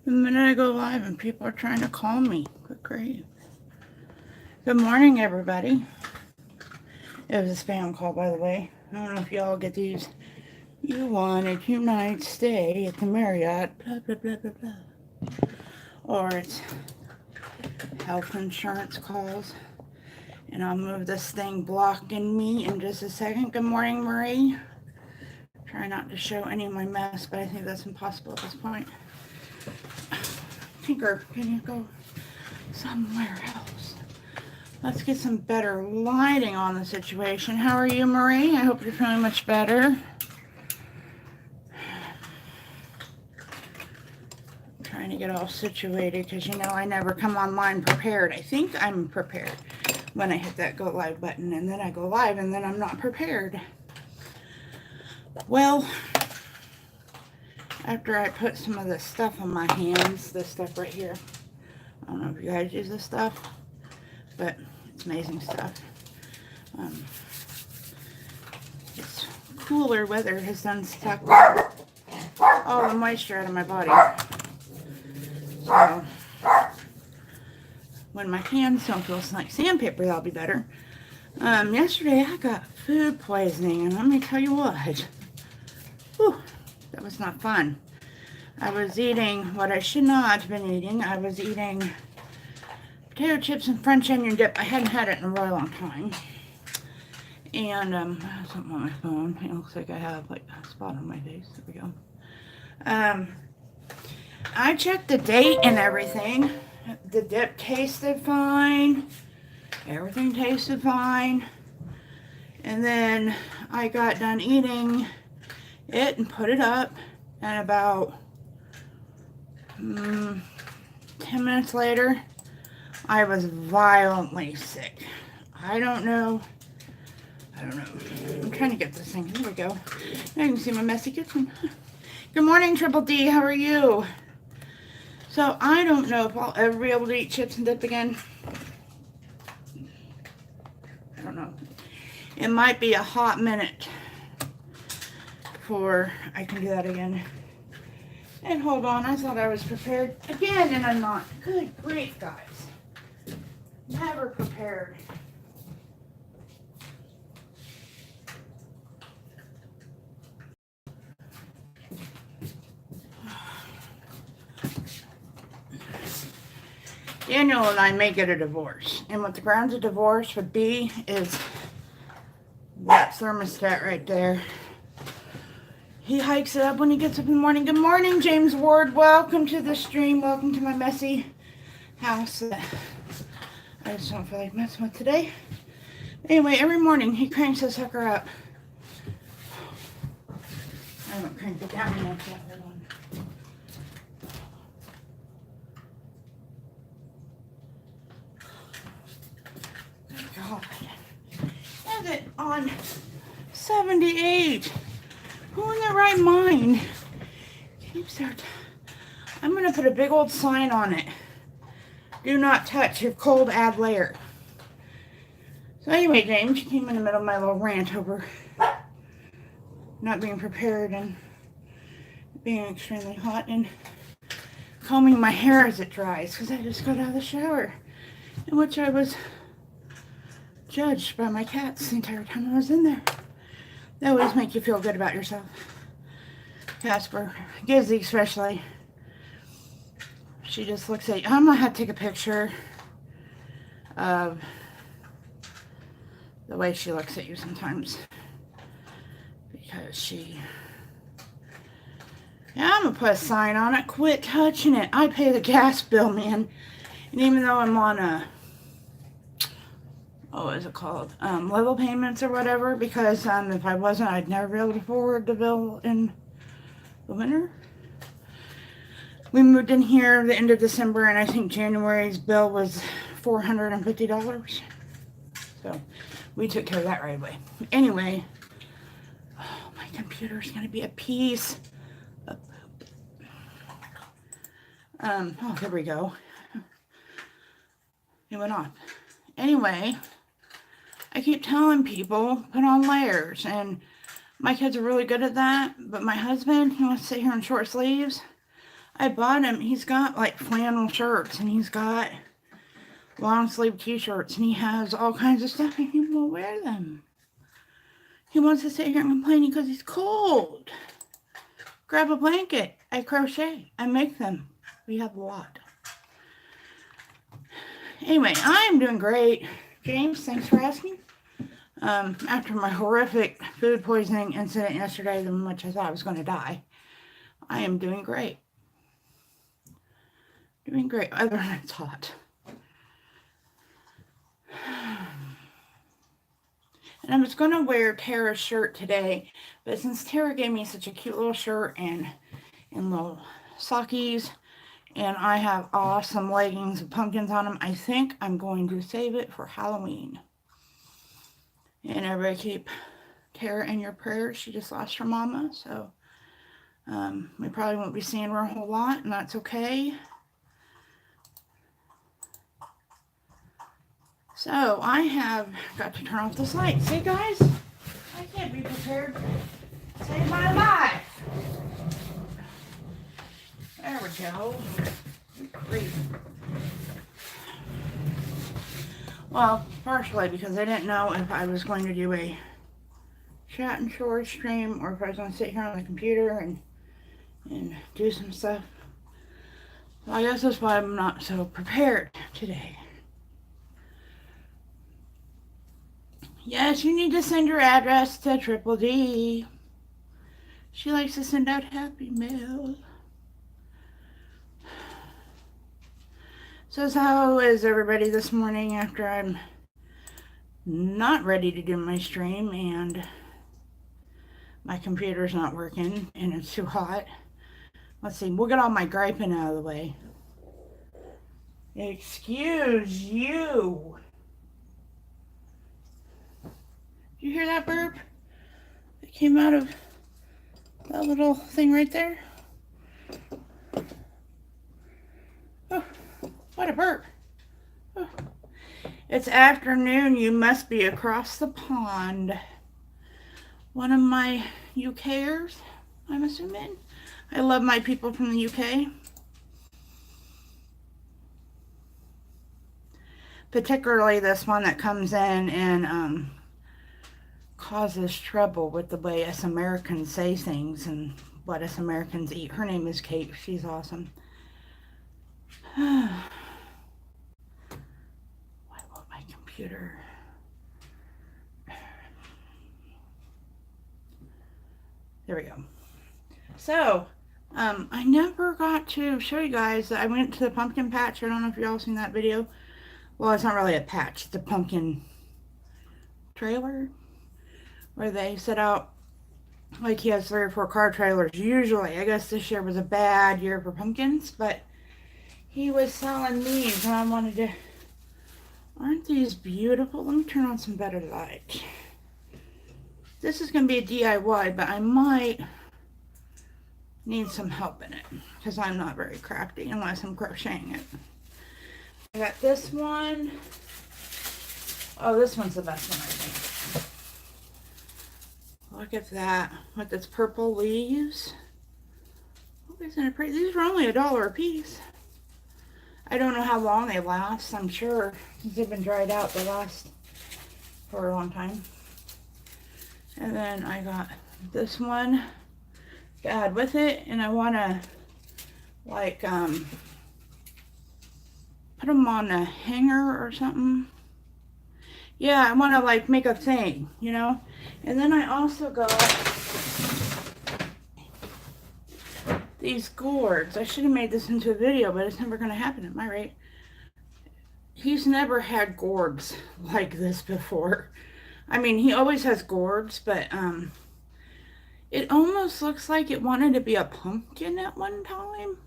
The minute I go live and people are trying to call me. Good grief. Good morning, everybody. It was a spam call, by the way. I don't know if y'all get these. You want a 2-night stay at the Marriott, blah, blah, blah, blah, blah. Or it's health insurance calls. And I'll move this thing blocking me in just a second. Good morning, Marie. Try not to show any of my mess, but I think that's impossible at this point. Tinker, can you go somewhere else? Let's get some better lighting on the situation. How are you, Marie? I hope you're feeling much better. I'm trying to get all situated because you know I never come online prepared. I think I'm prepared when I hit that go live button, and then I go live and then I'm not prepared. Well, after I put some of this stuff on my hands, this stuff right here, I don't know if you guys use this stuff, but it's amazing stuff. It's cooler weather has done sucked all the moisture out of my body. So when my hands don't feel like sandpaper, that'll be better. Yesterday I got food poisoning, and let me tell you what, whew, that was not fun. I was eating what I should not have been eating. I was eating potato chips and French onion dip. I hadn't had it in a really long time. And I have something on my phone. It looks like I have like a spot on my face. There we go. I checked the date and everything. The dip tasted fine. Everything tasted fine. And then I got done eating it and put it up. And about 10 minutes later, I was violently sick. I don't know. I'm trying to get this thing. Here we go. Now you can see my messy kitchen. Good morning, Triple D. How are you? So I don't know if I'll ever be able to eat chips and dip again. I don't know. It might be a hot minute before I can do that again. And hold on, I thought I was prepared again, and I'm not. Good grief, guys. Never prepared. Daniel and I may get a divorce. And what the grounds of divorce would be is that thermostat right there. He hikes it up when he gets up in the morning. Good morning, James Ward. Welcome to the stream. Welcome to my messy house that I just don't feel like messing with today. Anyway, every morning he cranks this sucker up. I haven't cranked it down enough yet. God. Is it on 78? Who in their right mind keeps their... I'm going to put a big old sign on it. Do not touch your cold add layer. So anyway, James, you came in the middle of my little rant over not being prepared and being extremely hot and combing my hair as it dries because I just got out of the shower, in which I was judged by my cats the entire time I was in there. They always make you feel good about yourself. Casper, Gizzy especially. She just looks at you. I'm gonna have to take a picture of the way she looks at you sometimes. Because she... Yeah, I'm gonna put a sign on it. Quit touching it. I pay the gas bill, man. And even though I'm on a... what is it called? Level payments or whatever, because if I wasn't, I'd never be able to afford the bill in the winter. We moved in here the end of December, and I think January's bill was $450. So we took care of that right away. Anyway, oh, my computer's gonna be a piece of poop. Oh, here we go. It went off. Anyway, I keep telling people, put on layers, and my kids are really good at that, but my husband, he wants to sit here in short sleeves. I bought him, he's got like flannel shirts and he's got long sleeve t-shirts and he has all kinds of stuff and he won't wear them. He wants to sit here and complain because he's cold. Grab a blanket. I crochet. I make them. We have a lot. Anyway, I am doing great. James, thanks for asking. After my horrific food poisoning incident yesterday, in which I thought I was going to die, I am doing great. Doing great. Other than it's hot. And I was going to wear Tara's shirt today, but since Tara gave me such a cute little shirt and little sockies, and I have awesome leggings with pumpkins on them, I think I'm going to save it for Halloween. And everybody keep Tara in your prayers. She just lost her mama, so we probably won't be seeing her a whole lot, and that's okay. So I have got to turn off this light. See, guys? I can't be prepared to save my life. There we go. Great. Well, partially because I didn't know if I was going to do a chat and shore stream or if I was going to sit here on the computer and do some stuff. So I guess that's why I'm not so prepared today. Yes, you need to send your address to Triple D. She likes to send out happy mail. So how is everybody this morning after I'm not ready to do my stream and my computer's not working and it's too hot? Let's see, we'll get all my griping out of the way. Excuse you. Did you hear that burp? It came out of that little thing right there. Oh, what a burp. Oh. It's afternoon. You must be across the pond. One of my UKers, I'm assuming. I love my people from the UK. Particularly this one that comes in and causes trouble with the way us Americans say things and what us Americans eat. Her name is Kate. She's awesome. Why won't my computer? There we go. So, I never got to show you guys that I went to the pumpkin patch. I don't know if y'all seen that video. Well, it's not really a patch. It's a pumpkin trailer where they set out, like he has 3 or 4 car trailers. Usually, I guess this year was a bad year for pumpkins, but he was selling these and I wanted to, aren't these beautiful? Let me turn on some better light. This is going to be a DIY, but I might need some help in it because I'm not very crafty unless I'm crocheting it. I got this one. Oh, this one's the best one, I think. Look at that with its purple leaves. Oh, isn't it pretty? These were only $1 a piece. I don't know how long they last. I'm sure since they've been dried out, they last for a long time. And then I got this one to add with it, and I want to like put them on a hanger or something. Yeah, I want to like make a thing, you know. And then I also got these gourds. I should have made this into a video, but it's never going to happen at my rate. He's never had gourds like this before. I mean, he always has gourds, but it almost looks like it wanted to be a pumpkin at one time.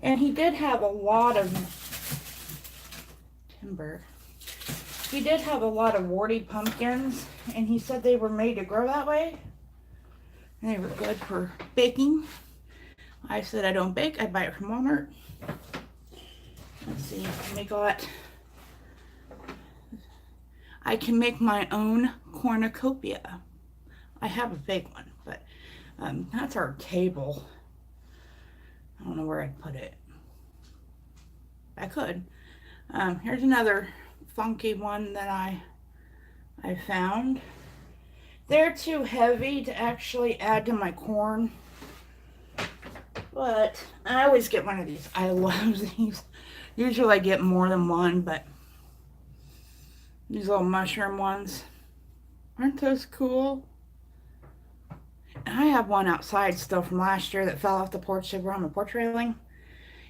And he did have a lot of timber. He did have a lot of warty pumpkins, and he said they were made to grow that way. And they were good for baking. I said I don't bake, I buy it from Walmart. Let's see, I can make my own cornucopia. I have a big one, but that's our table. I don't know where I'd put it. I could. Here's another funky one that I found. They're too heavy to actually add to my corn, but I always get one of these. I love these. Usually I get more than one, but these little mushroom ones, aren't those cool? And I have one outside still from last year that fell off the porch over on the porch railing,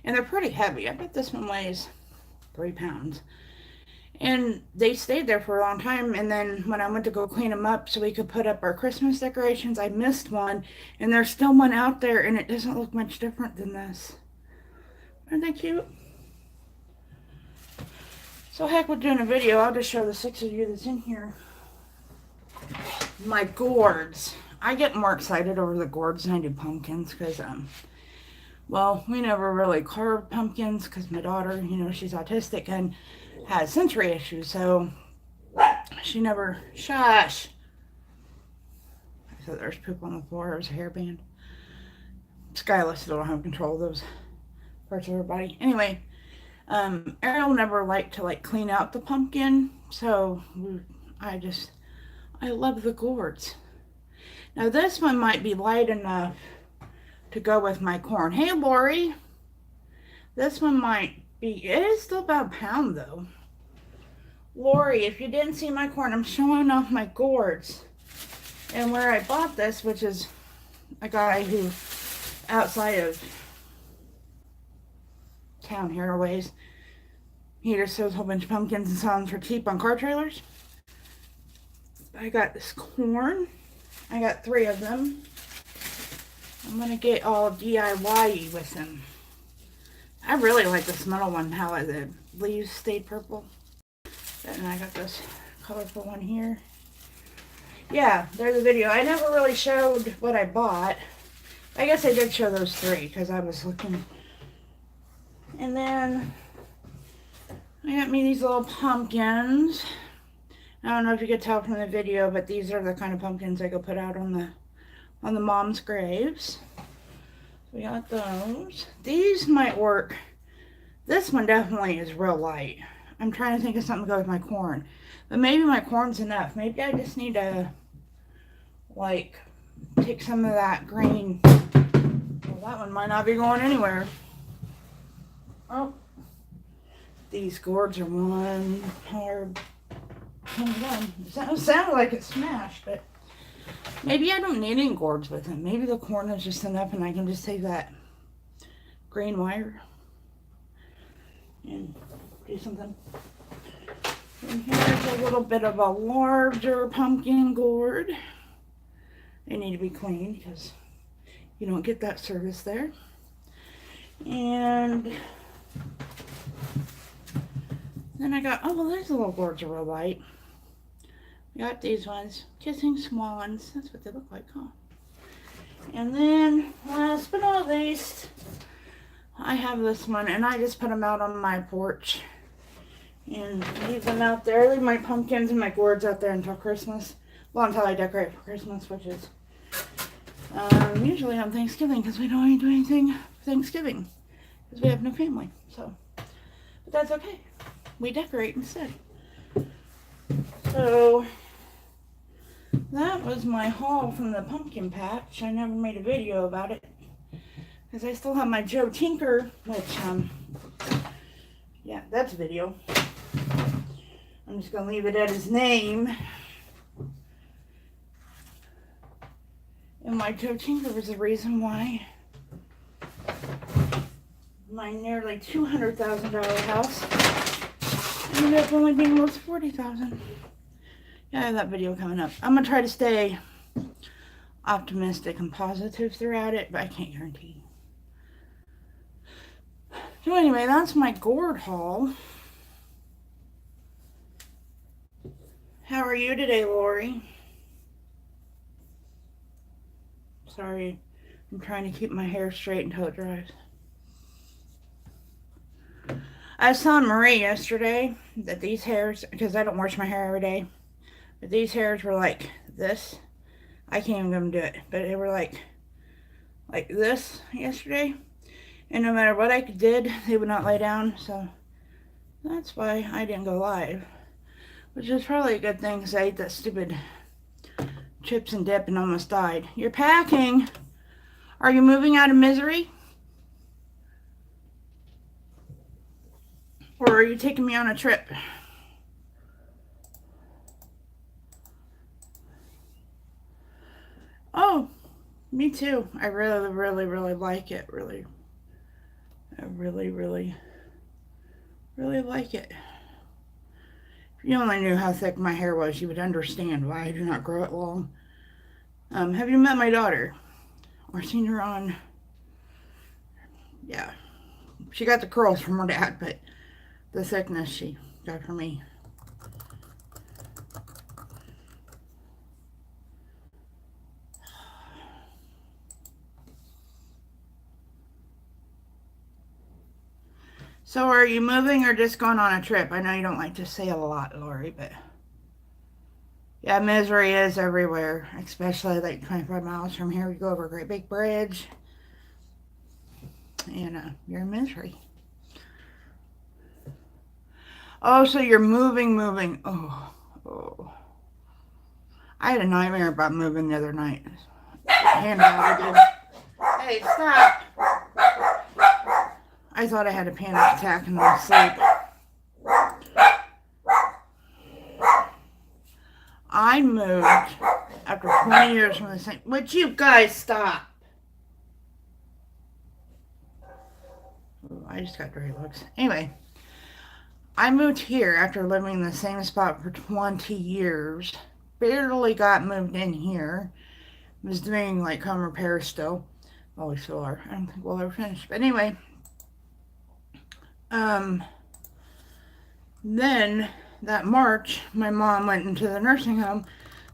and they're pretty heavy. I bet this one weighs 3 pounds. And they stayed there for a long time, and then when I went to go clean them up so we could put up our Christmas decorations, I missed one, and there's still one out there, and it doesn't look much different than this. Aren't they cute? So heck with doing a video, I'll just show the 6 of you that's in here. My gourds. I get more excited over the gourds than I do pumpkins, because, well, we never really carved pumpkins, because my daughter, you know, she's autistic, and has sensory issues, so she never, shush. So there's poop on the floor, there's a hairband. Skyla still don't have control of those parts of her body. Anyway, Ariel never liked to like clean out the pumpkin, so I love the gourds. Now this one might be light enough to go with my corn. Hey Lori, this one might be, it is still about a pound though. Lori, if you didn't see my corn, I'm showing off my gourds. And where I bought this, which is a guy who outside of town here a ways, he just sells a whole bunch of pumpkins and sells them for cheap on car trailers. I got this corn. I got 3 of them. I'm gonna get all DIY with them. I really like this metal one, how the leaves stayed purple. And I got this colorful one here. Yeah, there's a video. I never really showed what I bought. I guess I did show those 3 because I was looking. And then I got me these little pumpkins. I don't know if you could tell from the video, but these are the kind of pumpkins I could put out on the mom's graves. We got those. These might work. This one definitely is real light. I'm trying to think of something to go with my corn. But maybe my corn's enough. Maybe I just need to, like, take some of that green. Well, that one might not be going anywhere. Oh. These gourds are one hard. It sounded like it smashed, but maybe I don't need any gourds with them. Maybe the corn is just enough and I can just take that green wire and do something. And here's a little bit of a larger pumpkin gourd. They need to be cleaned because you don't get that service there. And then I got, oh well, there's the little gourds are real light. I got these ones, Kissing Swans. That's what they look like, huh? And then, last but not least, I have this one, and I just put them out on my porch. And leave them out there. Leave my pumpkins and my gourds out there until Christmas. Well, until I decorate for Christmas, which is usually on Thanksgiving, because we don't really do anything for Thanksgiving. Because we have no family, so. But that's okay. We decorate instead. So that was my haul from the pumpkin patch. I never made a video about it because I still have my Joe Tinker, which yeah, that's a video. I'm just gonna leave it at his name. And my Joe Tinker was the reason why my nearly $200,000 house ended up only being worth $40,000. Yeah, I have that video coming up. I'm gonna try to stay optimistic and positive throughout it, but I can't guarantee. So anyway, that's my gourd haul. How are you today, Lori? Sorry, I'm trying to keep my hair straight until it dries. I was telling Marie yesterday that these hairs, because I don't wash my hair every day, but these hairs were like this. I can't even do it, but they were like this yesterday. And no matter what I did, they would not lay down. So that's why I didn't go live. Which is probably a good thing because I ate that stupid chips and dip and almost died. You're packing. Are you moving out of misery? Or are you taking me on a trip? Oh, me too. I really, really, really like it. Really. I really, really, really like it. If you only knew how thick my hair was, you would understand why I do not grow it long. Have you met my daughter? Or seen her on... Yeah. She got the curls from her dad, but the thickness she got from me. So are you moving or just going on a trip? I know you don't like to say a lot, Lori, but... Yeah, misery is everywhere, especially like 25 miles from here. We go over a great big bridge, and you're in misery. Oh, so you're moving. Oh. I had a nightmare about moving the other night. Hand out again. Hey, stop. I thought I had a panic attack and I was asleep. I moved after 20 years from the same... Would you guys stop? Ooh, I just got dirty looks. Anyway, I moved here after living in the same spot for 20 years. Barely got moved in here. Was doing like home repairs still. Always still are. I don't think we'll ever finish. But anyway, then that March, my mom went into the nursing home.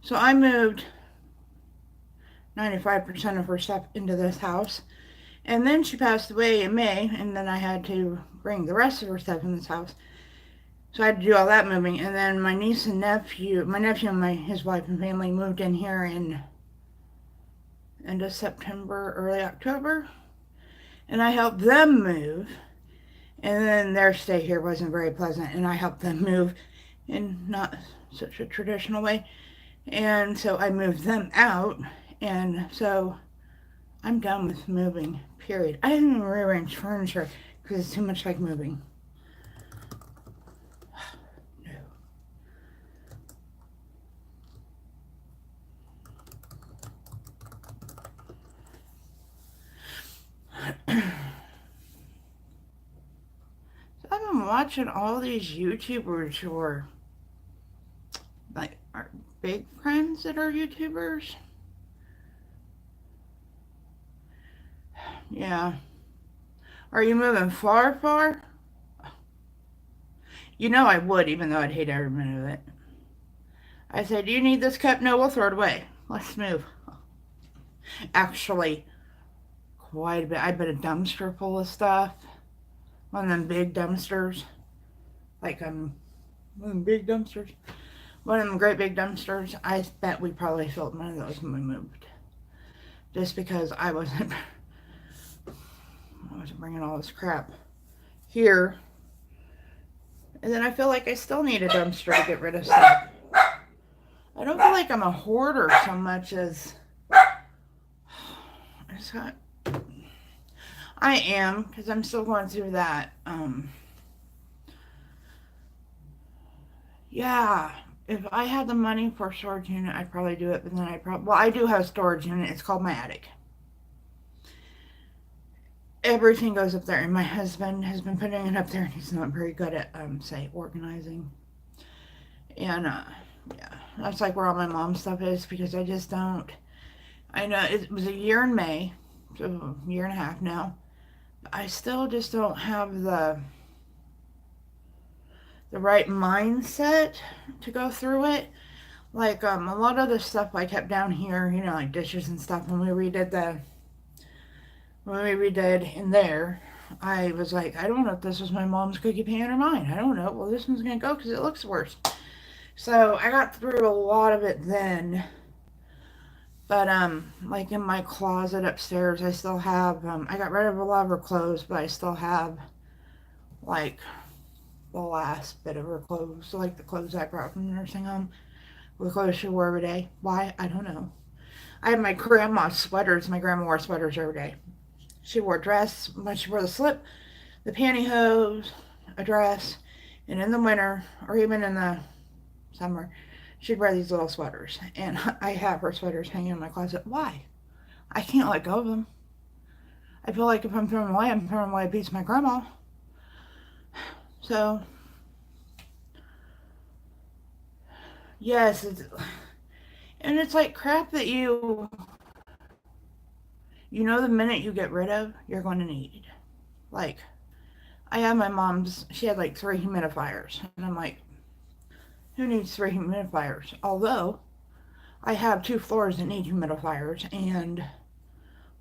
So I moved 95% of her stuff into this house. And then she passed away in May, and then I had to bring the rest of her stuff in this house. So I had to do all that moving. And then my niece and nephew, my nephew and his wife and family moved in here in end of September, early October. And I helped them move. And then their stay here wasn't very pleasant, and I helped them move in not such a traditional way. And so I moved them out, and so I'm done with moving, period. I didn't even rearrange furniture because it's too much like moving. No. I've been watching all these YouTubers who are like our big friends that are YouTubers. Yeah. Are you moving far? You know I would, even though I'd hate every minute of it. I said, do you need this cup? No, we'll throw it away. Let's move. Actually, quite a bit. I bet a dumpster full of stuff. One of them big dumpsters. Like, one of them big dumpsters. One of them great big dumpsters. I bet we probably filled one of those when we moved. Just because I wasn't bringing all this crap here. And then I feel like I still need a dumpster to get rid of stuff. I don't feel like I'm a hoarder so much as I am, because I'm still going through that. Yeah, if I had the money for a storage unit, I'd probably do it. But then I do have a storage unit. It's called my attic. Everything goes up there, and my husband has been putting it up there, and he's not very good at, say, organizing. And, yeah, that's like where all my mom's stuff is, because I just don't. I know it was a year in May, so a year and a half now. I still just don't have the right mindset to go through it. Like, a lot of the stuff I kept down here, you know, like dishes and stuff, when we redid in there, I was like, I don't know if this was my mom's cookie pan or mine. I don't know. Well, this one's going to go because it looks worse. So I got through a lot of it then. But, like in my closet upstairs, I still have, I got rid of a lot of her clothes, but I still have, like, the last bit of her clothes, so, like the clothes I brought from the nursing home, the clothes she wore every day. Why? I don't know. I have my grandma's sweaters. My grandma wore sweaters every day. She wore a dress, when she wore the slip, the pantyhose, a dress, and in the winter, or even in the summer, she'd wear these little sweaters. And I have her sweaters hanging in my closet. Why? I can't let go of them. I feel like if I'm throwing them away, I'm throwing away a piece of my grandma. So, yes, and it's like crap that you know the minute you get rid of, you're going to need. Like, I have my mom's, she had like 3 humidifiers. And I'm like, who needs 3 humidifiers? Although, I have 2 floors that need humidifiers, and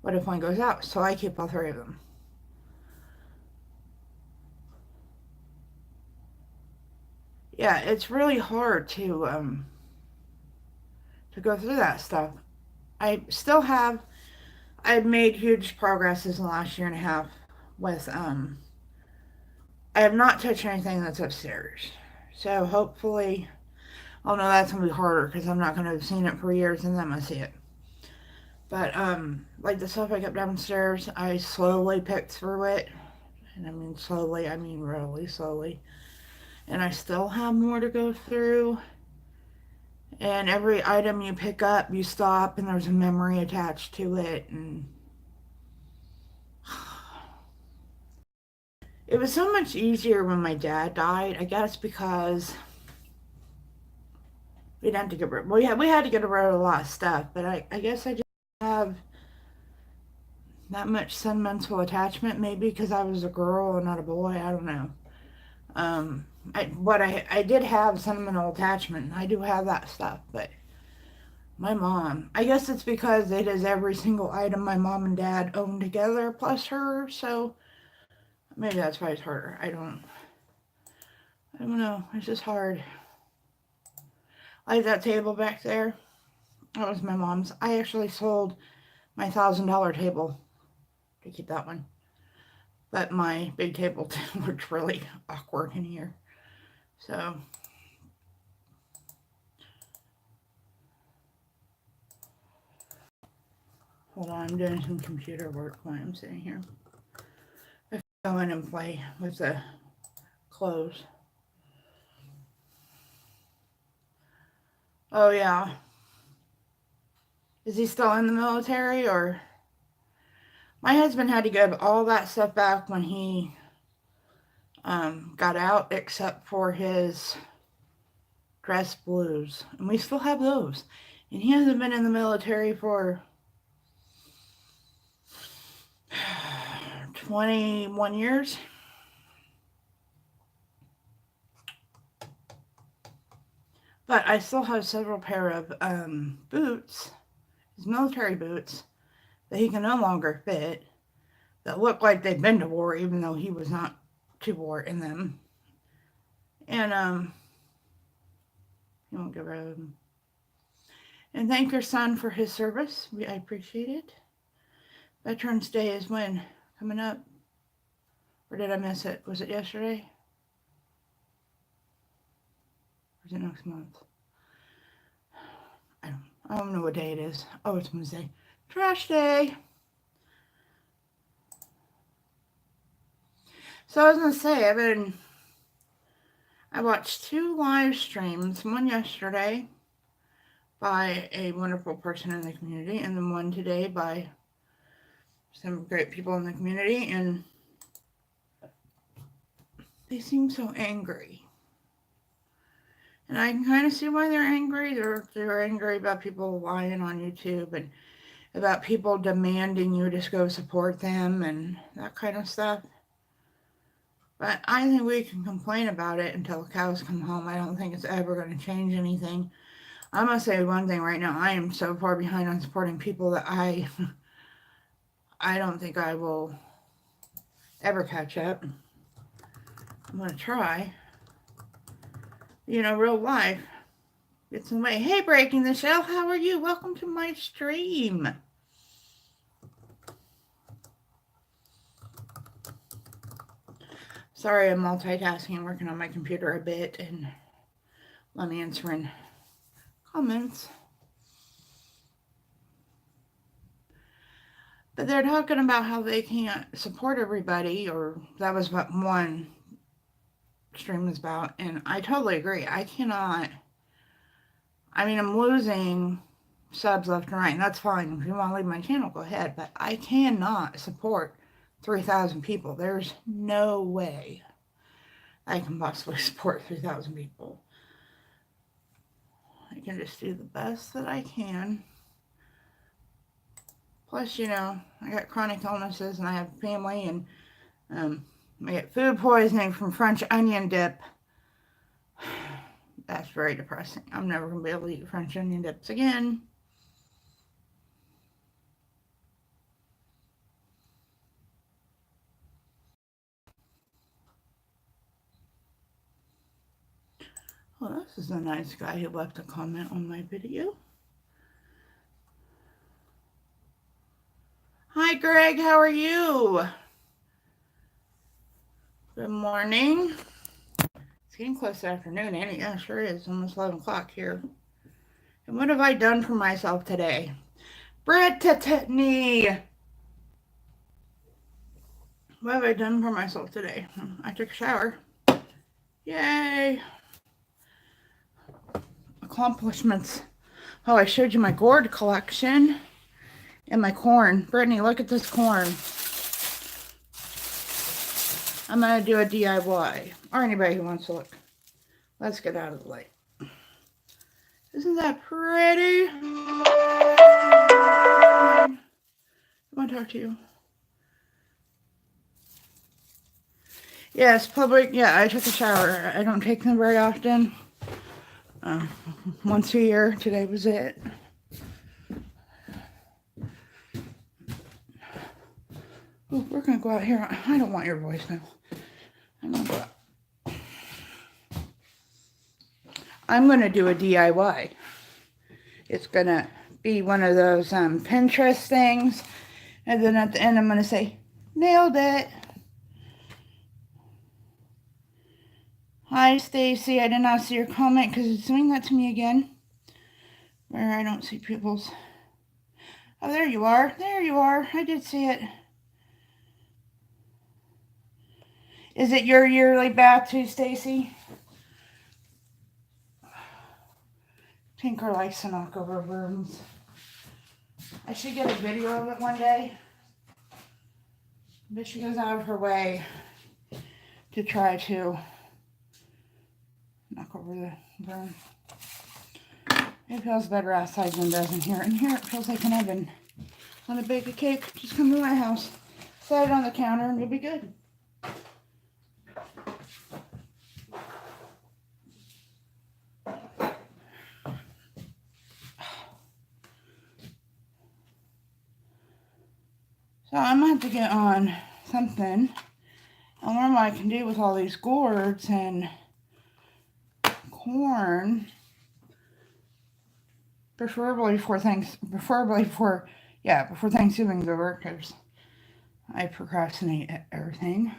what if one goes out? So I keep all 3 of them. Yeah, it's really hard to go through that stuff. I still have I've made huge progresses in the last year and a half with I have not touched anything that's upstairs. So hopefully, oh no, that's gonna be harder because I'm not gonna have seen it for years and then I'm gonna see it. But like the stuff I kept downstairs, I slowly picked through it, and I mean slowly, I mean really slowly. And I still have more to go through. And every item you pick up, you stop, and there's a memory attached to it, and it was so much easier when my dad died. I guess because we didn't have to get rid. Well, yeah, we had to get rid of a lot of stuff, but I guess I just have that much sentimental attachment. Maybe because I was a girl and not a boy. I don't know. Um, I did have sentimental attachment. I do have that stuff, but my mom. I guess it's because it is every single item my mom and dad own together plus her. So maybe that's why it's harder. I don't know. It's just hard. Like that table back there. That was my mom's. I actually sold my $1,000 table to keep that one. But my big table looked really awkward in here. So, hold on. I'm doing some computer work while I'm sitting here. I go in and play with the clothes. Oh, yeah. Is he still in the military or? My husband had to give all that stuff back when he got out, except for his dress blues. And we still have those. And he hasn't been in the military for 21 years. But I still have several pair of boots, his military boots, that he can no longer fit, that look like they've been to war, even though he was not to war in them. And he won't get rid of them. And thank your son for his service. I appreciate it. Veterans Day is when? Coming up? Or did I miss it? Was it yesterday? Or is it next month? I don't know what day it is. Oh, it's Wednesday. Trash day. So I was gonna say I watched 2 live streams, one yesterday by a wonderful person in the community, and then one today by some great people in the community, and they seem so angry. And I can kind of see why they're angry. They're angry about people lying on YouTube and about people demanding you just go support them and that kind of stuff. But I think we can complain about it until the cows come home. I don't think it's ever going to change anything. I'm going to say one thing right now. I am so far behind on supporting people that I don't think I will ever catch up. I'm going to try. You know, real life. Get some way. Hey, Breaking the Shell, how are you? Welcome to my stream. Sorry, I'm multitasking, working on my computer a bit, and I'm answering comments. But they're talking about how they can't support everybody, or that was what one stream was about, and I totally agree. I cannot. I mean, I'm losing subs left and right, and that's fine. If you want to leave my channel, go ahead. But I cannot support 3,000 people. There's no way I can possibly support 3,000 people. I can just do the best that I can. Plus, you know, I got chronic illnesses and I have family, and I get food poisoning from French onion dip. That's very depressing. I'm never going to be able to eat French onion dips again. Well, this is a nice guy who left a comment on my video. Hi, Greg. How are you? Good morning. It's getting close to afternoon, ain't it? Yeah, sure is. Almost 11 o'clock here. And what have I done for myself today? Brittany! What have I done for myself today? I took a shower. Yay! Accomplishments. Oh, I showed you my gourd collection and my corn. Brittany, look at this corn. I'm going to do a DIY. Or anybody who wants to look. Let's get out of the light. Isn't that pretty? I want to talk to you. Yes, public. Yeah, I took a shower. I don't take them very often. Once a year. Today was it. Oh, we're going to go out here. I don't want your voice now. I'm going to go out. I'm going to do a DIY. It's going to be one of those Pinterest things. And then at the end, I'm going to say, nailed it. Hi, Stacy. I did not see your comment because it's doing that to me again. Where I don't see people's. Oh, there you are. There you are. I did see it. Is it your yearly bath too, Stacy? Tinker likes to knock over rooms. I should get a video of it one day. But she goes out of her way to try to knock over the broom. It feels better outside than it does in here. In here it feels like an oven. Want to bake a cake? Just come to my house. Set it on the counter and you'll be good. So I'm going to have to get on something. I wonder what I can do with all these gourds and corn. Preferably before Thanksgiving's over, because I procrastinate everything.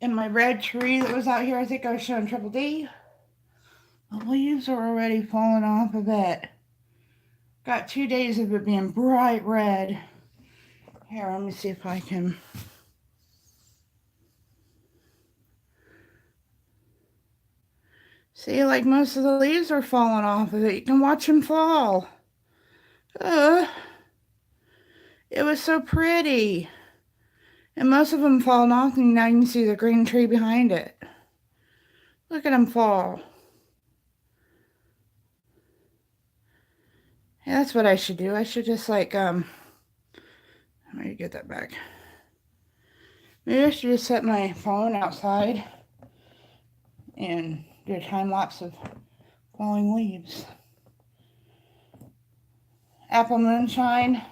And my red tree that was out here, I think I was showing Triple D. The leaves are already falling off of it. Got 2 days of it being bright red. Here, let me see if I can. See, like most of the leaves are falling off of it. You can watch them fall. It was so pretty. And most of them fallen off, and now you can see the green tree behind it. Look at them fall. Yeah, that's what I should do. I should just like, let me get that back. Maybe I should just set my phone outside and do a time lapse of falling leaves. Apple moonshine.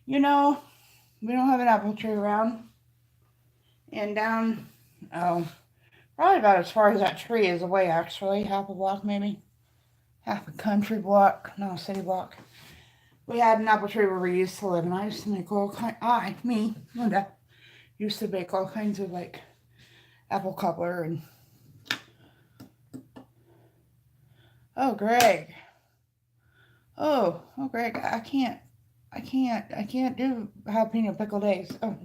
You know, we don't have an apple tree around. And down Oh, probably about as far as that tree is away, actually. Half a block, maybe. Half a country block. No, city block. We had an apple tree where we used to live, and I used to make all kind. Linda, used to bake all kinds of like apple cobbler and. Oh, Greg. Oh, Greg. I can't do jalapeno pickled eggs. Oh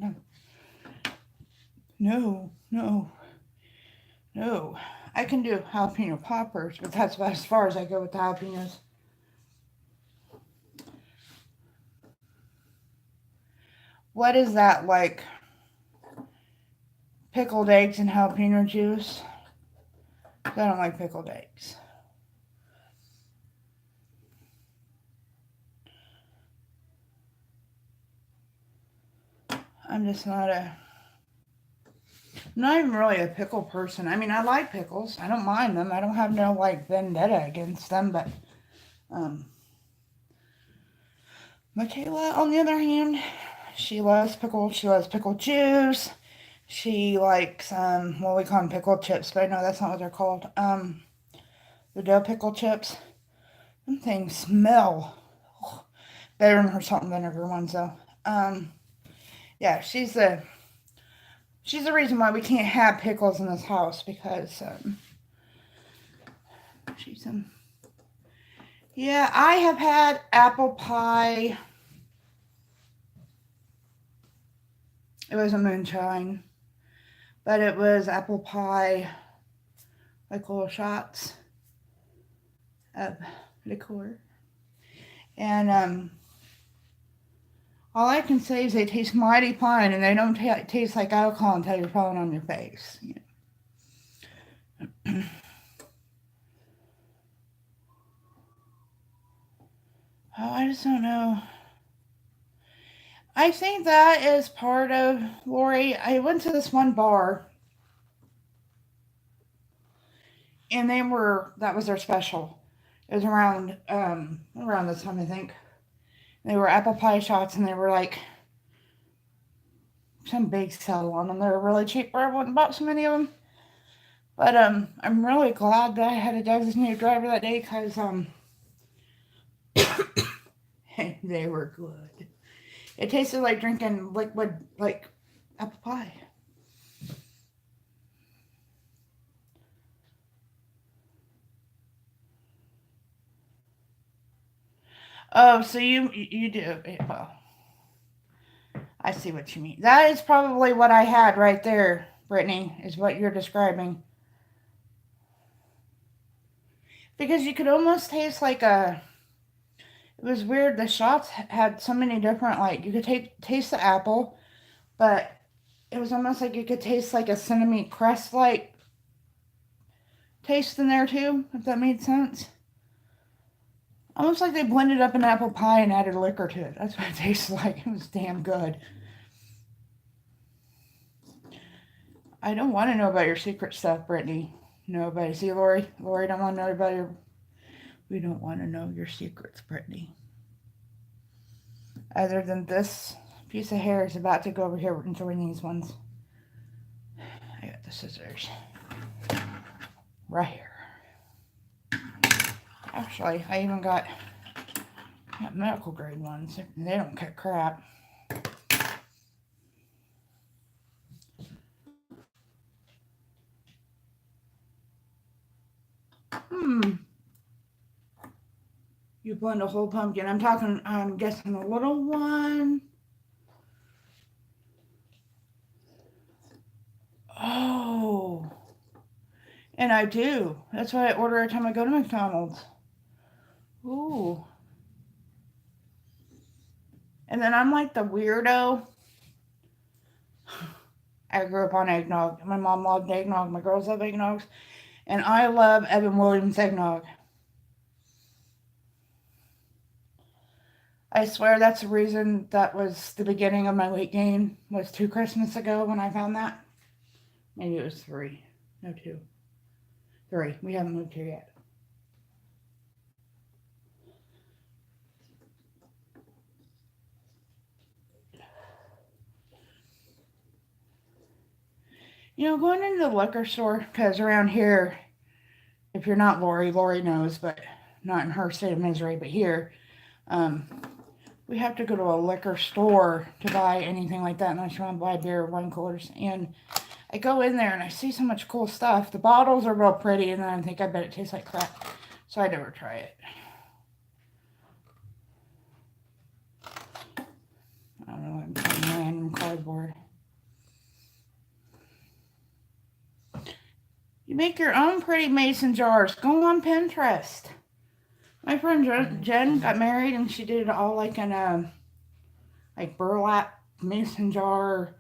no, no. I can do jalapeno poppers, but that's about as far as I go with the jalapenos. What is that like? Pickled eggs and jalapeno juice? I don't like pickled eggs. I'm just not even really a pickle person. I mean, I like pickles. I don't mind them. I don't have no like vendetta against them, but um Michaela, on the other hand, she loves pickles. She loves pickle juice. She likes what we call them pickled chips, but I know that's not what they're called. The dill pickle chips. Them things smell better than her salt and vinegar ones though. Yeah, she's the reason why we can't have pickles in this house because she's yeah, I have had apple pie. It was a moonshine, but it was apple pie, like little shots of liqueur. And all I can say is they taste mighty fine, and they don't taste like alcohol until you're falling on your face. You know? Oh, I just don't know. I think that is part of Lori. I went to this one bar, and that was their special. It was around this time, I think. They were apple pie shots, and they were like some big sell on them. They were really cheap. I wouldn't bought so many of them. But I'm really glad that I had a designated driver that day because they were good. It tasted like drinking liquid, like apple pie. Oh, so you do. Well, I see what you mean. That is probably what I had right there, Brittany, is what you're describing. Because you could almost taste like a. It was weird. The shots had so many different, like, you could taste the apple, but it was almost like you could taste like a cinnamon crust like taste in there too, if that made sense. Almost like they blended up an apple pie and added liquor to it. That's what it tasted like. It was damn good. I don't want to know about your secret stuff, Brittany. Nobody. See, Lori? Lori don't want to know about your... We don't want to know your secrets, Brittany. Other than this piece of hair is about to go over here and join these ones. I got the scissors. Right here. Actually, I even got medical grade ones. They don't cut crap. You blend a whole pumpkin. I'm guessing a little one. Oh. And I do. That's what I order every time I go to McDonald's. Ooh. And then I'm like the weirdo. I grew up on eggnog. My mom loved eggnog. My girls love eggnogs. And I love Evan Williams eggnog. I swear that's the reason that was the beginning of my weight gain was 2 Christmas ago when I found that. Maybe it was 3. No, 2. 3. We haven't moved here yet. You know, going into the liquor store, because around here, if you're not Lori knows, but not in her state of misery, but here, um, we have to go to a liquor store to buy anything like that unless you want to buy beer or wine coolers. And I go in there and I see so much cool stuff. The bottles are real pretty, and then I think I bet it tastes like crap. So I never try it. I don't know, I'm some random cardboard. You make your own pretty mason jars. Go on Pinterest. My friend Jen got married and she did it all like in a like burlap mason jar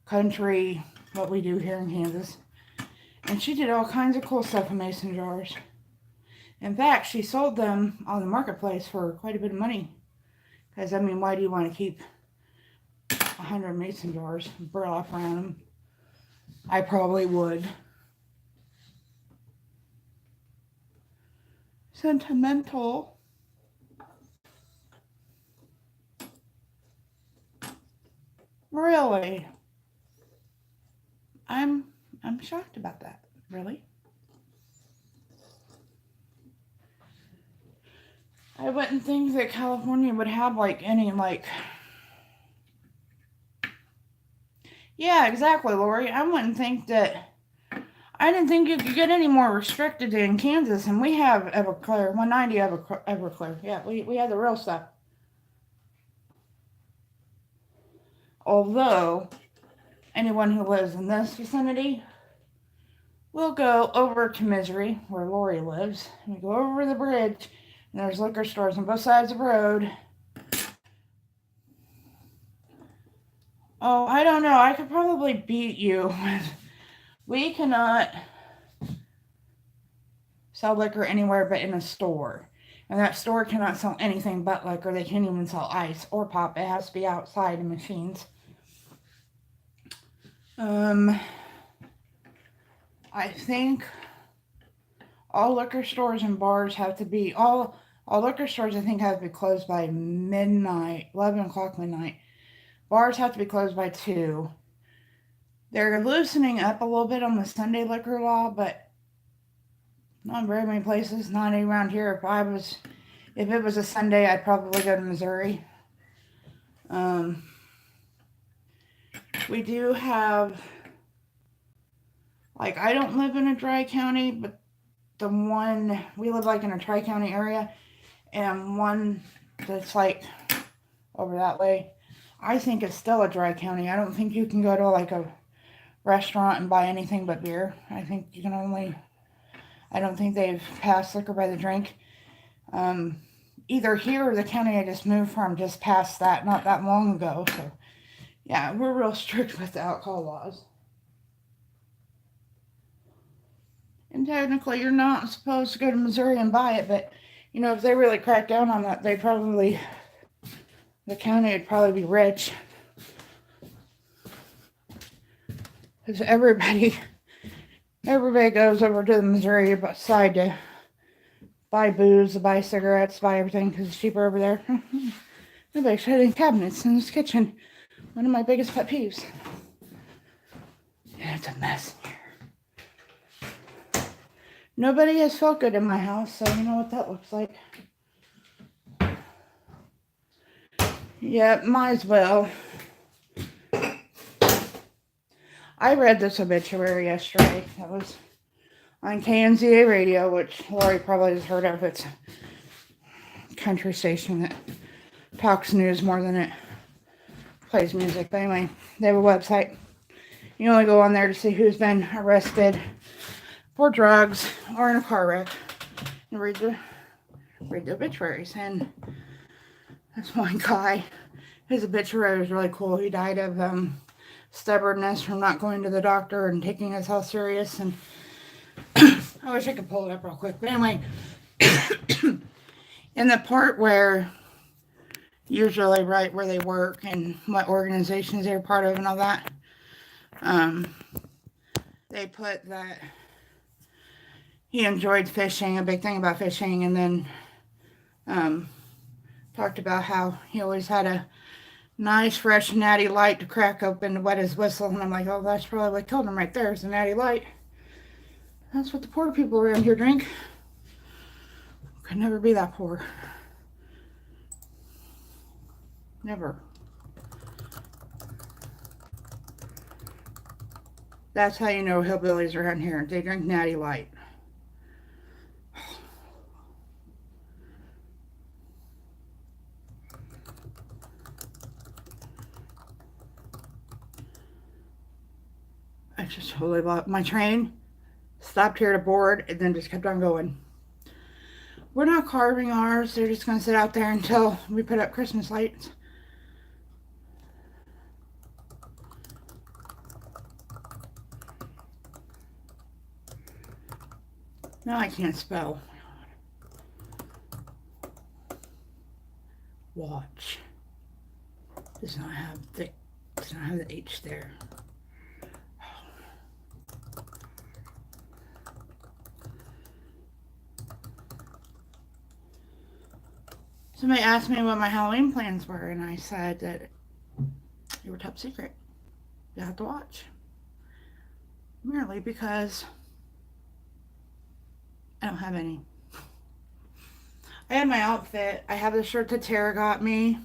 country, what we do here in Kansas. And she did all kinds of cool stuff in mason jars. In fact, she sold them on the marketplace for quite a bit of money. Because, I mean, why do you want to keep 100 mason jars, burlap around them? I probably would. Sentimental. Really? I'm shocked about that. Really? I wouldn't think that California would have like any like. Yeah, exactly, Lori. I wouldn't think that. I didn't think you could get any more restricted in Kansas, and we have Everclear, 190 Everclear. Yeah, we have the real stuff. Although, anyone who lives in this vicinity will go over to Misery, where Lori lives. We go over the bridge, and there's liquor stores on both sides of the road. Oh, I don't know. I could probably beat you. We cannot sell liquor anywhere but in a store. And that store cannot sell anything but liquor. They can't even sell ice or pop. It has to be outside in machines. I think all liquor stores and bars have to be, all liquor stores I think have to be closed by midnight, 11 o'clock midnight. Bars have to be closed by 2. They're loosening up a little bit on the Sunday liquor law, but not very many places, not around here. If it was a Sunday, I'd probably go to Missouri. We do have, like, I don't live in a dry county, but we live like in a tri-county area, and one that's like over that way, I think it's still a dry county. I don't think you can go to like a restaurant and buy anything but beer. I think you can only, I don't think they've passed liquor by the drink. Either here or the county I just moved from just passed that not that long ago. So, yeah, we're real strict with the alcohol laws. And technically, you're not supposed to go to Missouri and buy it, but, you know, if they really crack down on that, the county would probably be rich. Because everybody goes over to the Missouri side to buy booze, to buy cigarettes, buy everything because it's cheaper over there. Nobody's hiding cabinets in this kitchen. One of my biggest pet peeves. Yeah, it's a mess here. Nobody has felt good in my house, so you know what that looks like. Yeah, might as well. I read this obituary yesterday. That was on KNZA radio, which Lori probably has heard of. It's a country station that talks news more than it plays music. But anyway, they have a website. You only go on there to see who's been arrested for drugs or in a car wreck and read the obituaries. And that's one guy. His obituary was really cool. He died of stubbornness from not going to the doctor and taking his health serious. And I wish I could pull it up real quick. But anyway, in the part where usually right where they work and what organizations they're part of and all that, they put that he enjoyed fishing, a big thing about fishing, and then talked about how he always had a nice, fresh, natty light to crack open to wet his whistle. And I'm like, oh, that's probably what killed him right there, is the natty light. That's what the poor people around here drink. Could never be that poor. Never. That's how you know hillbillies around here. They drink natty light. I just totally lost my train. Stopped here to board and then just kept on going. We're not carving ours. They're just going to sit out there until we put up Christmas lights. Now I can't spell. Watch. Does not have the H there. Somebody asked me what my Halloween plans were, and I said that they were top secret. You have to watch. Merely because I don't have any. I have my outfit. I have the shirt that Tara got me,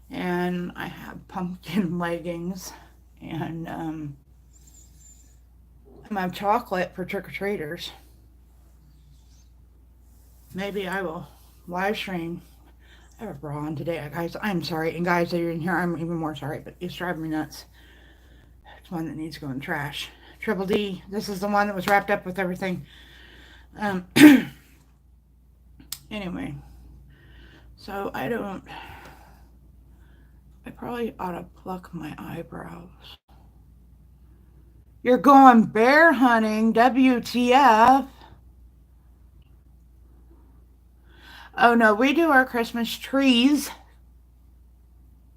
and I have pumpkin leggings, and I have chocolate for trick-or-treaters. Maybe I will live stream. I have a bra on today, guys. I'm sorry. And guys that are in here, I'm even more sorry, but it's driving me nuts. It's one that needs to go in the trash. Triple D. This is the one that was wrapped up with everything. Anyway. So I probably ought to pluck my eyebrows. You're going bear hunting, WTF. Oh no, we do our Christmas trees.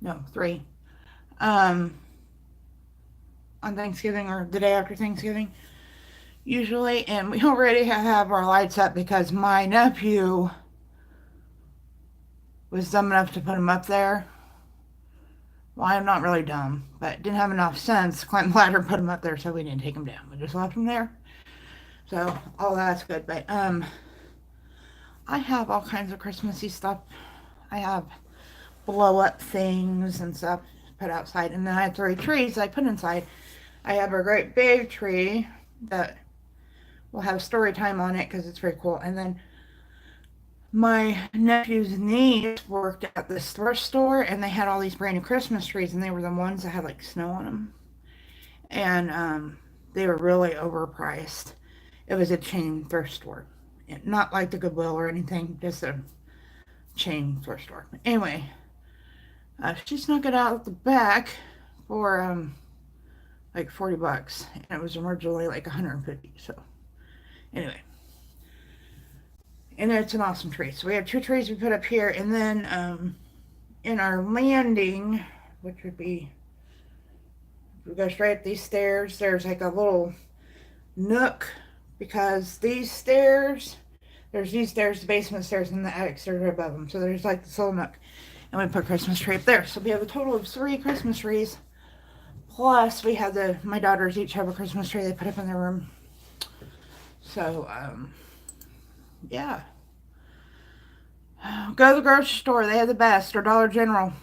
No, 3. On Thanksgiving or the day after Thanksgiving, usually. And we already have our lights up because my nephew was dumb enough to put them up there. Well, I'm not really dumb, but didn't have enough sense to climb the ladder and put them up there, so we didn't take them down. We just left them there. So all that's good. But I have all kinds of Christmassy stuff. I have blow up things and stuff put outside, and then I have 3 trees I put inside. I have a great big tree that will have story time on it because it's very cool. And then my nephew's niece worked at this thrift store, and they had all these brand new Christmas trees, and they were the ones that had like snow on them, and they were really overpriced. It was a chain thrift store, not like the Goodwill or anything, just a chain thrift store. Anyway, she snuck it out the back for like $40, and it was originally like $150. So anyway, and it's an awesome tree. So we have 2 trees we put up here, and then in our landing, which would be, if we go straight up these stairs, there's like a little nook, because these stairs, there's these stairs, the basement stairs, and the attic stairs are above them. So there's like this little nook, and we put a Christmas tree up there. So we have a total of 3 Christmas trees. Plus, we have my daughters each have a Christmas tree they put up in their room. So, yeah. Go to the grocery store. They have the best. Or Dollar General.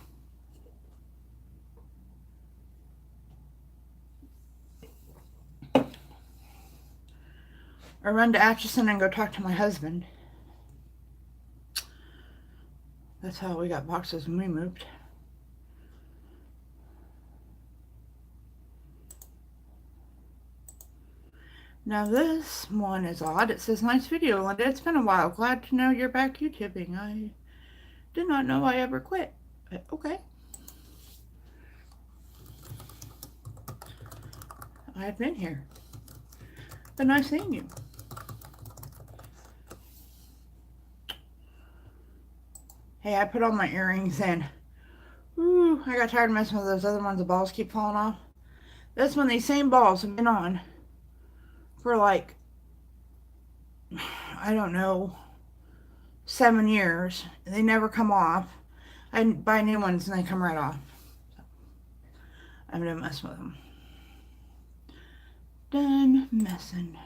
Or run to Atchison and go talk to my husband. That's how we got boxes when we moved. Now this one is odd. It says nice video, Linda. It's been a while. Glad to know you're back YouTubing. I did not know I ever quit. But okay. I've been here. Been nice seeing you. Hey, I put all my earrings in. Ooh, I got tired of messing with those other ones. The balls keep falling off. This one, these same balls have been on for like, I don't know, 7 years. They never come off. I buy new ones and they come right off. I'm done messing with them. Done messing.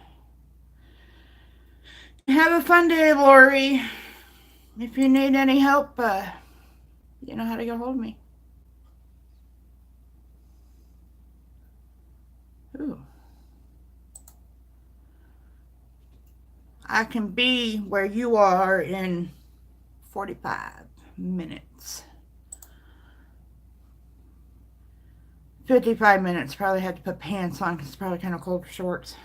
Have a fun day, Lori. If you need any help, you know how to get a hold of me. Ooh. I can be where you are in 45 minutes. 55 minutes. Probably had to put pants on because it's probably kind of cold for shorts.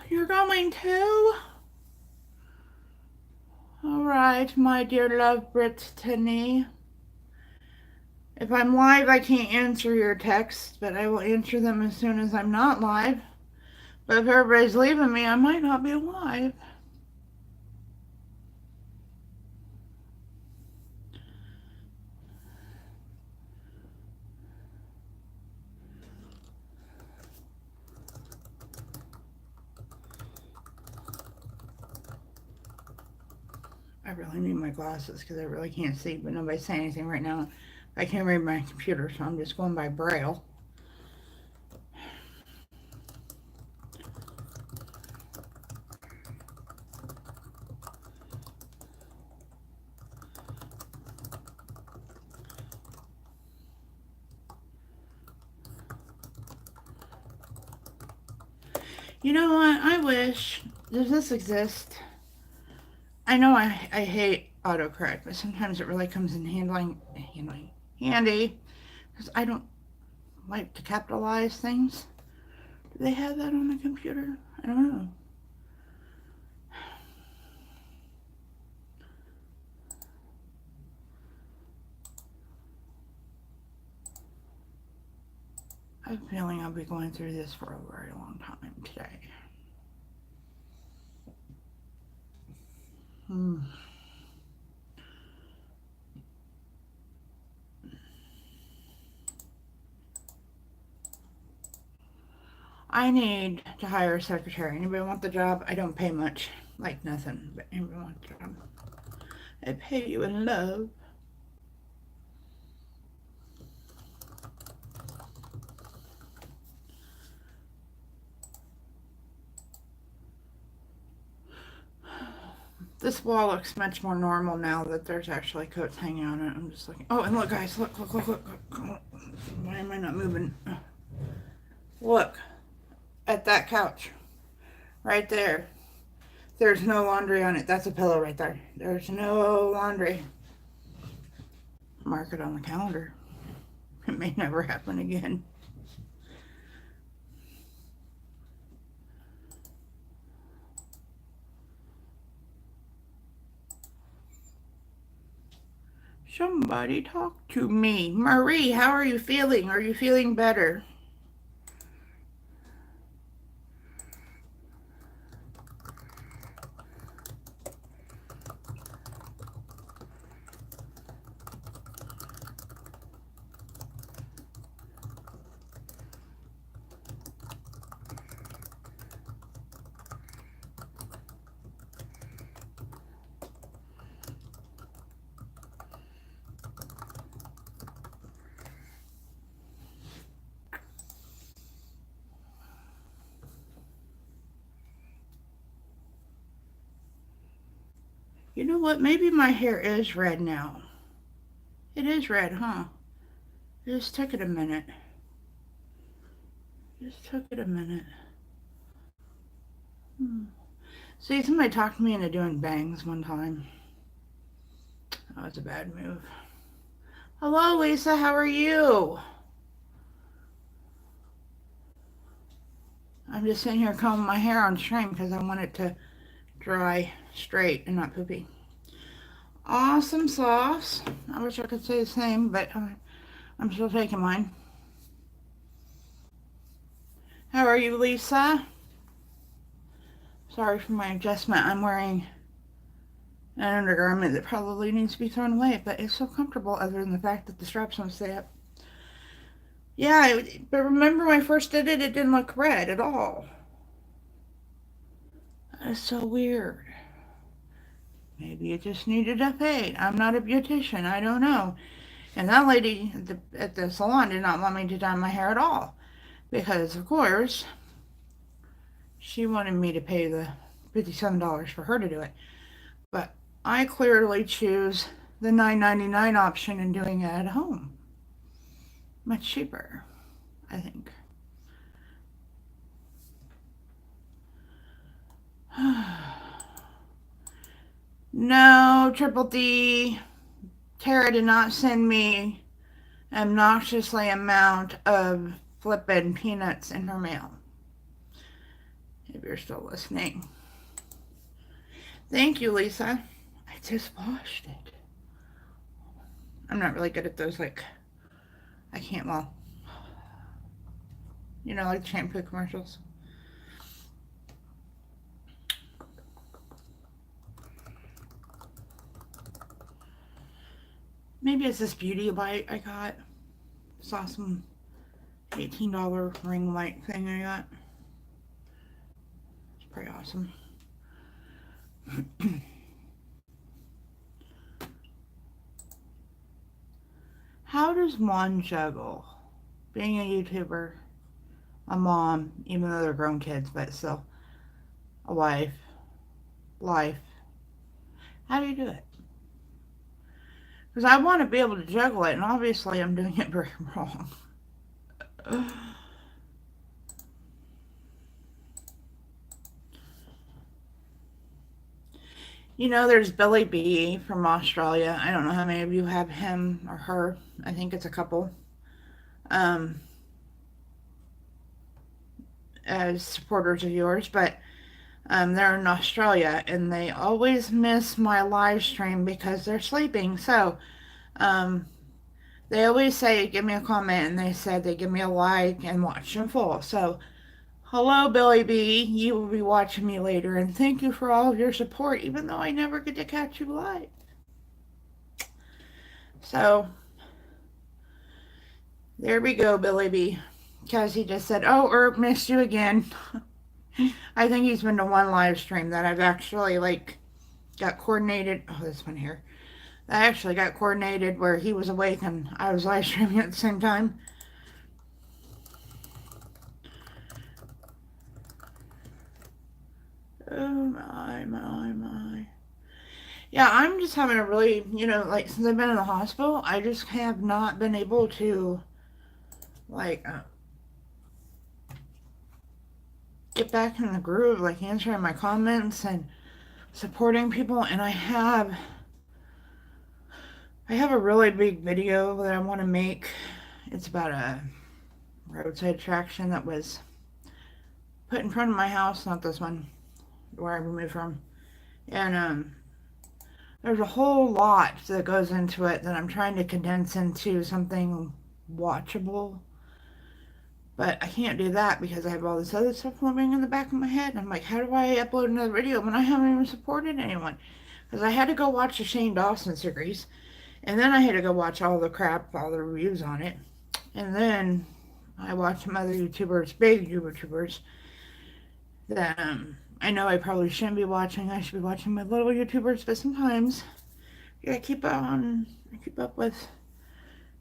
You're going to? All right, my dear love Brittany. If I'm live, I can't answer your texts, but I will answer them as soon as I'm not live. But if everybody's leaving me, I might not be alive. I really need my glasses because I really can't see, but nobody's saying anything right now. I can't read my computer, so I'm just going by Braille. You know what? I wish, does this exist? I know I hate autocorrect, but sometimes it really comes in handy because I don't like to capitalize things. Do they have that on the computer? I don't know. I have a feeling I'll be going through this for a very long time today. I need to hire a secretary. Anybody want the job? I don't pay much, like nothing, but anybody want the job? I pay you in love. This wall looks much more normal now that there's actually coats hanging on it. I'm just looking. Oh, and look, guys, look. Why am I not moving? Look at that couch right there. There's no laundry on it. That's a pillow right there. There's no laundry. Mark it on the calendar. It may never happen again. Somebody talk to me. Marie, how are you feeling? Are you feeling better? You know what? Maybe my hair is red now. It is red, huh? It just took it a minute. See, somebody talked me into doing bangs one time. That was a bad move. Hello, Lisa. How are you? I'm just sitting here combing my hair on stream because I want it to dry straight and not poopy. Awesome sauce. I wish I could say the same, but I'm still taking mine. How are you, Lisa? Sorry for my adjustment. I'm wearing an undergarment that probably needs to be thrown away, but it's so comfortable other than the fact that the straps won't stay up. Yeah, but remember when I first did it, it didn't look red at all. That's so weird. Maybe it just needed a fade. I'm not a beautician. I don't know. And that lady at the salon did not want me to dye my hair at all. Because, of course, she wanted me to pay the $57 for her to do it. But I clearly choose the $9.99 option and doing it at home. Much cheaper, I think. No, Triple D. Tara did not send me an obnoxiously amount of flippin' peanuts in her mail. If you're still listening. Thank you, Lisa. I just washed it. I'm not really good at those, like, I can't, well, like shampoo commercials. Maybe it's this beauty bite I got. Saw some $18 ring light thing I got. It's pretty awesome. How does one juggle being a YouTuber, a mom, even though they're grown kids, but still, a wife, life? How do you do it? Because I want to be able to juggle it, and obviously I'm doing it very wrong. There's Billy B from Australia. I don't know how many of you have him or her. I think it's a couple. Um, as supporters of yours, but they're in Australia and they always miss my live stream because they're sleeping. So um, they always say, give me a comment, and they said they give me a like and watch in full. So hello, Billy B. You will be watching me later, and thank you for all of your support, even though I never get to catch you live. So there we go, Billy B. Because he just said, oh, Herb, missed you again. I think he's been to one live stream that I've actually, like, got coordinated. Oh, this one here. I actually got coordinated where he was awake and I was live streaming at the same time. Oh my. Yeah, I'm just having a really, like since I've been in the hospital, I just have not been able to, like, get back in the groove, like answering my comments and supporting people. And I have a really big video that I want to make. It's about a roadside attraction that was put in front of my house, not this one, where I moved from. And there's a whole lot that goes into it that I'm trying to condense into something watchable. But I can't do that because I have all this other stuff living in the back of my head. And I'm like, how do I upload another video when I haven't even supported anyone? Because I had to go watch the Shane Dawson series. And then I had to go watch all the crap, all the reviews on it. And then I watched some other YouTubers, big YouTubers, that I know I probably shouldn't be watching. I should be watching my little YouTubers, but sometimes you gotta keep up with,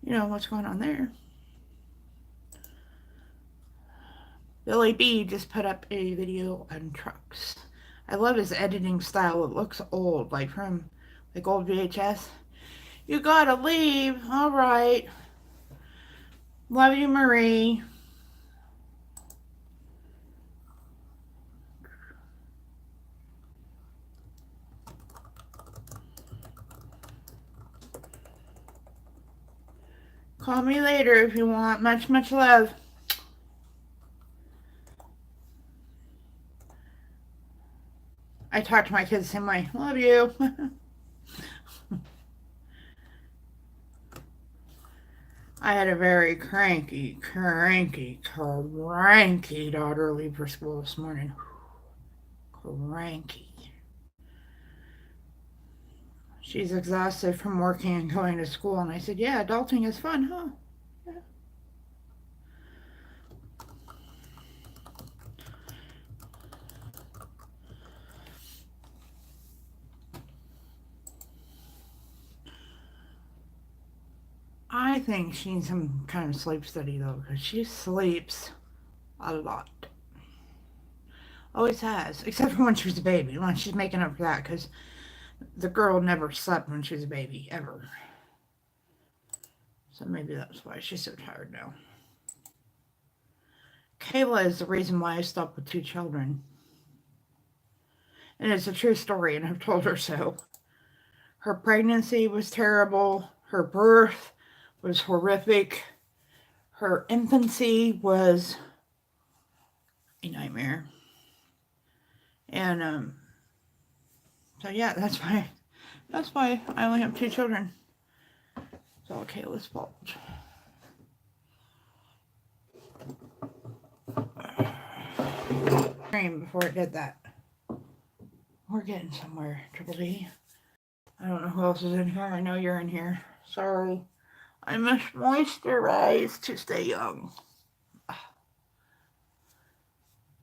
what's going on there. Billy B just put up a video on trucks. I love his editing style. It looks old, like from like old VHS. You gotta leave. All right. Love you, Marie. Call me later if you want. Much, much love. I talk to my kids the same way. Love you. I had a very cranky daughter leave for school this morning. Cranky. She's exhausted from working and going to school. And I said, yeah, adulting is fun, huh? Yeah. I think she needs some kind of sleep study though, because she sleeps a lot. Always has, except for when she was a baby. When she's making up for that, because the girl never slept when she was a baby, ever. So maybe that's why she's so tired now. Kayla is the reason why I stopped with 2 children. And it's a true story, and I've told her so. Her pregnancy was terrible. Her birth was horrific. Her infancy was a nightmare. And so yeah, that's why I only have 2 children. It's all Kayla's fault. Before it did that. We're getting somewhere, Triple D. I don't know who else is in here. I know you're in here. Sorry. I must moisturize to stay young.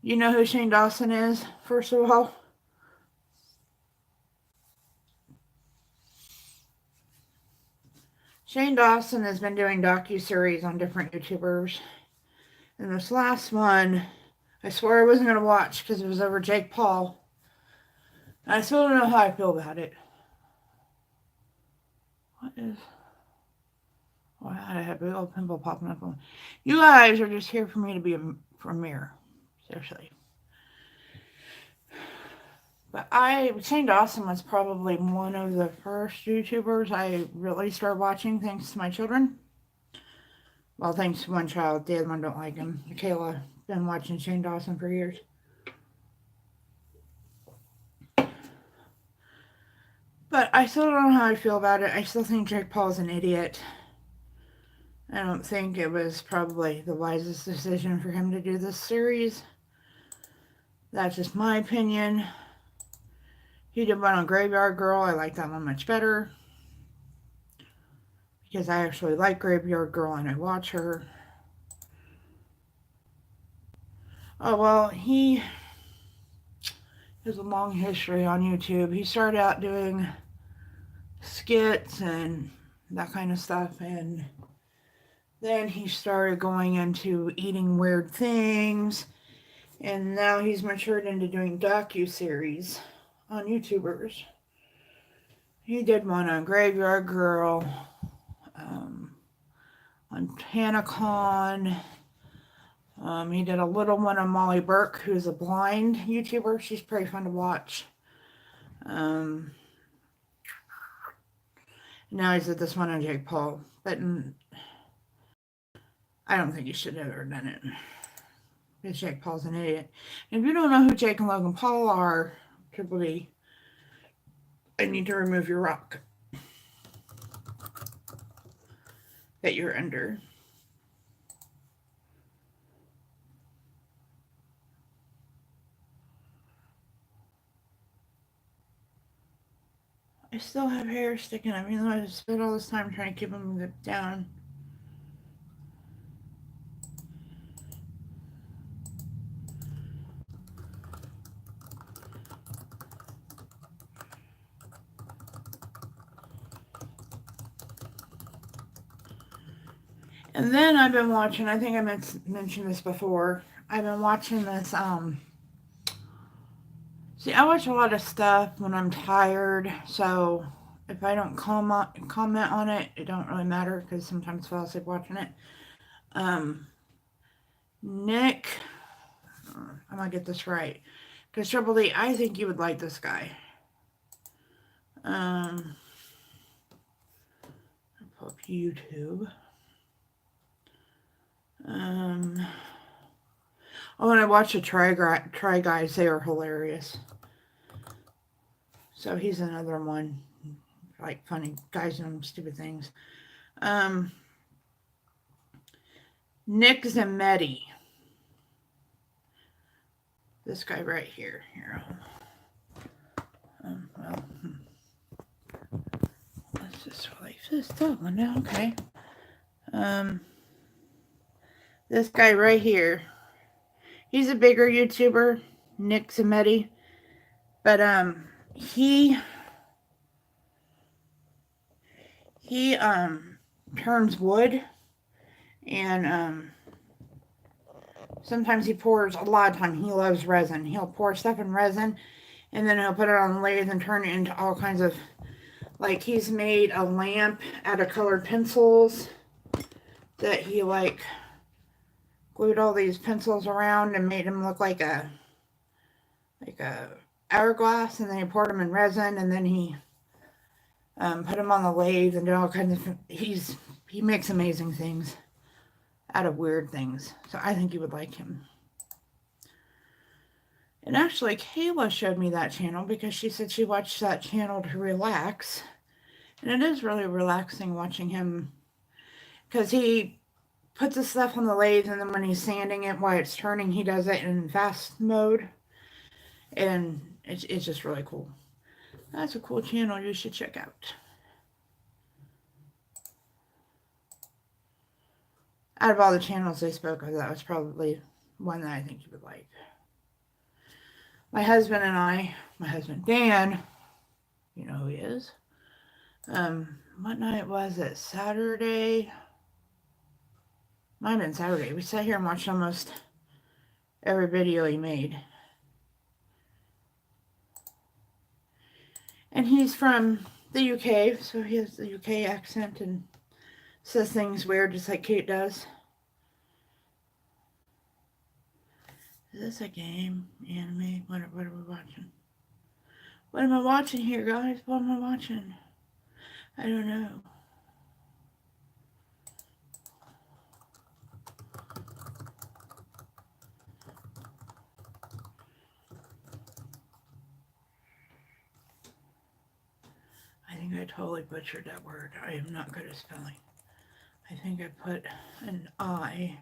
You know who Shane Dawson is, first of all? Shane Dawson has been doing docu-series on different YouTubers. And this last one, I swore I wasn't going to watch because it was over Jake Paul. And I still don't know how I feel about it. What is... Wow, I have a big old pimple popping up on. You guys are just here for me to be a mirror. Seriously. But Shane Dawson was probably one of the first YouTubers I really started watching thanks to my children. Well, thanks to one child. The other one don't like him. Michaela been watching Shane Dawson for years. But I still don't know how I feel about it. I still think Jake Paul's an idiot. I don't think it was probably the wisest decision for him to do this series. That's just my opinion. He did one on Graveyard Girl. I like that one much better. Because I actually like Graveyard Girl and I watch her. Oh, well, he has a long history on YouTube. He started out doing skits and that kind of stuff, and then he started going into eating weird things, and now he's matured into doing docu-series on YouTubers. He did one on Graveyard Girl, on TanaCon. He did a little one on Molly Burke, who's a blind YouTuber. She's pretty fun to watch. Now he's at this one on Jake Paul. But I don't think he should have ever done it. Because Jake Paul's an idiot. And if you don't know who Jake and Logan Paul are, Triple D, I need to remove your rock that you're under. I still have hair sticking up, even though I spent all this time trying to keep them down. And then I've been watching, I think I mentioned this before, I've been watching this, see, I watch a lot of stuff when I'm tired, so if I don't comment on it, it don't really matter, because sometimes I fall asleep watching it. Nick, I'm gonna get this right, because Triple D, I think you would like this guy. I'll pull up YouTube. Oh, and I watch the Try Guys. They are hilarious. So he's another one. Like funny guys doing stupid things. Nick Zametti. This guy right here. Well, let's just leave this one now. Okay. This guy right here. He's a bigger YouTuber, Nick Zametti. But he turns wood. And sometimes he pours, a lot of time, he loves resin. He'll pour stuff in resin, and then he'll put it on the lathe and turn it into all kinds of, like, he's made a lamp out of colored pencils that he, like, glued all these pencils around and made them look like a hourglass, and then he poured them in resin, and then he put them on the lathe and did all kinds of, he makes amazing things out of weird things. So I think you would like him. And actually, Kayla showed me that channel because she said she watched that channel to relax. And it is really relaxing watching him, because he puts the stuff on the lathe, and then when he's sanding it while it's turning, he does it in fast mode. And it's just really cool. That's a cool channel you should check out. Out of all the channels they spoke of, that was probably one that I think you would like. My husband Dan, you know who he is. What night was it? Saturday? Might have been Saturday. We sat here and watched almost every video he made. And he's from the UK, so he has the UK accent and says things weird just like Kate does. Is this a game? Anime? What are we watching? What am I watching here, guys? What am I watching? I don't know. I think I totally butchered that word. I am not good at spelling. I think I put an I.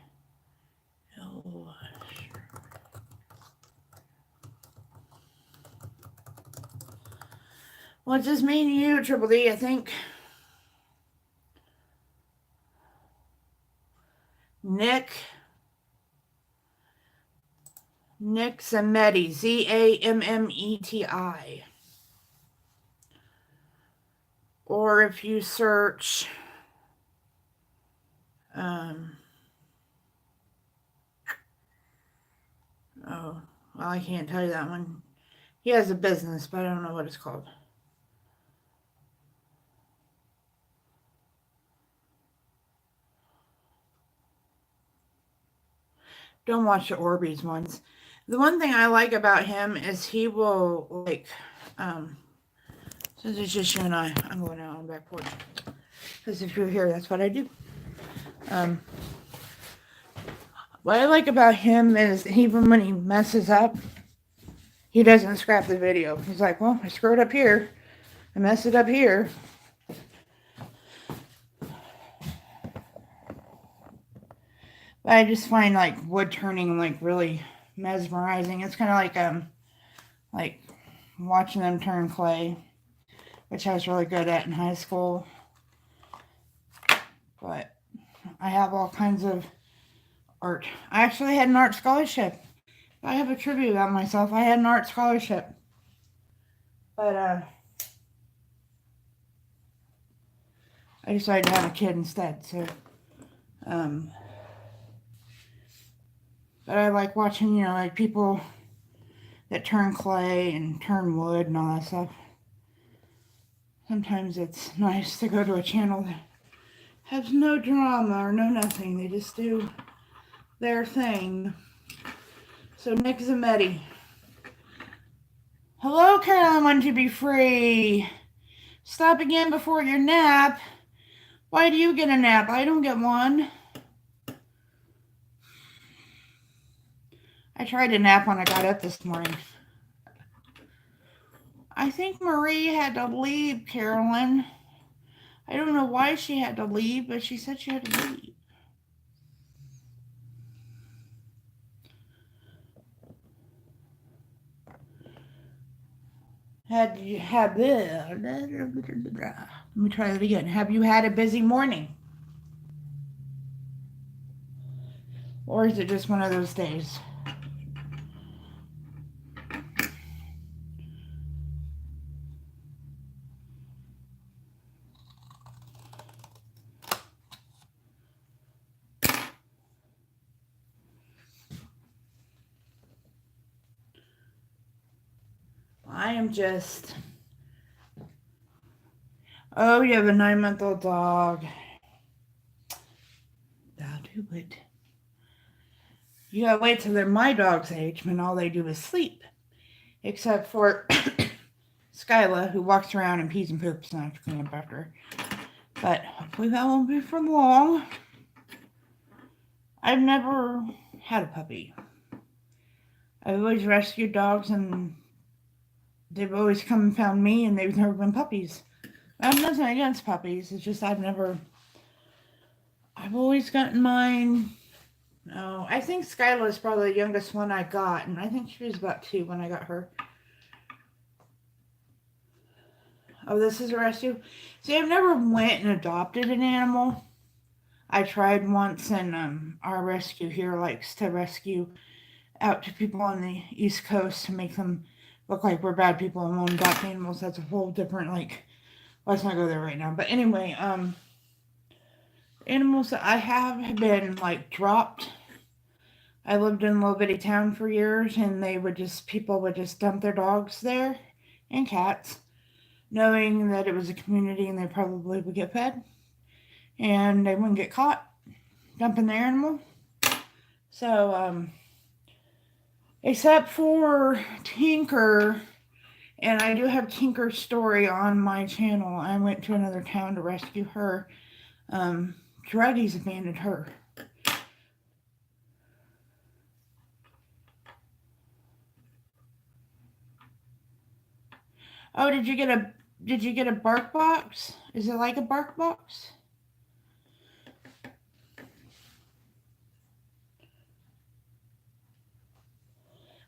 Well, it's just me and you, Triple D, I think. Nick Zammeti, Zammeti. Or if you search, oh, well, I can't tell you that one. He has a business, but I don't know what it's called. Don't watch the Orbeez ones. The one thing I like about him is he will, like, since it's just you and I'm going out on the back porch. Because if you're here, that's what I do. What I like about him is even when he messes up, he doesn't scrap the video. He's like, well, I screwed up here. I messed it up here. But I just find, like, wood turning, like, really mesmerizing. It's kind of like watching them turn clay, which I was really good at in high school. But I have all kinds of art. I actually had an art scholarship. I have a tribute about myself. I had an art scholarship. But I decided to have a kid instead. So, but I like watching, you know, like people that turn clay and turn wood and all that stuff. Sometimes it's nice to go to a channel that has no drama or no nothing. They just do their thing. So Nick Zammeti. Hello, Carolyn, want to be free? Stop again before your nap. Why do you get a nap? I don't get one. I tried to nap when I got up this morning. I think Marie had to leave, Carolyn. I don't know why she had to leave, but she said she had to leave. Let me try that again. Have you had a busy morning? Or is it just one of those days? am just... Oh, you have a 9-month-old dog. I'll do it. You gotta wait till they're my dog's age when all they do is sleep. Except for Skyla, who walks around and pees and poops, and I have to clean up after her. But hopefully that won't be for long. I've never had a puppy. I've always rescued dogs, and they've always come and found me, and they've never been puppies. I have nothing against puppies. It's just I've always gotten mine. No, I think Skyla is probably the youngest one I got, and I think she was about 2 when I got her. Oh, this is a rescue? See, I've never went and adopted an animal. I tried once, and our rescue here likes to rescue out to people on the East Coast to make them look like we're bad people and won't adopt animals. That's a whole different, let's not go there right now. But anyway, animals that I have been, dropped. I lived in a little bitty town for years, and people would just dump their dogs there and cats, knowing that it was a community and they probably would get fed and they wouldn't get caught dumping their animal. So, except for Tinker, and I do have Tinker's story on my channel. I went to another town to rescue her. Druggies abandoned her. Oh, did you get a bark box? Is it like a bark box?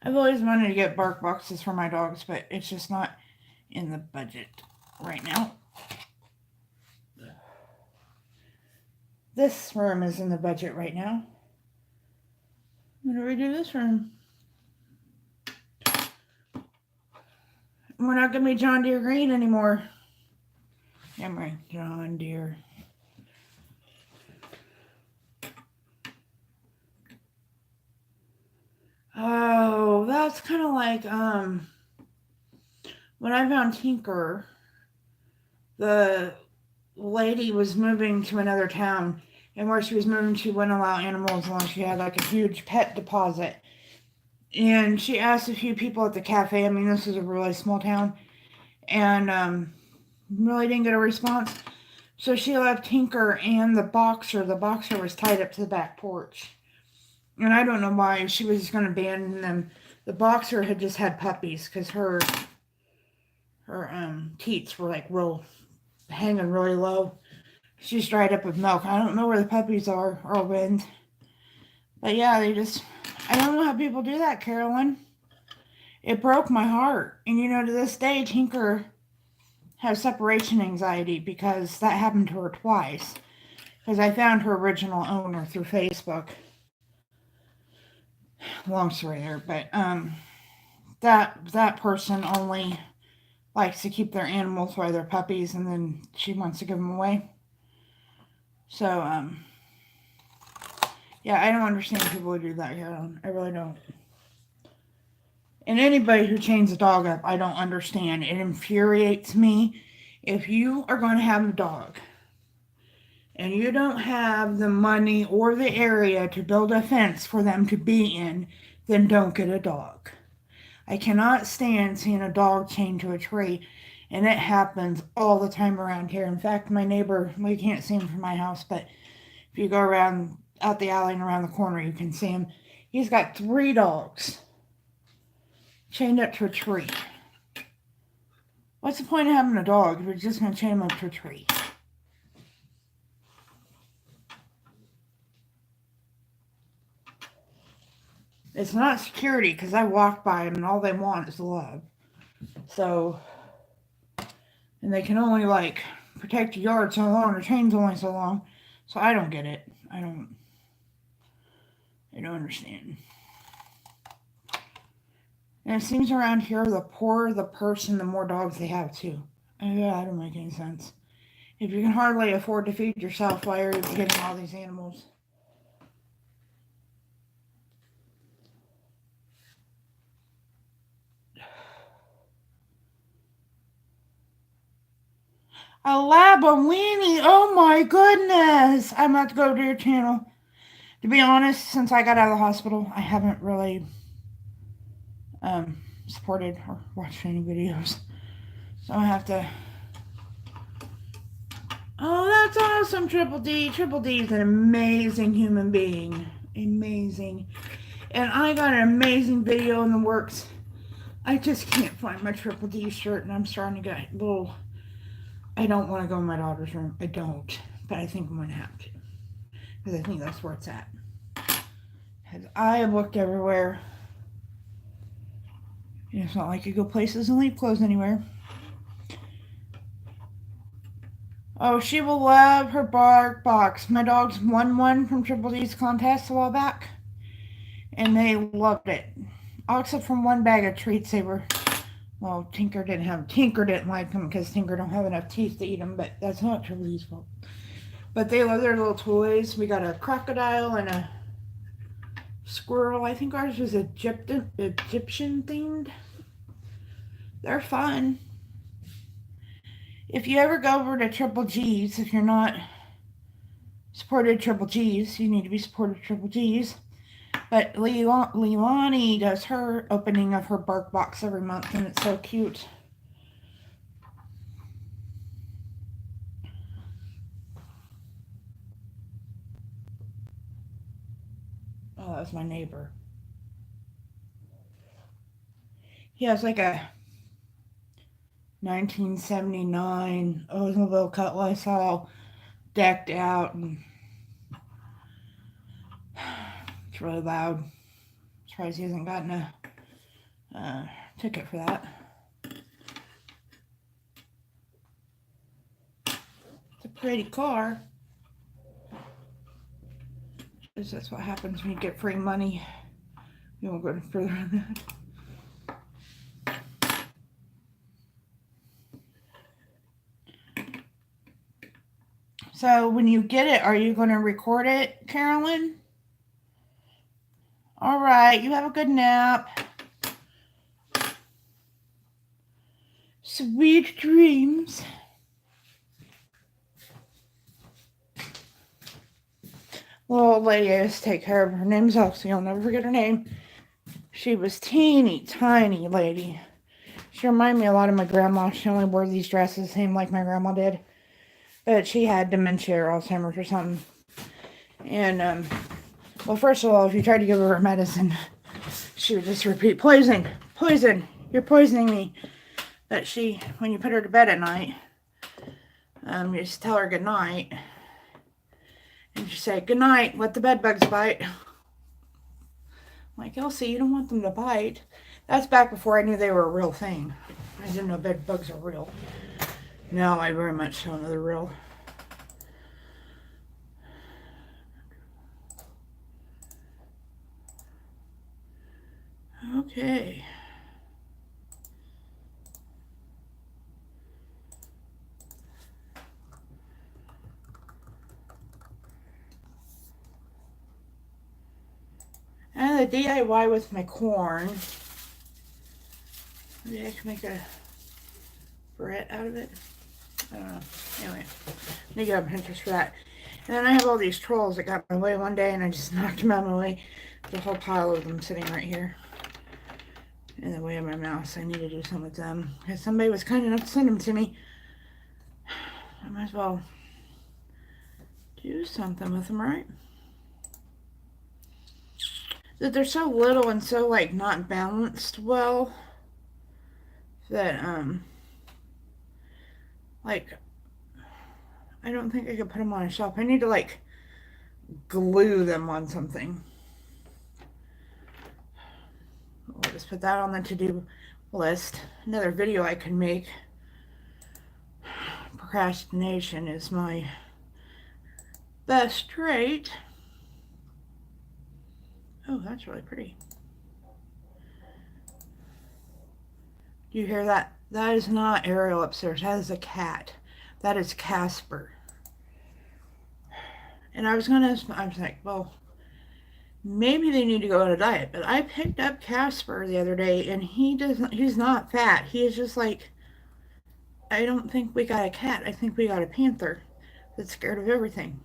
I've always wanted to get bark boxes for my dogs, but it's just not in the budget right now. This room is in the budget right now. I'm going to redo this room. We're not going to be John Deere green anymore. Am I? John Deere. Oh, that's kind of like, when I found Tinker, the lady was moving to another town, and where she was moving to wouldn't allow animals unless she had a huge pet deposit. And she asked a few people at the cafe. I mean, this is a really small town, and really didn't get a response. So she left Tinker and the boxer. The boxer was tied up to the back porch. And I don't know why she was just going to abandon them. The boxer had just had puppies because her teats were hanging really low. She's dried up with milk. I don't know where the puppies are or when. But yeah, I don't know how people do that, Carolyn. It broke my heart. And to this day, Tinker has separation anxiety because that happened to her twice. Because I found her original owner through Facebook. Long story there, but that person only likes to keep their animals while they're puppies, and then she wants to give them away. So yeah, I don't understand people who do that, Carolyn. I really don't. And anybody who chains a dog up, I don't understand. It infuriates me. If you are going to have a dog and you don't have the money or the area to build a fence for them to be in, then don't get a dog. I cannot stand seeing a dog chained to a tree, and it happens all the time around here. In fact, my neighbor, we can't see him from my house, but if you go around out the alley and around the corner, you can see him. He's got 3 dogs chained up to a tree. What's the point of having a dog if you're just going to chain him up to a tree? It's not security, because I walk by them and all they want is love. So, and they can only protect your yard so long, the chain's only so long. So I don't get it. I don't understand. And it seems around here, the poorer the person, the more dogs they have too. Yeah, that don't make any sense. If you can hardly afford to feed yourself, why are you getting all these animals? A Labawini. Oh my goodness. I'm about to go to your channel. To be honest, since I got out of the hospital, I haven't really supported or watched any videos. So I have to. Oh, that's awesome, Triple D. Triple D is an amazing human being. Amazing. And I got an amazing video in the works. I just can't find my Triple D shirt, and I'm starting to get a little. I don't want to go in my daughter's room. I don't. But I think I'm going to have to. Because I think that's where it's at. Because I have looked everywhere. And it's not like you go places and leave clothes anywhere. Oh, she will love her bark box. My dogs won one from Triple D's contest a while back. And they loved it. All except from one bag of treats. They were, well, Tinker didn't like them because Tinker don't have enough teeth to eat them, but that's not Triple D's fault. But they love their little toys. We got a crocodile and a squirrel. I think ours was Egyptian themed. They're fun. If you ever go over to Triple G's, if you're not supported Triple G's, you need to be supported Triple G's. But Leilani does her opening of her bark box every month, and it's so cute. Oh, that was my neighbor. He has like a 1979 Oldsmobile Cutlass all decked out, and it's really loud. Surprised he hasn't gotten a ticket for that. It's a pretty car. Because that's what happens when you get free money. You won't go any further on that. So when you get it, are you going to record it, Carolyn? All right, you have a good nap. Sweet dreams. Little lady I used to take care of. Her name's Elsie. I'll never forget her name. She was teeny tiny lady. She reminded me a lot of my grandma. She only wore these dresses the same like my grandma did. But she had dementia or Alzheimer's or something. And, well, first of all, if you tried to give her medicine, she would just repeat, poison, poison, you're poisoning me. But when you put her to bed at night, you just tell her good night. And you say, good night, let the bed bugs bite. I'm like, Elsie, you don't want them to bite. That's back before I knew they were a real thing. I didn't know bed bugs are real. Now I very much so know they're real. Okay. And the DIY with my corn. Maybe I can make a bread out of it. I don't know. Anyway, I need to get on Pinterest for that. And then I have all these trolls that got in my way one day, and I just knocked them out of my way. There's a whole pile of them sitting right here in the way of my mouse. I need to do something with them. Because somebody was kind enough to send them to me. I might as well do something with them, right? That they're so little and so, like, not balanced well that, like, I don't think I could put them on a shelf. I need to, like, glue them on something. I'll just put that on the to-do list. Another video I could make. Procrastination is my best trait. Oh, that's really pretty. Do you hear that? That is not Ariel upstairs. That is a cat. That is Casper. And I was like, well, maybe they need to go on a diet. But I picked up Casper the other day, and he's not fat. He is just like I don't think we got a cat. I think we got a panther that's scared of everything.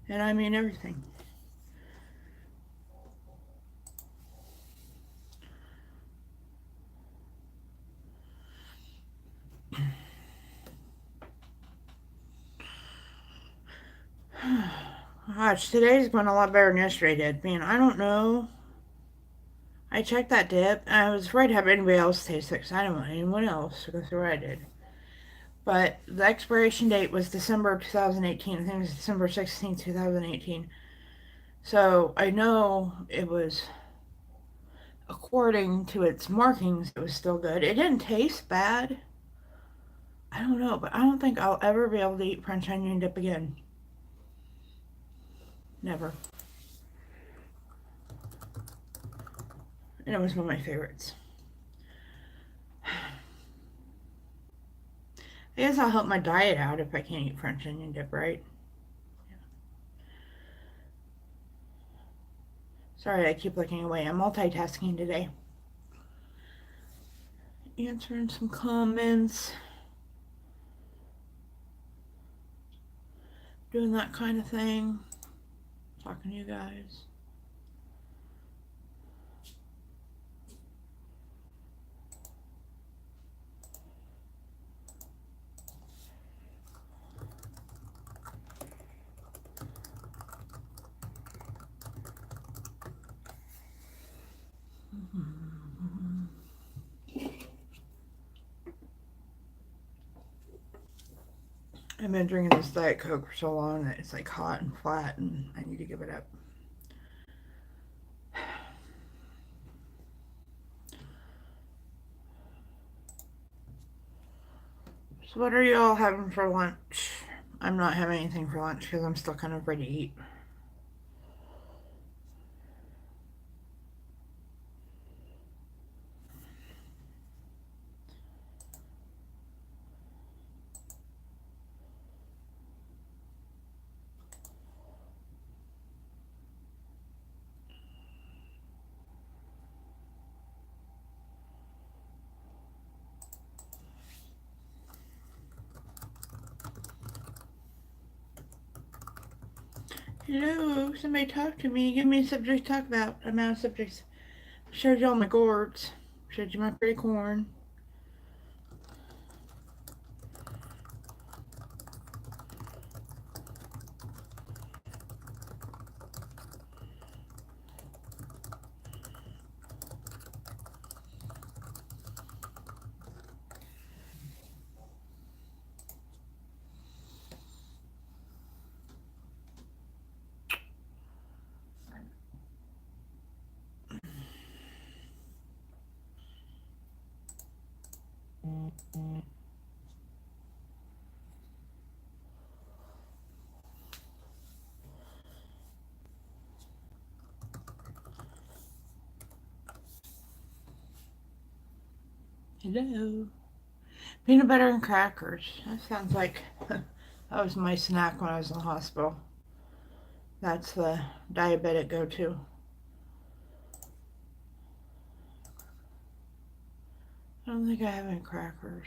And I mean everything. Gosh, today's going a lot better than yesterday did. Man, I don't know. I checked that dip, and I was afraid to have anybody else taste it because I didn't want anyone else to go through what I did. But the expiration date was December 2018. I think it was December 16th, 2018. So I know it was, according to its markings, it was still good. It didn't taste bad. I don't know, but I don't think I'll ever be able to eat French onion dip again. Never. And it was one of my favorites. I guess I'll help my diet out if I can't eat French onion dip, right? Sorry, I keep looking away. I'm multitasking today. Answering some comments. Doing that kind of thing. Talking to you guys. I've been drinking this Diet Coke for so long that it's like hot and flat and I need to give it up. So what are you all having for lunch? I'm not having anything for lunch because I'm still kind of ready to eat. Hello, somebody talk to me. Give me a subject to talk about. I'm out of subjects. Showed you all my gourds. Showed you my pretty corn. Hello. Peanut butter and crackers. That sounds like that was my snack when I was in the hospital. That's the diabetic go-to. I don't think I have any crackers.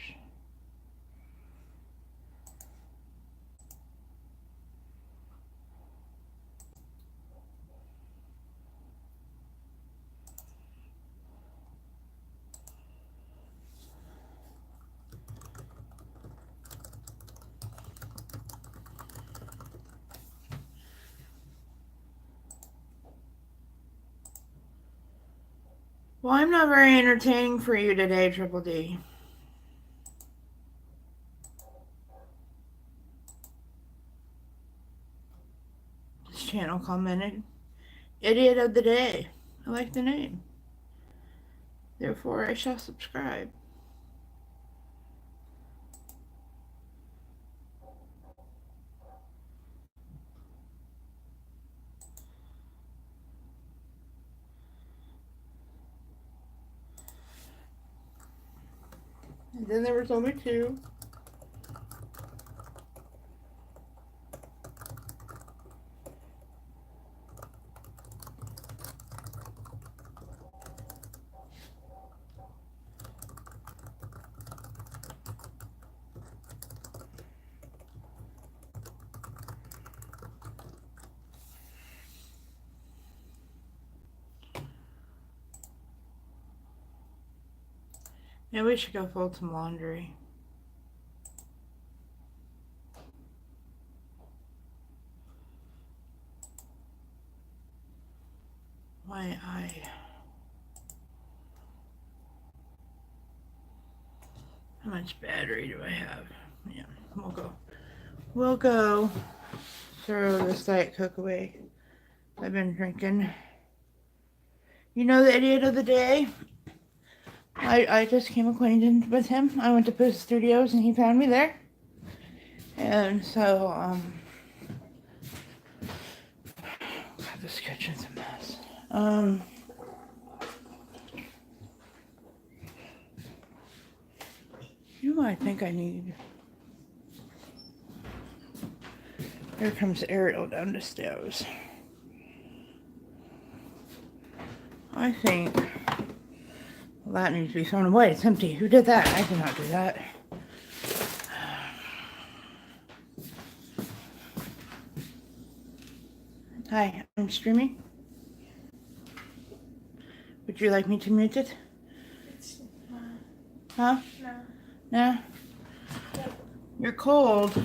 Well, I'm not very entertaining for you today, Triple D. This channel commented, Idiot of the Day. I like the name. Therefore, I shall subscribe. And then there was only two. Yeah, we should go fold some laundry. Why how much battery do I have? Yeah, we'll go throw this Diet Coke away. I've been drinking. You know the idiot of the day? I just came acquainted with him. I went to Post Studios and he found me there. And so, God, this kitchen's a mess. You know what I think I need? Here comes Ariel down the stairs. I think that needs to be thrown away. It's empty. Who did that? I did not do that. Hi, I'm streaming. Would you like me to mute it? Huh? No. No? Yep. You're cold.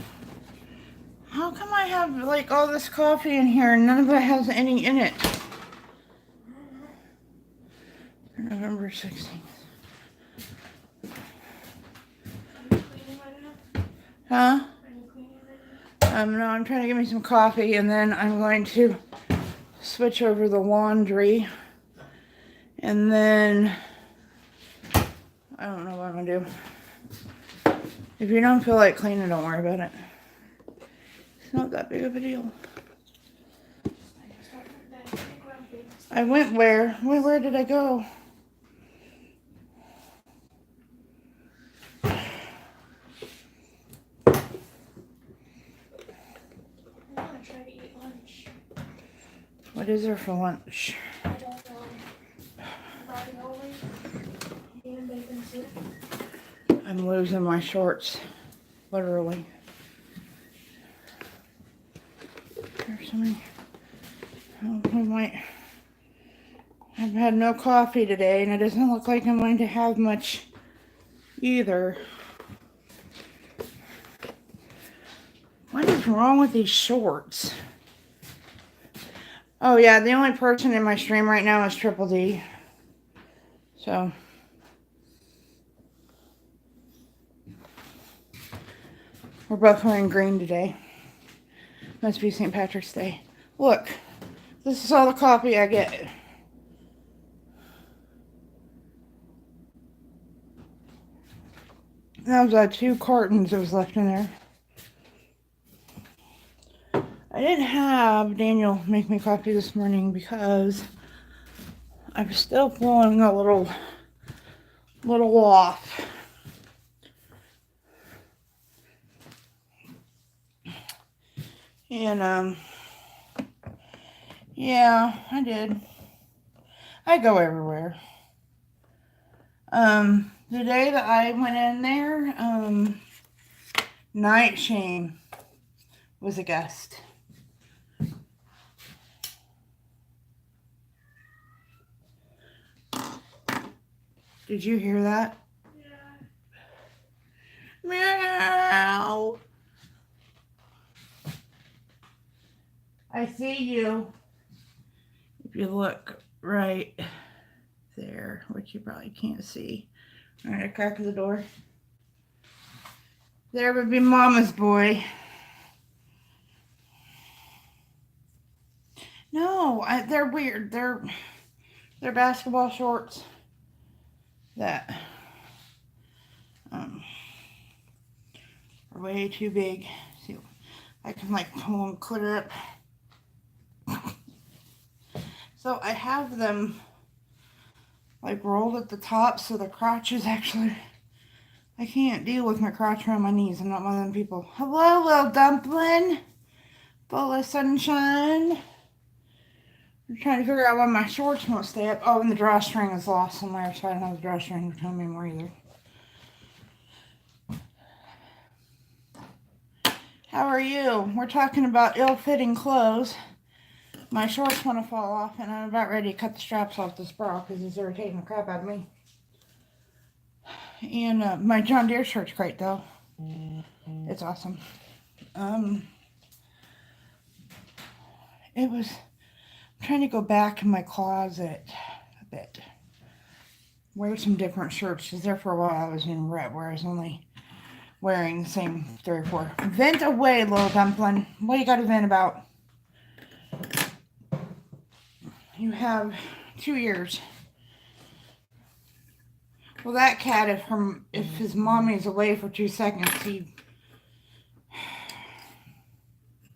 How come I have like all this coffee in here and none of it has any in it? November 16th. Huh? No, I'm trying to get me some coffee and then I'm going to switch over the laundry. And then I don't know what I'm gonna do. If you don't feel like cleaning, don't worry about it. It's not that big of a deal. I went where? Where did I go? What is there for lunch? I don't know. Ravioli and bacon soup. I'm losing my shorts. Literally. There's so many. Oh, we might. I've had no coffee today, and it doesn't look like I'm going to have much either. What is wrong with these shorts? Oh yeah, the only person in my stream right now is Triple D. So. We're both wearing green today. Must be St. Patrick's Day. Look, this is all the coffee I get. That was 2 cartons that was left in there. I didn't have Daniel make me coffee this morning because I was still feeling a little off. And yeah, I did. I go everywhere. The day that I went in there, Night Shame was a guest. Did you hear that? Yeah. Meow. I see you. If you look right there, which you probably can't see. All right, crack of the door. There would be Mama's boy. No, they're weird. They're basketball shorts that are way too big. See, I can like pull them clear up. So I have them like rolled at the top so the crotch is actually, I can't deal with my crotch around my knees. I'm not one of them people. Hello, little dumpling. Full of sunshine. I'm trying to figure out why my shorts won't stay up. Oh, and the drawstring is lost somewhere, so I don't have the drawstring to home anymore either. How are you? We're talking about ill-fitting clothes. My shorts want to fall off, and I'm about ready to cut the straps off this bra because it's irritating the crap out of me. And my John Deere shirt's great though. It's awesome. It was, I'm trying to go back in my closet a bit. Wear some different shirts. Because there for a while I was in red where I was only wearing the same 3 or 4. Vent away, little dumpling. What you got to vent about? You have 2 ears. Well, that cat, if his mommy's away for 2 seconds, he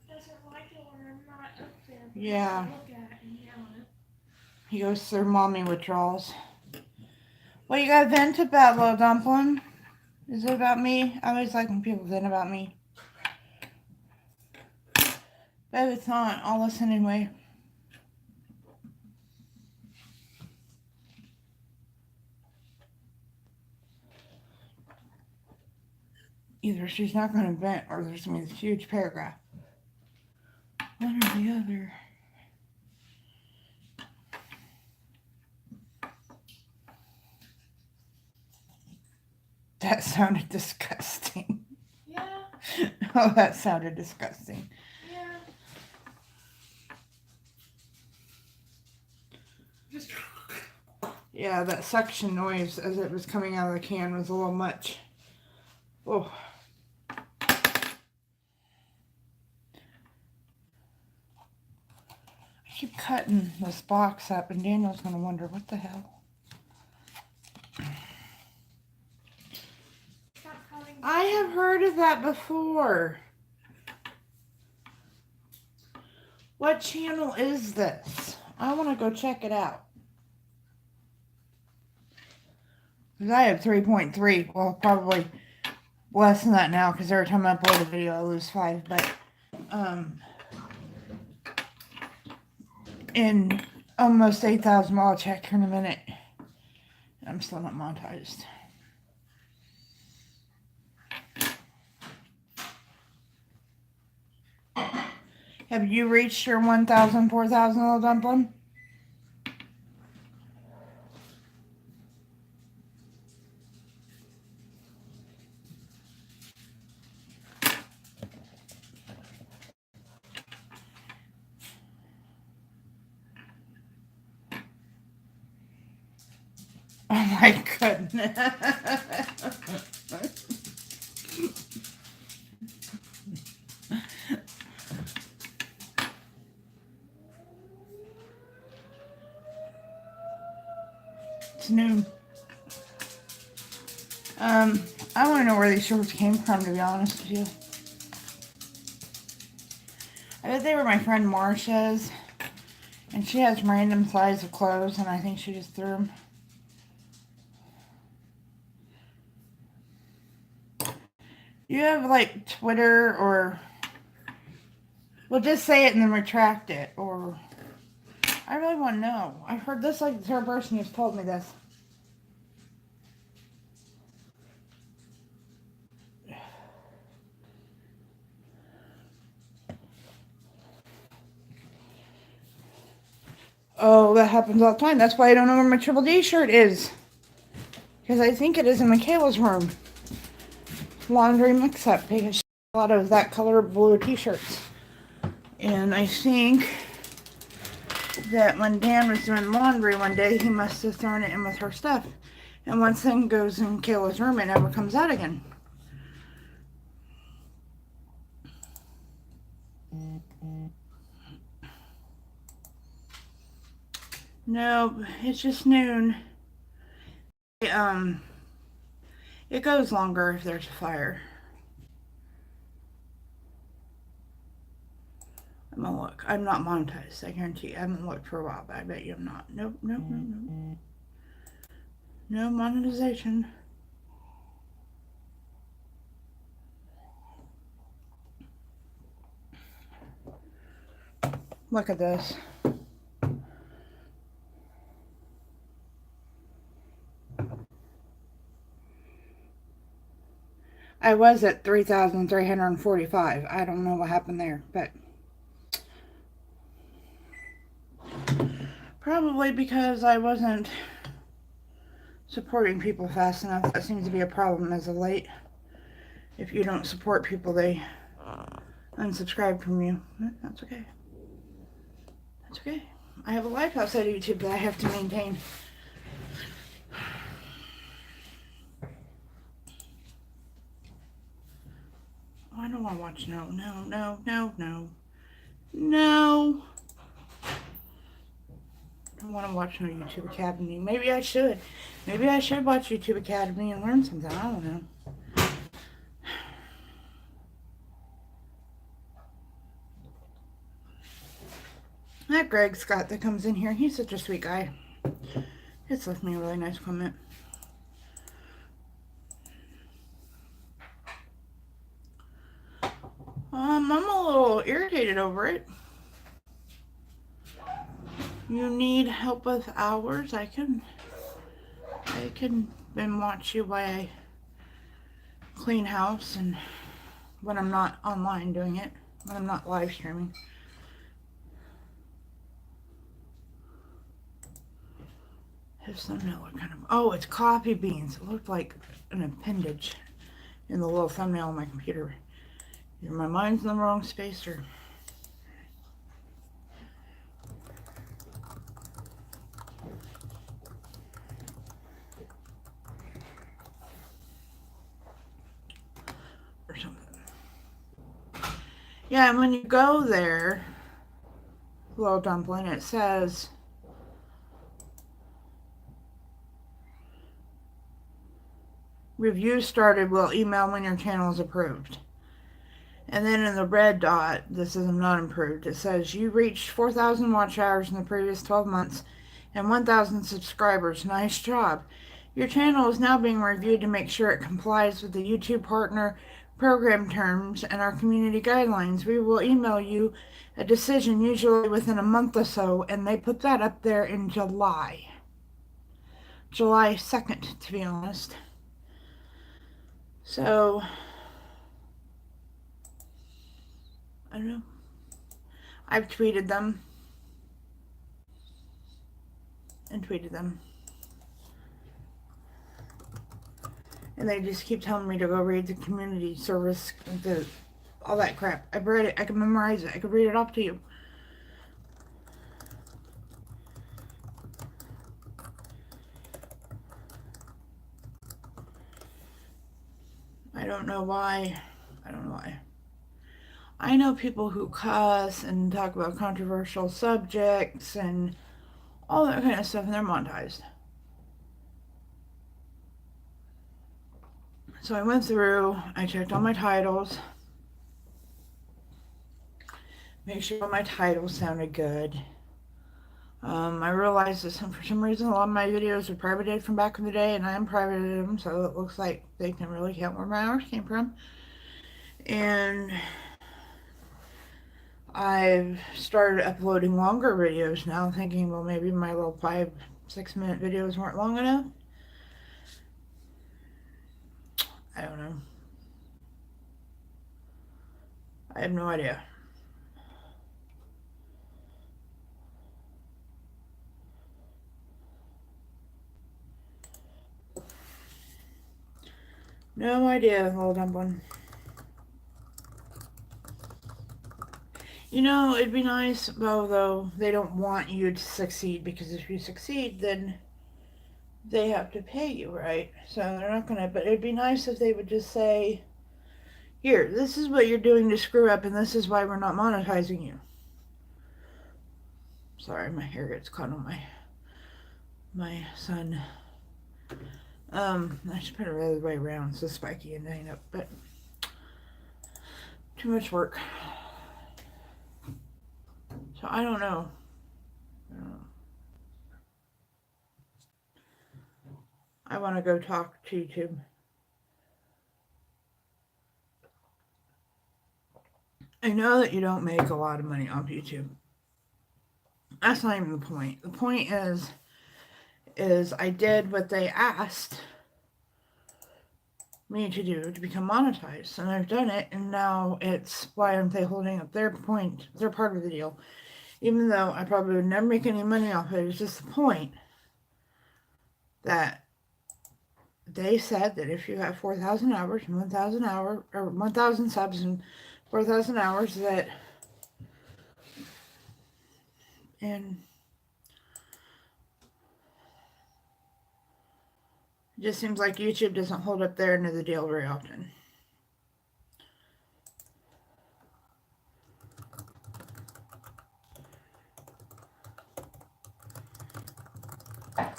doesn't like it when I'm not up there. Yeah. Look at it and yell at it. he goes through mommy withdrawals. What you got to vent about, little dumpling? Is it about me? I always like when people vent about me. But if it's not, I'll listen anyway. Either she's not going to vent or there's going to be this huge paragraph. One or the other. That sounded disgusting. Yeah, Oh, that sounded disgusting. yeah. Just Yeah, that suction noise as it was coming out of the can was a little much. Oh. I keep cutting this box up and Daniel's going to wonder, what the hell? stop calling. I have heard of that before. What channel is this? I want to go check it out. Because I have 3.3. Well, probably less than that now because every time I upload a video I lose 5. But, in almost 8,000, I'll check here in a minute. I'm still not monetized. Have you reached your 1,000, 4,000 little dumpling? Oh my goodness. It's noon. I want to know where these shorts came from, to be honest with you. I bet they were my friend Marsha's. And she has random size of clothes, and I think she just threw them. You have, like, Twitter or... Well, just say it and then retract it, or... I really want to know. I've heard this like the third person who's told me this. Oh, that happens all the time. That's why I don't know where my Triple D shirt is. Because I think it is in Michaela's room. Laundry mix-up. Because she has a lot of that color blue t-shirts. And I think that when Dan was doing laundry one day, he must have thrown it in with her stuff. And once thing goes in Kayla's room, it never comes out again. No, it's just noon. It goes longer if there's a fire. I'm gonna look. I'm not monetized, I guarantee you. I haven't looked for a while, but I bet you I'm not. Nope, nope, nope, nope. No monetization. Look at this. I was at 3,345. I don't know what happened there, but probably because I wasn't supporting people fast enough. That seems to be a problem as of late. If you don't support people, they unsubscribe from you. That's okay. That's okay. I have a life outside of YouTube that I have to maintain. Oh, I don't want to watch. No. I don't want to watch no YouTube Academy. Maybe I should. Maybe I should watch YouTube Academy and learn something. I don't know. That Greg Scott that comes in here, he's such a sweet guy. It's left me a really nice comment. I'm a little irritated over it. You need help with hours? I can then watch you while I clean house and when I'm not online doing it, when I'm not live streaming. His thumbnail looked kind of, oh, it's coffee beans. It looked like an appendage in the little thumbnail on my computer. Either my mind's in the wrong space or something. Yeah, and when you go there, little dumpling, it says review started, will email when your channel is approved. And then in the red dot, this is not improved. It says you reached 4,000 watch hours in the previous 12 months and 1,000 subscribers. Nice job. Your channel is now being reviewed to make sure it complies with the YouTube partner program terms and our community guidelines. We will email you a decision usually within a month or so, and they put that up there in July 2nd, to be honest. So I don't know. I've tweeted them and tweeted them. And they just keep telling me to go read the community service, all that crap. I've read it. I can memorize it. I can read it off to you. I don't know why. I know people who cuss and talk about controversial subjects and all that kind of stuff, and they're monetized. So I went through, I checked all my titles, make sure all my titles sounded good. I realized that for some reason a lot of my videos are privated from back in the day, and I unprivated them, so it looks like they can really count where my hours came from. And I've started uploading longer videos now, thinking, well, maybe my little 5-6 minute videos weren't long enough. I don't know. I have no idea. No idea, little dumpling. You know, it'd be nice, though, they don't want you to succeed, because if you succeed, then they have to pay you, right? So they're not gonna, but it'd be nice if they would just say, here, this is what you're doing to screw up, and this is why we're not monetizing you. Sorry, my hair gets caught on my son. I should put it the other way around, so spiky and hang up, but too much work. So I don't know. I want to go talk to YouTube. I know that you don't make a lot of money off YouTube. That's not even the point. The point is I did what they asked me to do to become monetized, and I've done it, and now it's, why aren't they holding up their point, their part of the deal? Even though I probably would never make any money off it, it's just the point that they said that if you have 4,000 hours and 1,000 hours, or 1,000 subs and 4,000 hours, that, and it just seems like YouTube doesn't hold up their end of the deal very often. I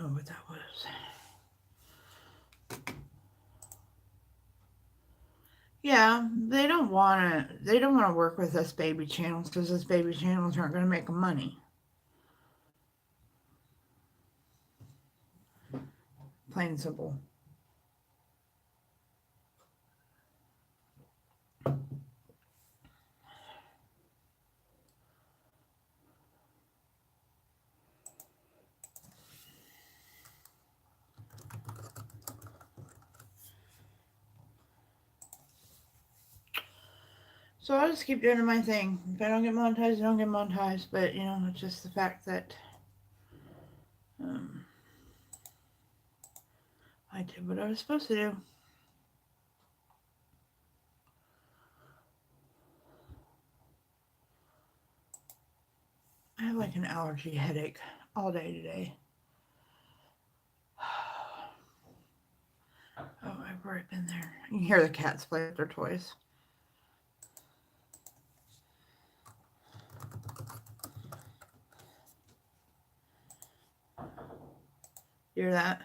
don't know what that was. Yeah, they don't want to. They don't want to work with us baby channels because us baby channels aren't going to make them money. Plain and simple. So I'll just keep doing my thing. If I don't get monetized, I don't get monetized. But you know, it's just the fact that I did what I was supposed to do. I have like an allergy headache all day today. Oh, I've already been there. You can hear the cats play with their toys. You hear that?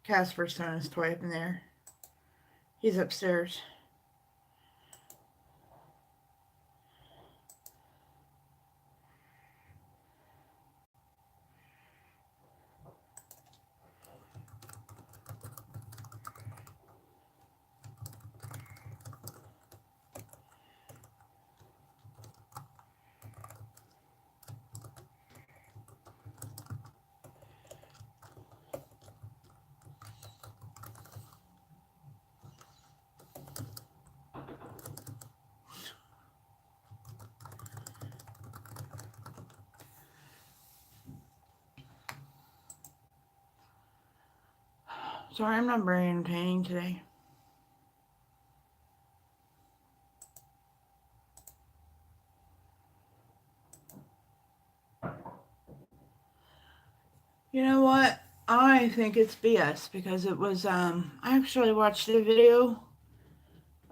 Casper's throwing his toy up in there. He's upstairs. Sorry, I'm not very entertaining today. You know what? I think it's BS because it was, I actually watched a video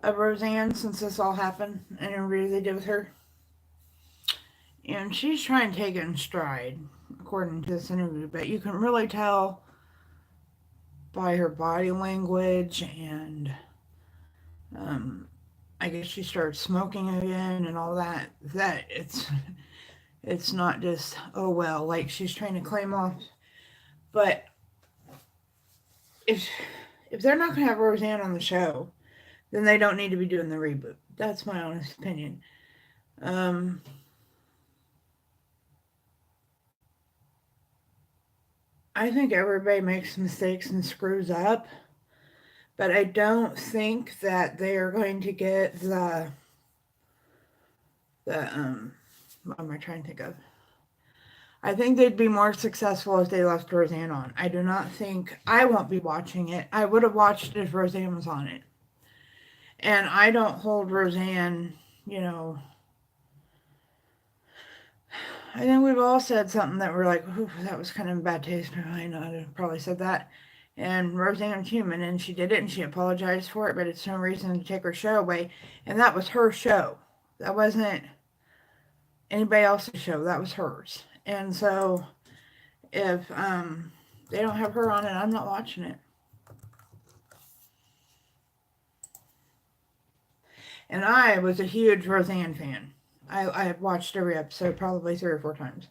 of Roseanne since this all happened, an interview they did with her. And she's trying to take it in stride, according to this interview, but you can really tell by her body language and I guess she started smoking again and all that, that it's not just, oh well, like she's trying to claim off. But if if they're not gonna have Roseanne on the show, then they don't need to be doing the reboot. That's my honest opinion. Um, I think everybody makes mistakes and screws up, but I don't think that they are going to get the what am I trying to think of? I think they'd be more successful if they left Roseanne on. I do not think I won't be watching it. I would have watched it if Roseanne was on it. And I don't hold Roseanne, you know. I think we've all said something that we're like, that was kind of bad taste. I know I'd probably said that. And Roseanne's human, and she did it, and she apologized for it, but it's no reason to take her show away. And that was her show. That wasn't anybody else's show. That was hers. And so if they don't have her on it, I'm not watching it. And I was a huge Roseanne fan. I have watched every episode probably 3 or 4 times.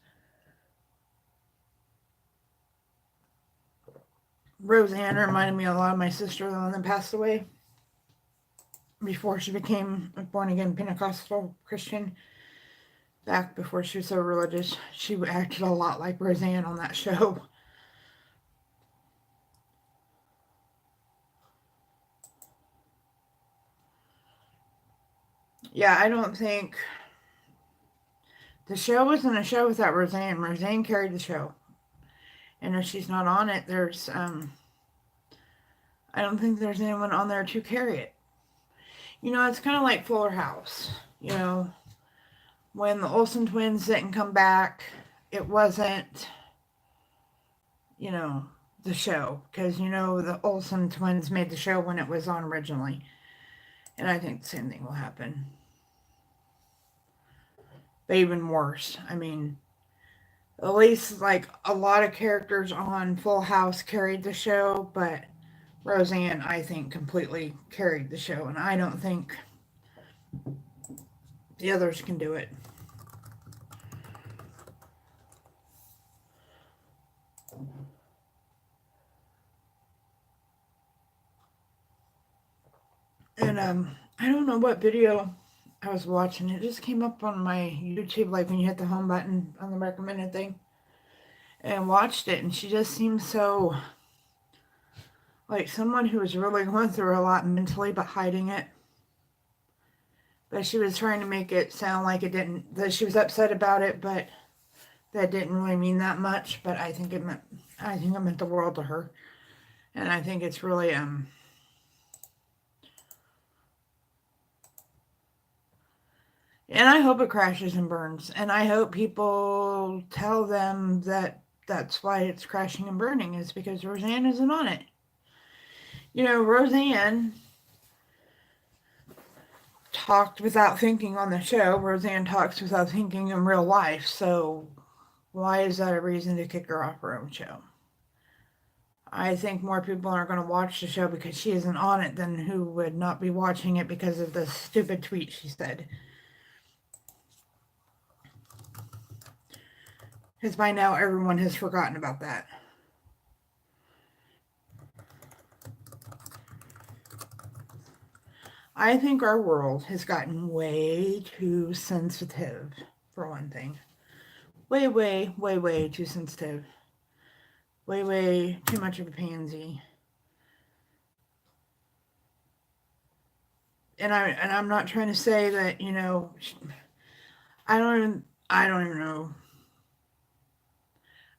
Roseanne reminded me a lot of my sister, the one that passed away before she became a born again Pentecostal Christian. Back before she was so religious, she acted a lot like Roseanne on that show. Yeah, I don't think The show wasn't a show without Roseanne. Roseanne carried the show. And if she's not on it, I don't think there's anyone on there to carry it. It's kind of like Fuller House. When the Olsen twins didn't come back, it wasn't, the show. Because, the Olsen twins made the show when it was on originally. And I think the same thing will happen. But even worse. I mean, at least, like, a lot of characters on Full House carried the show, but Roseanne, I think, completely carried the show. And I don't think the others can do it. And I don't know what video I was watching. It just came up on my YouTube, like when you hit the home button on the recommended thing. And watched it, and she just seems so like someone who was really going through a lot mentally but hiding it. But she was trying to make it sound like that she was upset about it, but that didn't really mean that much. But I think it meant the world to her. And I think it's really and I hope it crashes and burns. And I hope people tell them that that's why it's crashing and burning, is because Roseanne isn't on it. Roseanne talked without thinking on the show. Roseanne talks without thinking in real life. So why is that a reason to kick her off her own show? I think more people are going to watch the show because she isn't on it than who would not be watching it because of the stupid tweet she said. Because by now everyone has forgotten about that. I think our world has gotten way too sensitive, for one thing. Way, way, way, way too sensitive. Way, way too much of a pansy. And I'm not trying to say that, I don't even know.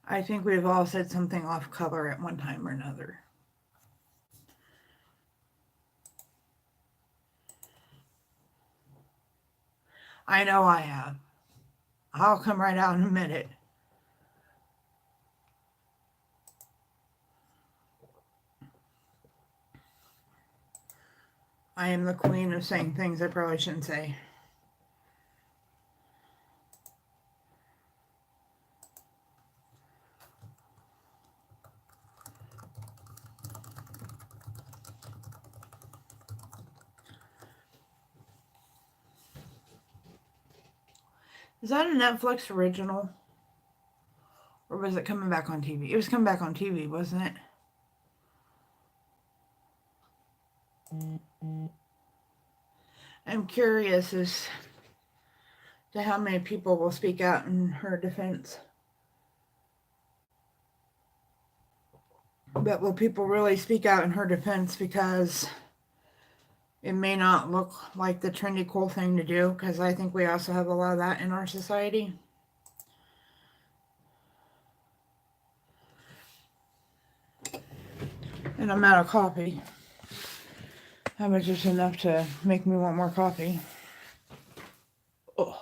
I think we've all said something off color at one time or another. I know I have. I'll come right out and admit it. I am the queen of saying things I probably shouldn't say. Is that a Netflix original? Or was it coming back on TV? It was coming back on TV, wasn't it? I'm curious as to how many people will speak out in her defense. But will people really speak out in her defense because it may not look like the trendy cool thing to do? Because I think we also have a lot of that in our society. And I'm out of coffee. That was just enough to make me want more coffee. Oh.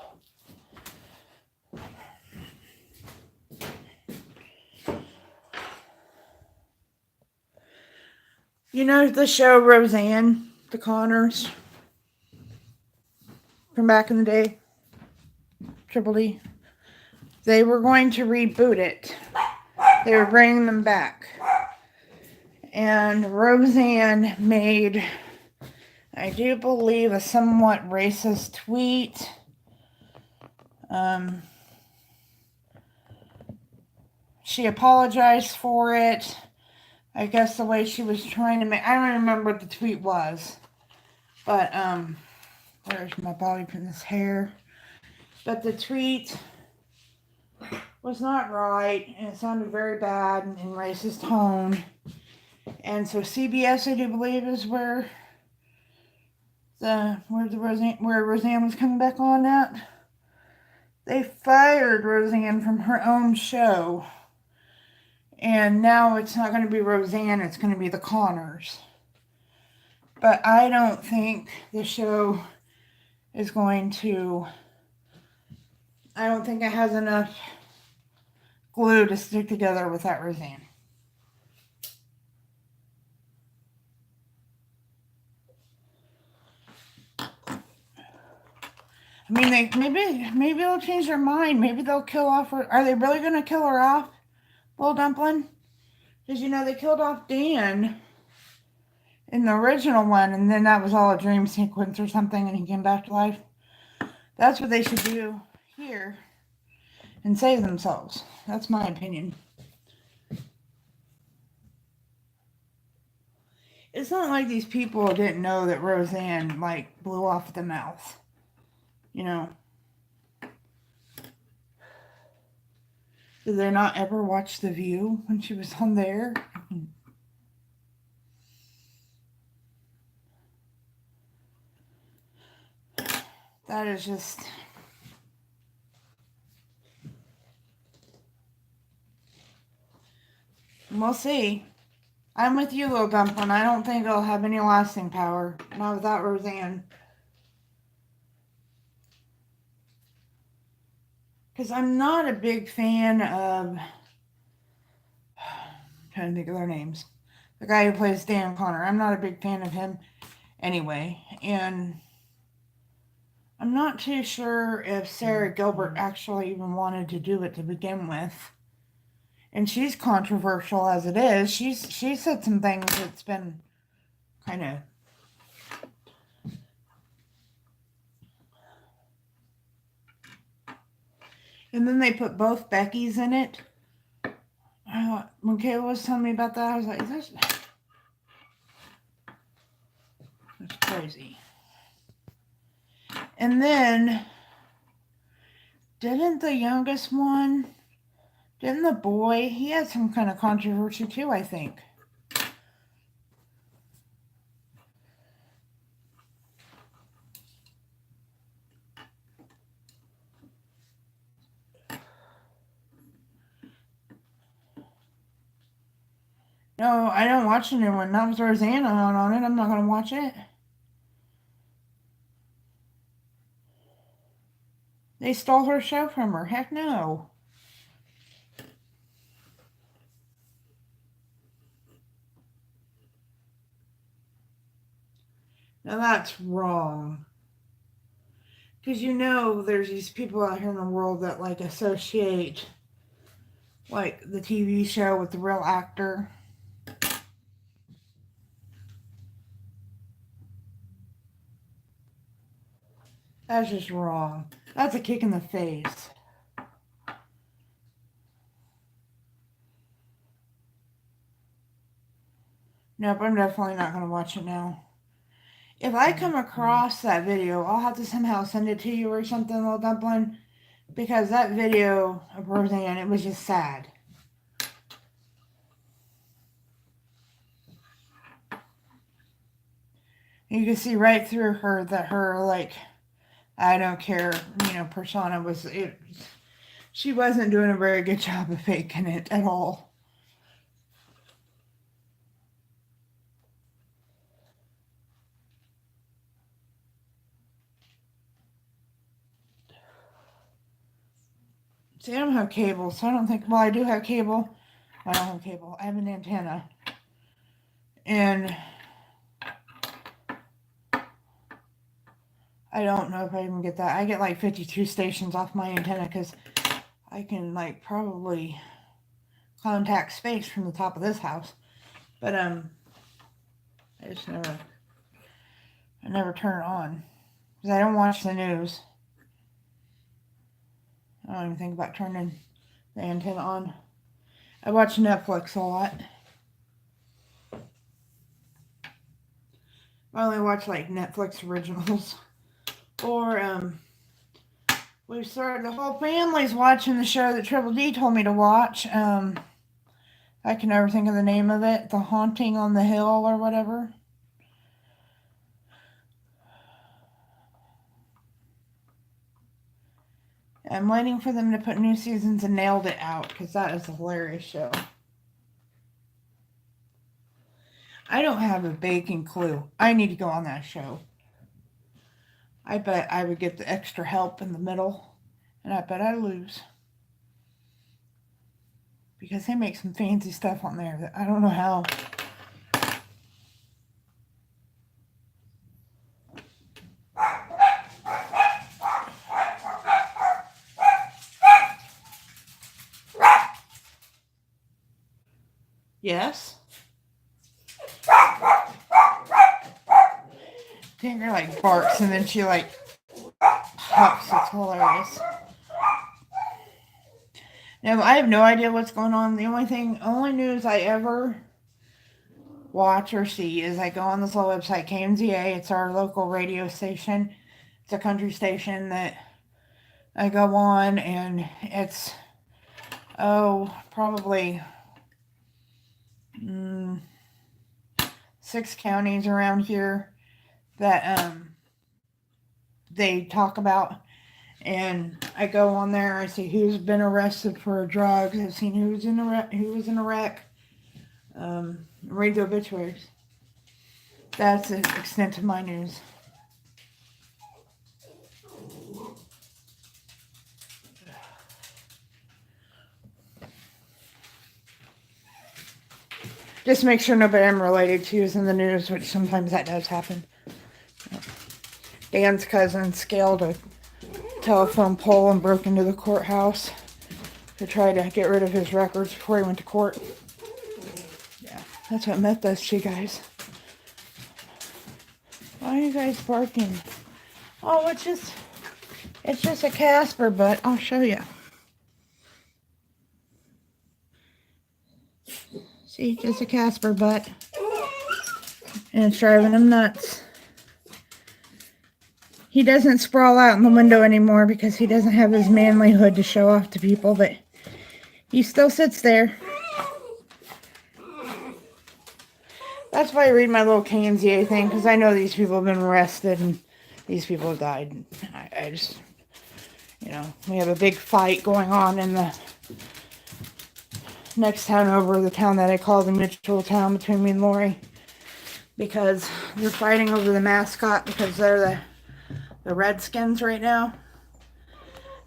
The show Roseanne, the Connors, from back in the day, Triple D, they were going to reboot it. They were bringing them back. And Roseanne made, I do believe, a somewhat racist tweet. She apologized for it. I guess the way she was trying to make, I don't remember what the tweet was. But, where's my bobby pin? This hair. But the tweet was not right, and it sounded very bad and in racist tone. And so CBS, I do believe, is where Roseanne was coming back on at. They fired Roseanne from her own show. And now it's not going to be Roseanne, it's going to be the Connors. But I don't think the show is going to... I don't think it has enough glue to stick together without Roseanne. I mean, maybe they'll change their mind. Maybe they'll kill off her. Are they really going to kill her off, Little Dumpling? Because, you know, they killed off Dan in the original one, and then that was all a dream sequence or something, and he came back to life. That's what they should do here and save themselves. That's my opinion. It's not like these people didn't know that Roseanne, like, blew off at the mouth. You know. Did they not ever watch The View when she was on there? That is just... We'll see. I'm with you, Little Dumpling. I don't think it'll have any lasting power. Not without Roseanne. Because I'm not a big fan of... I'm trying to think of their names. The guy who plays Dan Connor. I'm not a big fan of him anyway. And I'm not too sure if Sarah Gilbert actually even wanted to do it to begin with. And she's controversial as it is. She said some things that's been kind of... And then they put both Beckys in it. When Kayla was telling me about that, I was like, that's crazy. And then, didn't the youngest one, didn't the boy, he had some kind of controversy too, I think. No, I don't watch the new one. Not with Roseanne on it. I'm not going to watch it. They stole her show from her. Heck no. Now that's wrong. Because you know there's these people out here in the world that like associate like the TV show with the real actor. That's just wrong. That's a kick in the face. Nope, I'm definitely not going to watch it now. If I come across that video, I'll have to somehow send it to you or something, Little Dumpling. Because that video of Roseanne, it was just sad. You can see right through her that her, like, I don't care, you know, persona was, she wasn't doing a very good job of faking it at all. See, I don't have cable, so I don't think, well, I do have cable. I don't have cable. I have an antenna. And I don't know if I even get that. I get like 52 stations off my antenna because I can like probably contact space from the top of this house. But I just never turn it on because I don't watch the news. I don't even think about turning the antenna on. I watch Netflix a lot. I only watch like Netflix originals. Or we've started, the whole family's watching the show that Triple D told me to watch. I can never think of the name of it. The Haunting on the Hill or whatever. I'm waiting for them to put new seasons of Nailed It out because that is a hilarious show. I don't have a baking clue. I need to go on that show. I bet I would get the extra help in the middle, and I bet I lose. Because they make some fancy stuff on there that I don't know how. Yes? Tinker like barks and then she like huffs. It's hilarious. Now, I have no idea what's going on. The only news I ever watch or see is I go on this little website, KMZA. It's our local radio station. It's a country station that I go on, and it's, probably 6 counties around here that they talk about. And I go on there, I see who's been arrested for drugs, I've seen who was in a wreck, read the obituaries. That's the extent of my news. Just make sure nobody I'm related to is in the news, which sometimes that does happen. Dan's cousin scaled a telephone pole and broke into the courthouse to try to get rid of his records before he went to court. Yeah, that's what meth does to you guys. Why are you guys barking? Oh, it's just a Casper, but I'll show you. See, just a Casper butt. And it's driving him nuts. He doesn't sprawl out in the window anymore because he doesn't have his manlyhood to show off to people, but he still sits there. That's why I read my little KMZA thing, because I know these people have been arrested and these people have died. I just, we have a big fight going on in the next town over, the town that I call the Mitchell town, between me and Lori, because they're fighting over the mascot because they're the Redskins right now.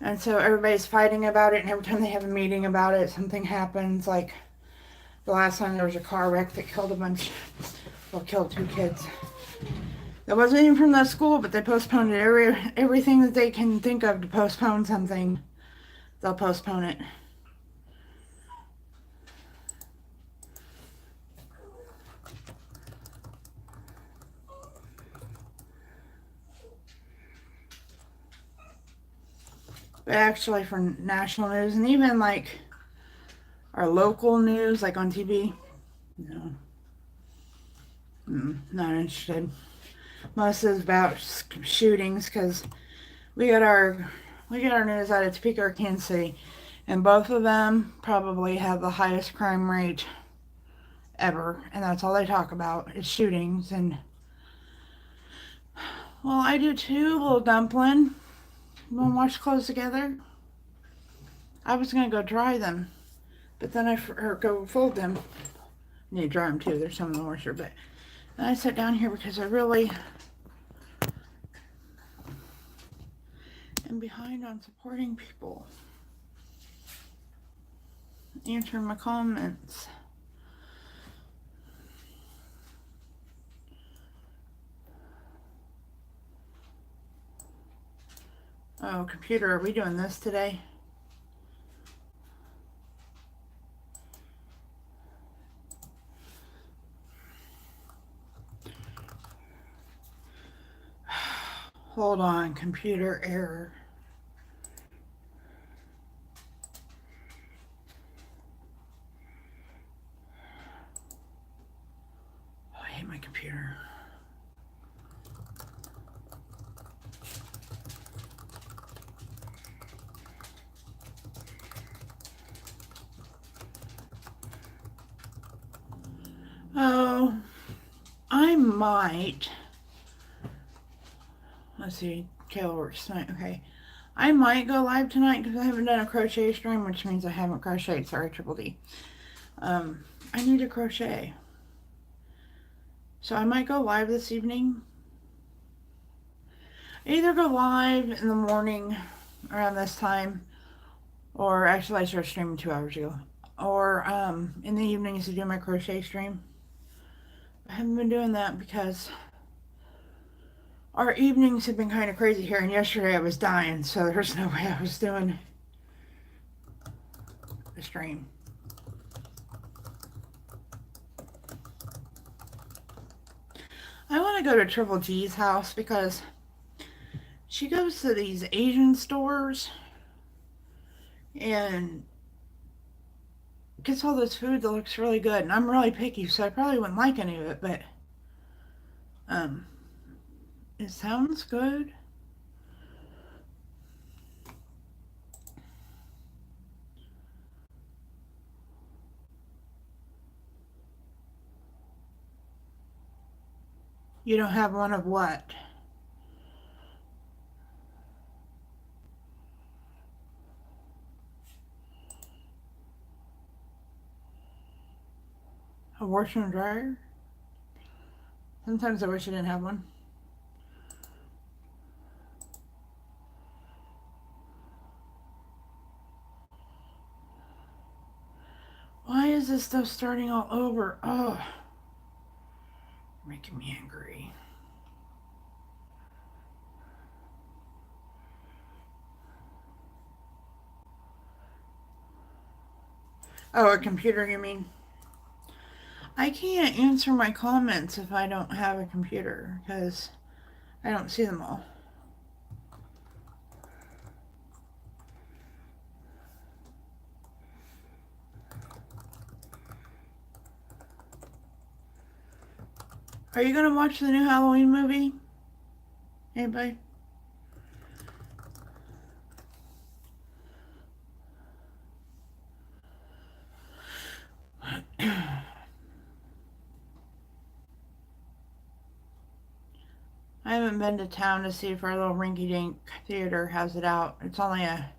And so everybody's fighting about it, and every time they have a meeting about it, something happens. Like the last time there was a car wreck that killed killed 2 kids. That wasn't even from that school, but they postponed it. Everything that they can think of to postpone something, they'll postpone it. But actually, for national news and even like our local news, like on TV, no, not interested. Most is about shootings because we get our news out of Topeka or Kansas City, and both of them probably have the highest crime rate ever, and that's all they talk about is shootings. And well, I do too, little dumpling. You want to wash clothes together? I was going to go dry them, but then go fold them. I need to dry them too. There's some in the washer, but then I sat down here because I really am behind on supporting people. Answering my comments. Oh, computer, are we doing this today? Hold on, computer error. Oh, I hate my computer. Oh, I might. Let's see. Kayla works tonight. Okay. I might go live tonight because I haven't done a crochet stream, which means I haven't crocheted. Sorry, Triple D. I need to crochet. So I might go live this evening. Either go live in the morning around this time, or actually I started streaming 2 hours ago, or in the evenings to do my crochet stream. I haven't been doing that because our evenings have been kind of crazy here, and yesterday I was dying, so there's no way I was doing the stream. I want to go to Triple G's house because she goes to these Asian stores and gets all this food that looks really good. And I'm really picky, so I probably wouldn't like any of it, but it sounds good. You don't have one of what? A washer and dryer? Sometimes I wish I didn't have one. Why is this stuff starting all over? Oh, making me angry. Oh, a computer, you mean? I can't answer my comments if I don't have a computer because I don't see them all. Are you going to watch the new Halloween movie? Anybody? I haven't been to town to see if our little rinky-dink theater has it out. It's only a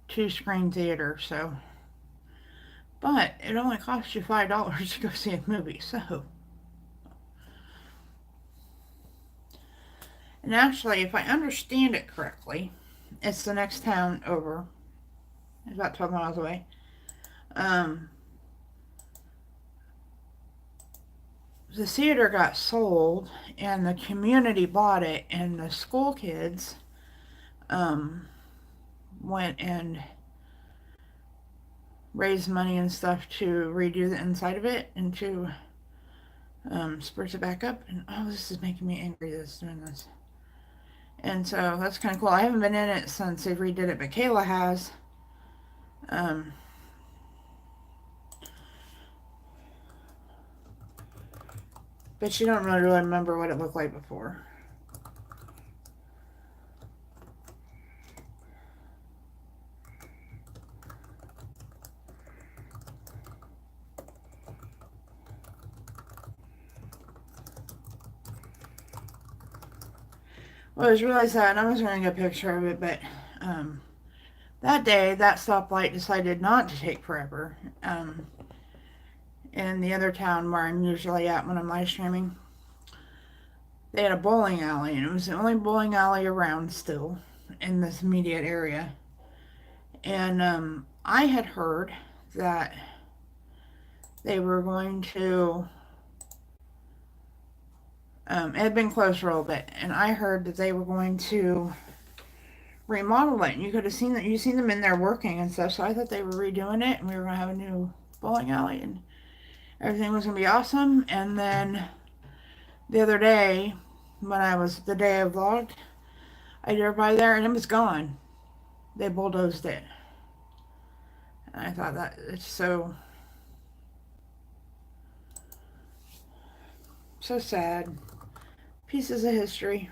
2-screen theater, so. But it only costs you $5 to go see a movie, so. And actually, if I understand it correctly, it's the next town over. It's about 12 miles away. The theater got sold and the community bought it, and the school kids went and raised money and stuff to redo the inside of it and to spruce it back up. And oh, this is making me angry that's doing this. And so that's kind of cool. I haven't been in it since they redid it, but Kayla has. But she don't really remember what it looked like before. Well, I just realized that, and I was going to get a picture of it, but that day, that stoplight decided not to take forever. In the other town where I'm usually at when I'm live streaming, they had a bowling alley, and it was the only bowling alley around still in this immediate area. And I had heard that they were going to, it had been closed for a little bit, and I heard that they were going to remodel it, and you could have seen that, you seen them in there working and stuff, so I thought they were redoing it, and we were going to have a new bowling alley, and everything was going to be awesome. And then the other day, the day I vlogged, I drove by there, and it was gone. They bulldozed it. And I thought that it's so sad. Pieces of history.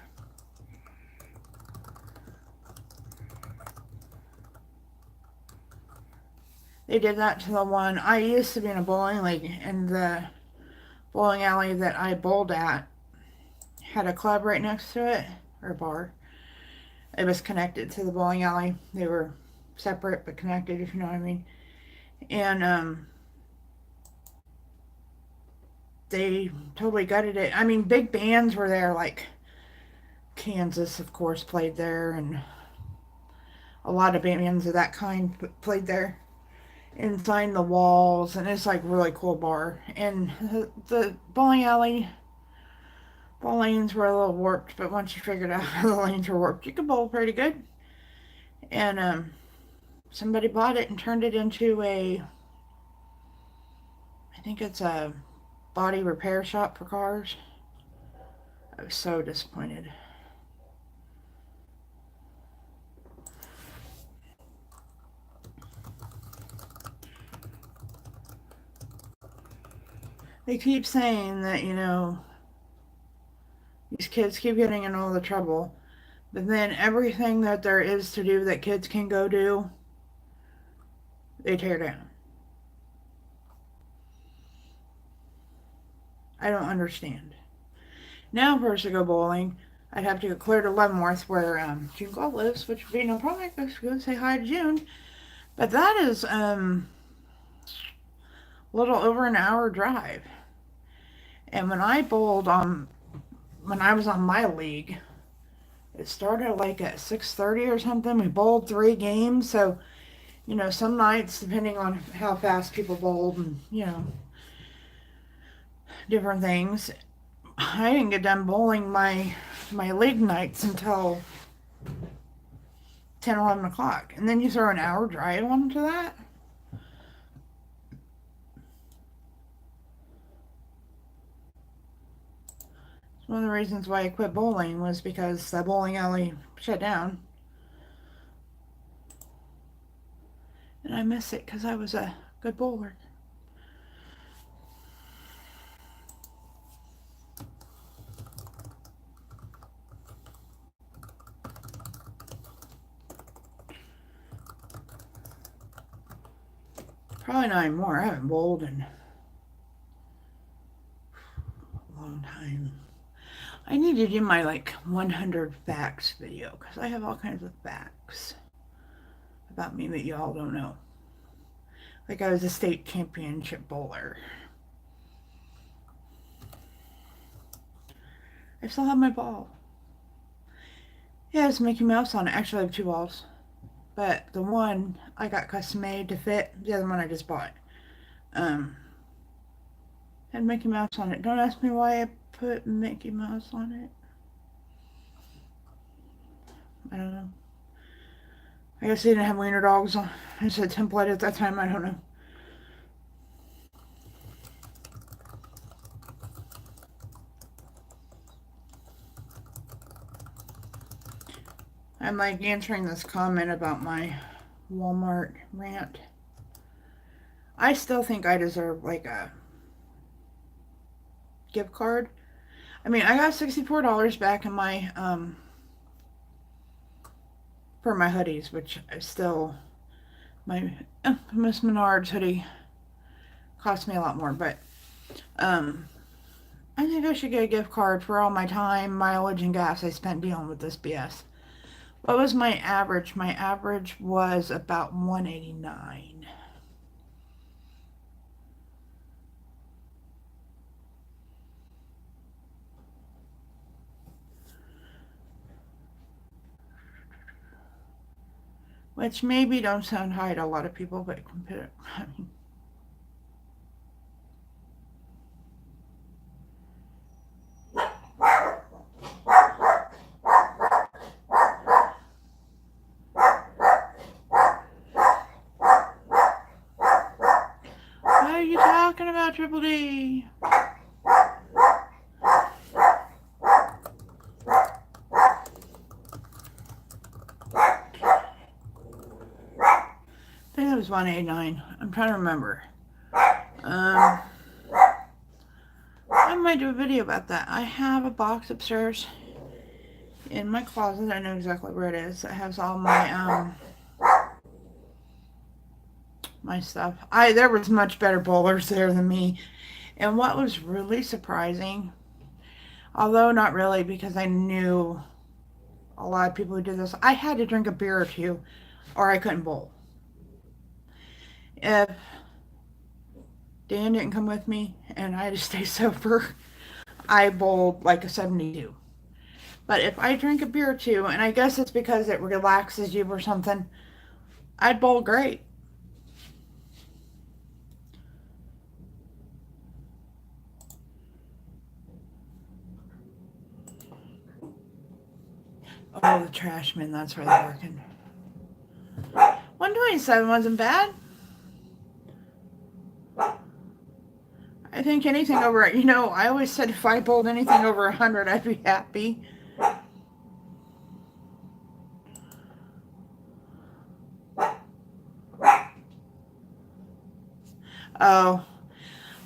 They did that to the one. I used to be in a bowling league, and the bowling alley that I bowled at had a club right next to it, or a bar. It was connected to the bowling alley. They were separate but connected, if you know what I mean. And they totally gutted it. I mean, big bands were there, like Kansas, of course, played there, and a lot of bands of that kind played there inside the walls, and it's like really cool bar. And the bowling alley, ball lanes were a little warped, but once you figured out how the lanes were warped, you could bowl pretty good. And somebody bought it and turned it into I think it's a body repair shop for cars. I was so disappointed. They keep saying that, these kids keep getting in all the trouble, but then everything that there is to do that kids can go do, they tear down. I don't understand. Now, if I was to go bowling, I'd have to go clear to Leavenworth, where June Gold lives, which would be no problem. I could go say hi to June. But that is a little over an hour drive. And when I bowled when I was on my league, it started like at 6:30 or something. We bowled 3 games, so some nights, depending on how fast people bowled and different things, I didn't get done bowling my league nights until 10, 11 o'clock. And then you throw an hour drive onto that. One of the reasons why I quit bowling was because the bowling alley shut down. And I miss it because I was a good bowler. Probably not anymore. I haven't bowled in a long time. I need to do my 100 facts video because I have all kinds of facts about me that y'all don't know. Like I was a state championship bowler. I still have my ball. Yeah, it's Mickey Mouse on it. Actually, I have 2 balls. But the one I got custom made to fit. The other one I just bought. Had Mickey Mouse on it. Don't ask me why I put Mickey Mouse on it. I don't know. I guess they didn't have wiener dogs on. It's a template at that time. I don't know. I'm answering this comment about my Walmart rant. I still think I deserve a gift card. I mean, I got $64 back in my for my hoodies, which is still my Miss Menards hoodie cost me a lot more, but I think I should get a gift card for all my time, mileage, and gas I spent dealing with this BS. What was my average? My average was about 189. Which maybe don't sound high to a lot of people, but compared, I mean, what are you talking about, Triple D? I think it was 189. I'm trying to remember. I might do a video about that. I have a box upstairs in my closet. I know exactly where it is. It has all my my stuff. There was much better bowlers there than me. And what was really surprising, although not really because I knew a lot of people who did this. I had to drink a beer or two or I couldn't bowl. If Dan didn't come with me and I had to stay sober, I bowled like a 72. But if I drink a beer or two, and I guess it's because it relaxes you or something, I'd bowl great. Oh, the trash men, that's where they're working. 127 wasn't bad. I think anything over, I always said if I bowled anything over 100, I'd be happy. Oh,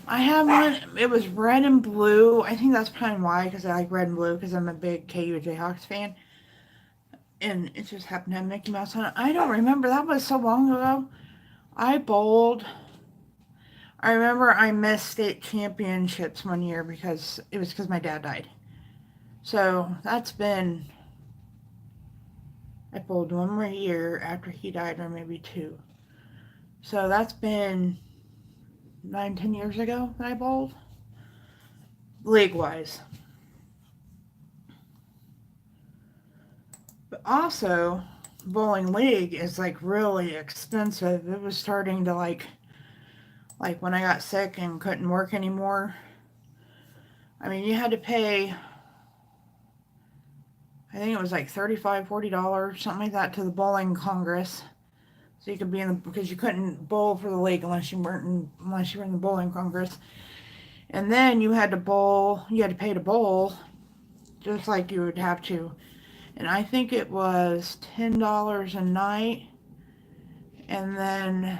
I have one. It was red and blue. I think that's probably why, because I like red and blue, because I'm a big KU Jayhawks fan. And it just happened to have Mickey Mouse on it. I don't remember. That was so long ago. I bowled. I remember I missed state championships one year because my dad died. So that's been, I bowled one more year after he died, or maybe two. So that's been 9-10 years ago that I bowled, league-wise. But also, bowling league is like really expensive. It was starting to like when I got sick and couldn't work anymore. I mean, you had to pay, I think it was like $35, $40, something like that, to the bowling congress. So you could be because you couldn't bowl for the league unless you were in the bowling congress. And then you had to pay to bowl, just like you would have to. And I think it was $10 a night. And then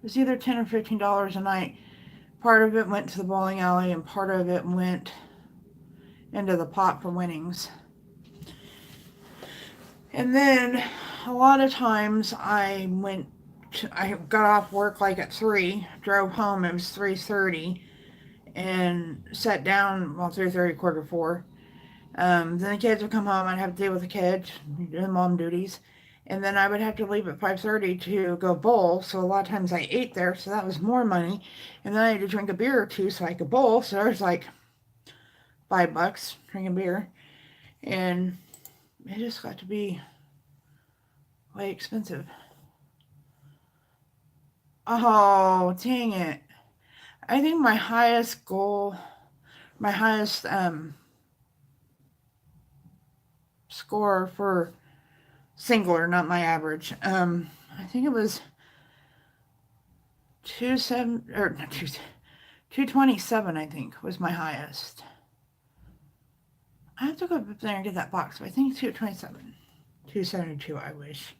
it was either $10 or $15 a night. Part of it went to the bowling alley and part of it went into the pot for winnings. And then a lot of times I got off work like at 3, drove home, it was 3:30, and sat down, 3:30, 3:45. Then the kids would come home, I'd have to deal with the kids, do mom duties, and then I would have to leave at 5:30 to go bowl, so a lot of times I ate there, so that was more money, and then I had to drink a beer or two so I could bowl, so it was like $5 drinking beer, and it just got to be way expensive. Oh, dang it. I think my highest goal, my highest score for singler, not my average, I think it was 227, I think, was my highest. I have to go up there and get that box, but I think 227. 272, I wish.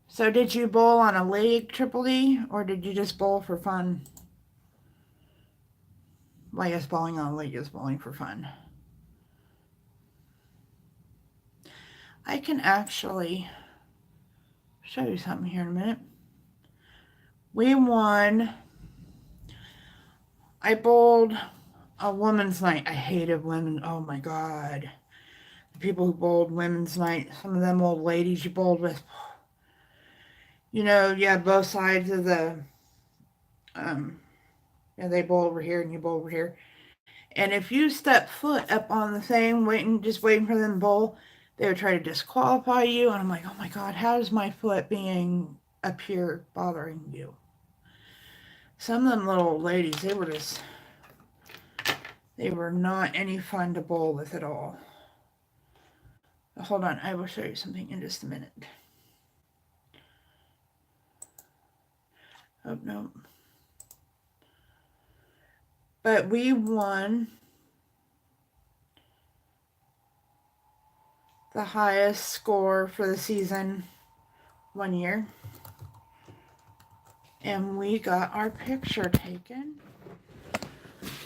So did you bowl on a league Triple D, or did you just bowl for fun? Well, I guess bowling on a league is bowling for fun. I can actually show you something here in a minute. We won. I bowled a women's night. I hated women. Oh my God. The people who bowled women's night, some of them old ladies you bowled with. You have both sides of the, they bowl over here and you bowl over here. And if you step foot up on the thing, just waiting for them to bowl, they would try to disqualify you. And I'm like, oh my God, how is my foot being up here bothering you? Some of them little old ladies, they were not any fun to bowl with at all. Hold on, I will show you something in just a minute. Oh, no. But we won the highest score for the season one year. And we got our picture taken.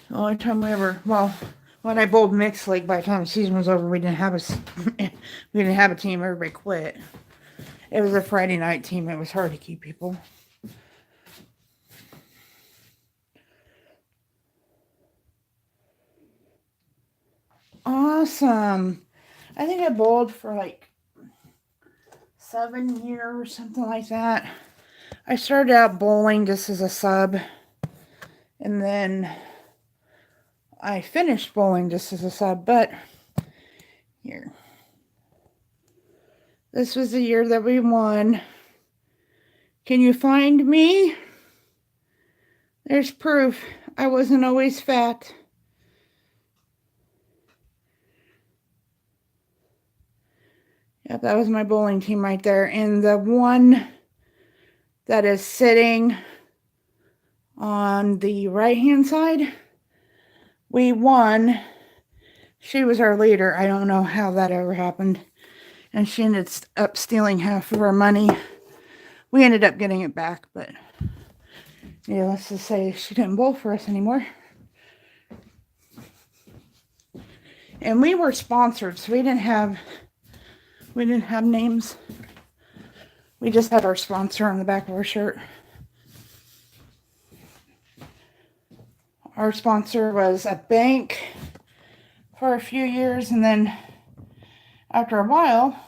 The only time when I bowled mixed league, by the time the season was over, we didn't have a team. Everybody quit. It was a Friday night team. It was hard to keep people. Awesome. I think I bowled for like 7 years or something like that. I started out bowling just as a sub, and then I finished bowling just as a sub, but here. This was the year that we won. Can you find me? There's proof. I wasn't always fat. Yep, that was my bowling team right there. And the one that is sitting on the right-hand side, we won. She was our leader. I don't know how that ever happened. And she ended up stealing half of our money. We ended up getting it back, but yeah, let's just say she didn't bowl for us anymore. And we were sponsored, so we didn't have names. We just had our sponsor on the back of our shirt. Our sponsor was a bank for a few years, and then after a while,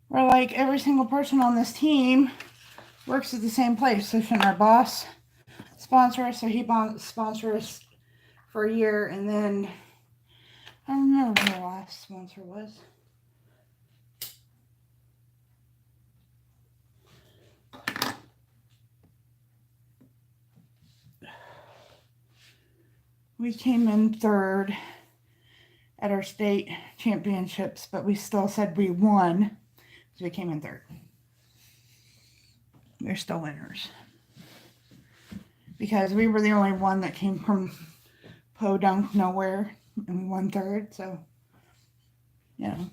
we're like, every single person on this team works at the same place. So shouldn't our boss sponsor us? So he sponsored us for a year, and then I don't remember who the last sponsor was. We came in third at our state championships, but we still said we won because we came in third. We're still winners because we were the only one that came from Podunk nowhere, and we won third. So, you know.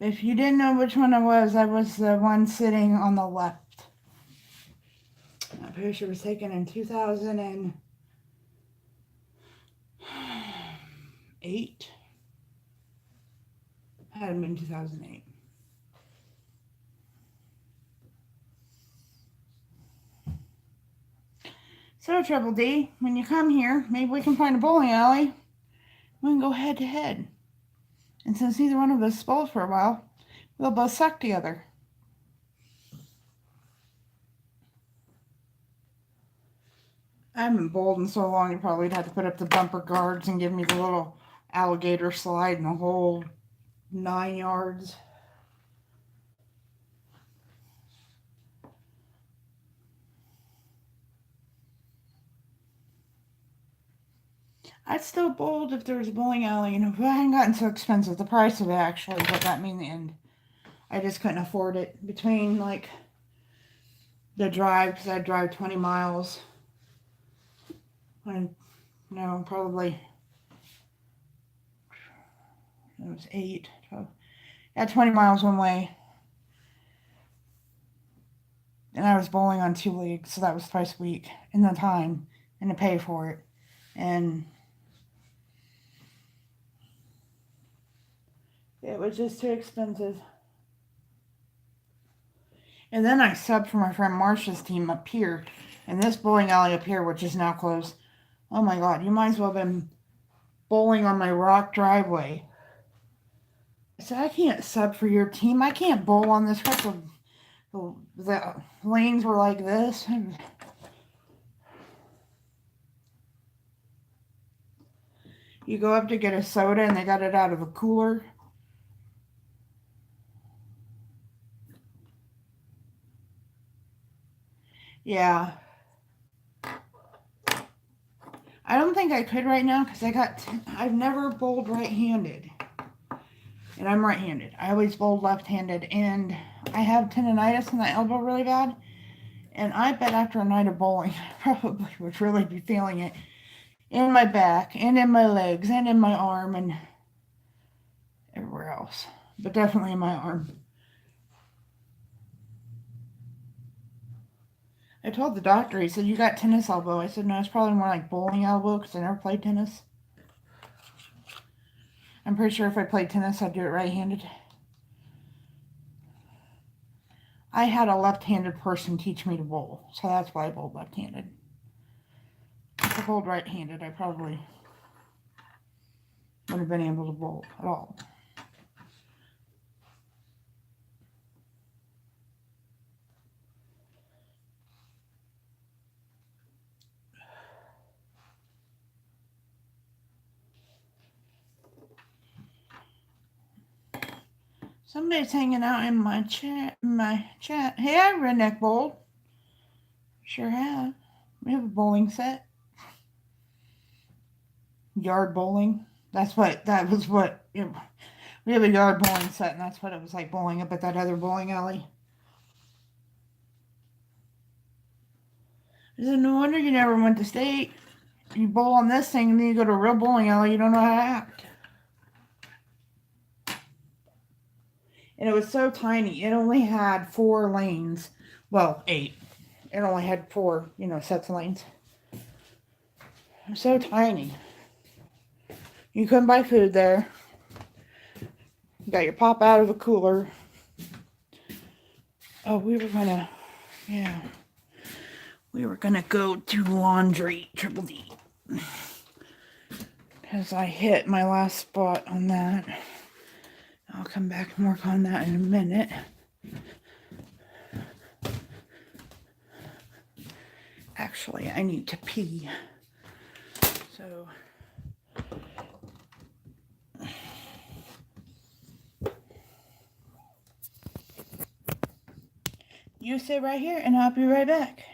If you didn't know which one I was the one sitting on the left. That picture was taken in 2008. Had been 2008. So, Triple D, when you come here, maybe we can find a bowling alley. We can go head to head. And since neither one of us bowled for a while, we'll both suck together. I haven't bowled in so long, you probably would have to put up the bumper guards and give me the little alligator slide and the whole 9 yards. I'd still bowled if there was a bowling alley, and if it hadn't gotten so expensive. The price of it actually what got me in the end. I just couldn't afford it. Between like the drive, because I'd drive 20 miles. And no, probably it was 8, 12. Yeah, 20 miles one way. And I was bowling on 2 leagues, so that was twice a week in the time and to pay for it. And it was just too expensive. And then I subbed for my friend Marsha's team up here. And this bowling alley up here, which is now closed. Oh my God, you might as well have been bowling on my rock driveway. I said, I can't sub for your team. I can't bowl on this. The lanes were like this. You go up to get a soda and they got it out of a cooler. Yeah. I don't think I could right now because I've never bowled right-handed. And I'm right-handed. I always bowled left-handed. And I have tendonitis in the elbow really bad. And I bet after a night of bowling, I probably would really be feeling it in my back and in my legs and in my arm and everywhere else. But definitely in my arm. I told the doctor, he said, you got tennis elbow. I said, no, it's probably more like bowling elbow because I never played tennis. I'm pretty sure if I played tennis, I'd do it right-handed. I had a left-handed person teach me to bowl, so that's why I bowled left-handed. If I bowled right-handed, I probably wouldn't have been able to bowl at all. Somebody's hanging out in my chat. Hey, I redneck bowled. Sure have. We have a bowling set. Yard bowling. We have a yard bowling set, and that's what it was like bowling up at that other bowling alley. I said, no wonder you never went to state. You bowl on this thing, and then you go to a real bowling alley, you don't know how to act. And it was so tiny. It only had 4 lanes. Well, 8. It only had 4, sets of lanes. It was so tiny. You couldn't buy food there. You got your pop out of a cooler. Oh, we were gonna go do laundry, Triple D. Because I hit my last spot on that. I'll come back and work on that in a minute. Actually, I need to pee. So you sit right here and I'll be right back.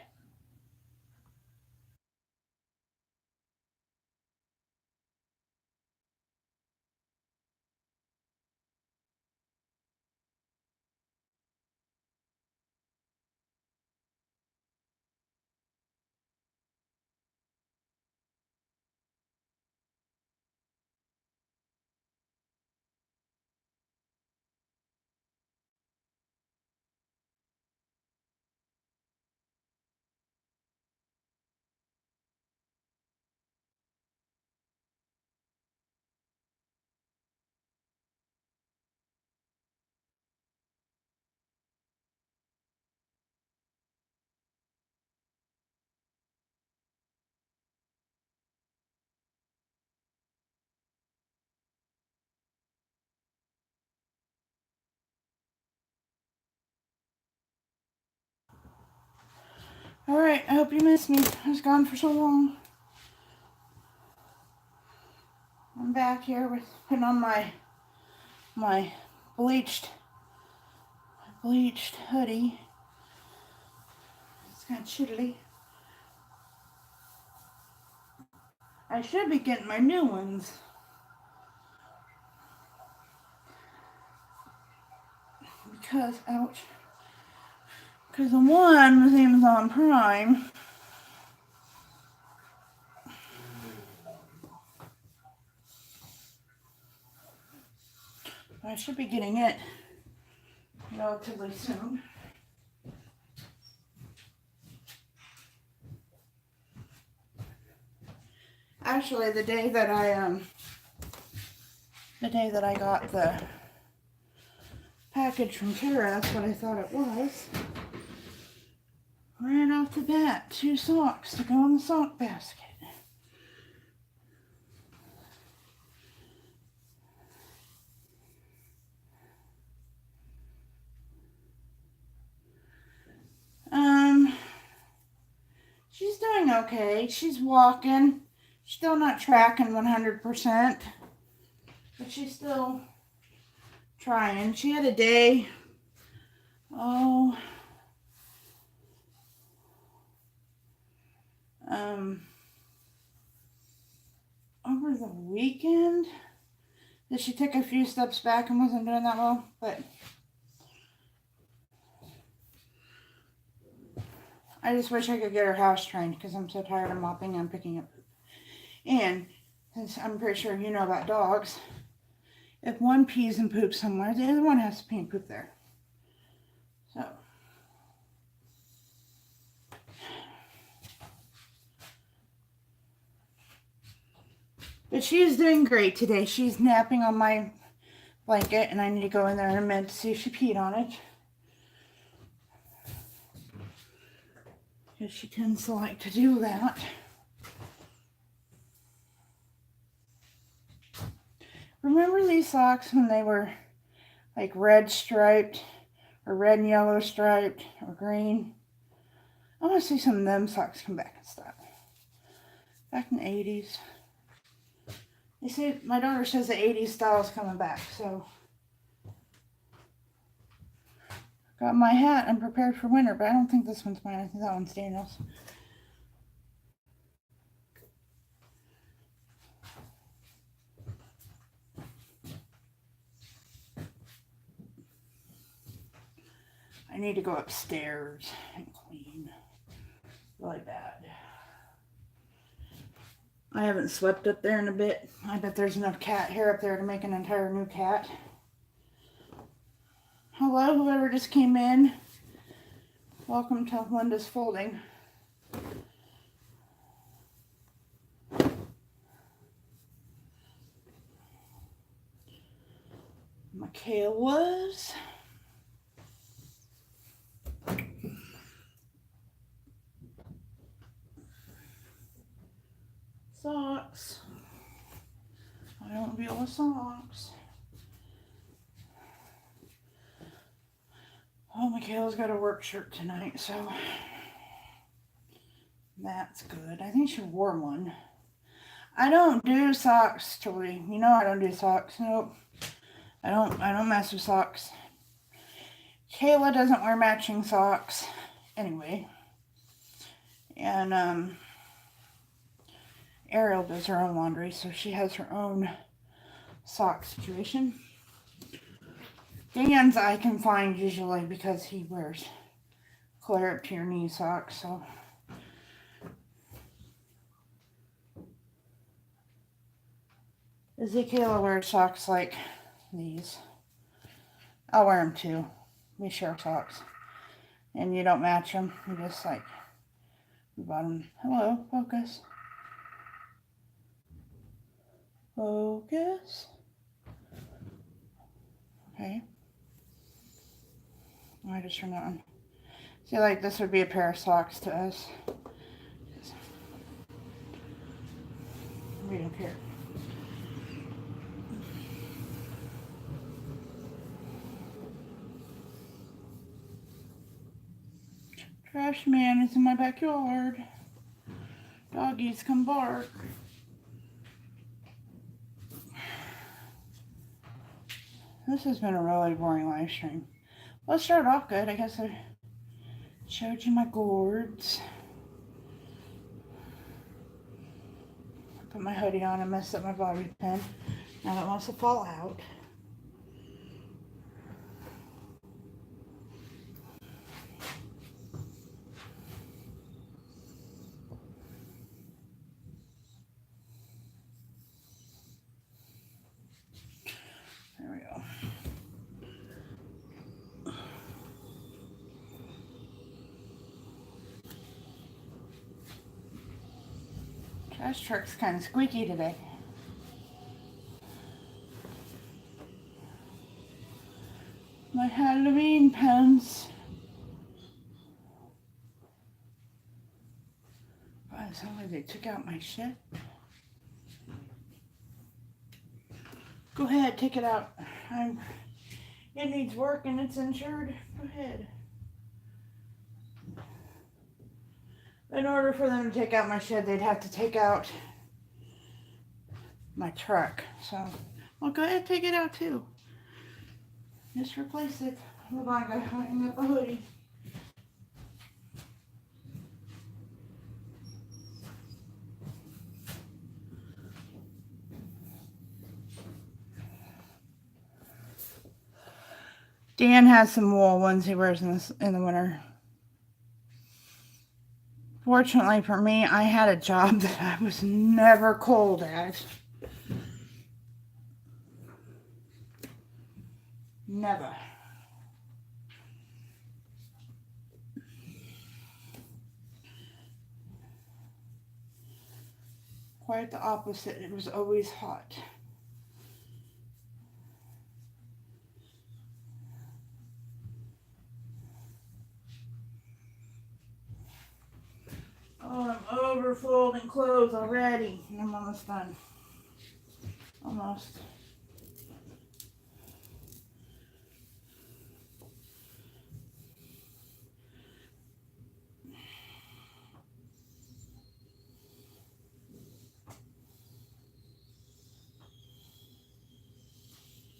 Alright, I hope you missed me. I was gone for so long. I'm back here with putting on my bleached hoodie. It's kind of chilly. I should be getting my new ones. Because the one was Amazon Prime. I should be getting it relatively soon. Actually, the day that I got the package from Kara, that's what I thought it was. Ran off the bat, 2 socks to go in the sock basket. She's doing okay. She's walking. Still not tracking 100%, but she's still trying. She had a day, over the weekend that she took a few steps back and wasn't doing that well, but I just wish I could get her house trained because I'm so tired of mopping and picking up poop. And since I'm pretty sure you know about dogs, if one pees and poops somewhere, the other one has to pee and poop there. So But she's doing great today. She's napping on my blanket, and I need to go in there in a minute to see if she peed on it. Because she tends to like to do that. Remember these socks when they were like red striped, or red and yellow striped, or green? I want to see some of them socks come back and stuff. Back in the 80s. You see, my daughter says the 80s style is coming back, so. Got my hat. I'm prepared for winter, but I don't think this one's mine. I think that one's Daniel's. I need to go upstairs and clean really bad. I haven't swept up there in a bit. I bet there's enough cat hair up there to make an entire new cat. Hello, whoever just came in. Welcome to Linda's Folding. Michaela's. Socks. I don't deal with socks. Oh, Michaela's got a work shirt tonight, so that's good. I think she wore one. I don't do socks, Tori. You know I don't do socks. Nope. I don't mess with socks. Kayla doesn't wear matching socks anyway. And Ariel does her own laundry, so she has her own sock situation. Dan's I can find usually because he wears clear up to your knee socks, so. Ezekiel wears socks like these. I'll wear them too. We share socks. And you don't match them. You just like, we bought them. Hello, focus. Focus. Okay. I just turned that on. See, like this would be a pair of socks to us. We don't care. Trash man is in my backyard. Doggies come bark. This has been a really boring live stream. Let's start off good. I guess I showed you my gourds. Put my hoodie on and messed up my bobby pin. Now it wants to fall out. There we go. Trash truck's kind of squeaky today. My Halloween pants. Wow, it sounds like they took out my shit. Go ahead, take it out. It needs work and it's insured. Go ahead. In order for them to take out my shed, they'd have to take out my truck. So, well, go ahead, take it out too. Just replace it. Hold on, I gotta hang up a hoodie. Dan has some wool ones he wears in the winter. Fortunately for me, I had a job that I was never cold at. Never. Quite the opposite. It was always hot. Oh, I'm over folding clothes already. And I'm almost done. Almost.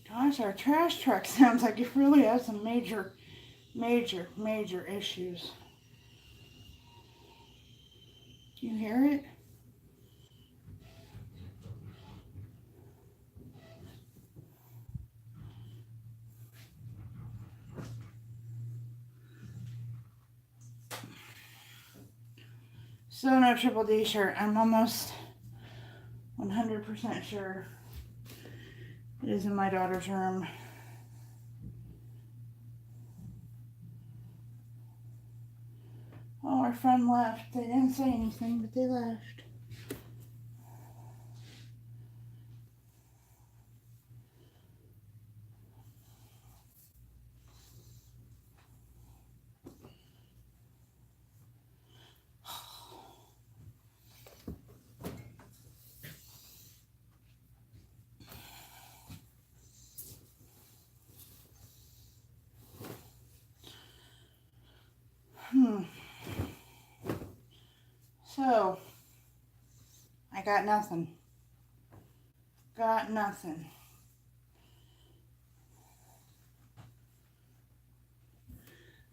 Gosh, our trash truck sounds like it really has some major issues. Do you hear it? So no Triple D shirt. I'm almost 100% sure it is in my daughter's room. Oh, our friend left. They didn't say anything, but they left. So, I got nothing. Got nothing.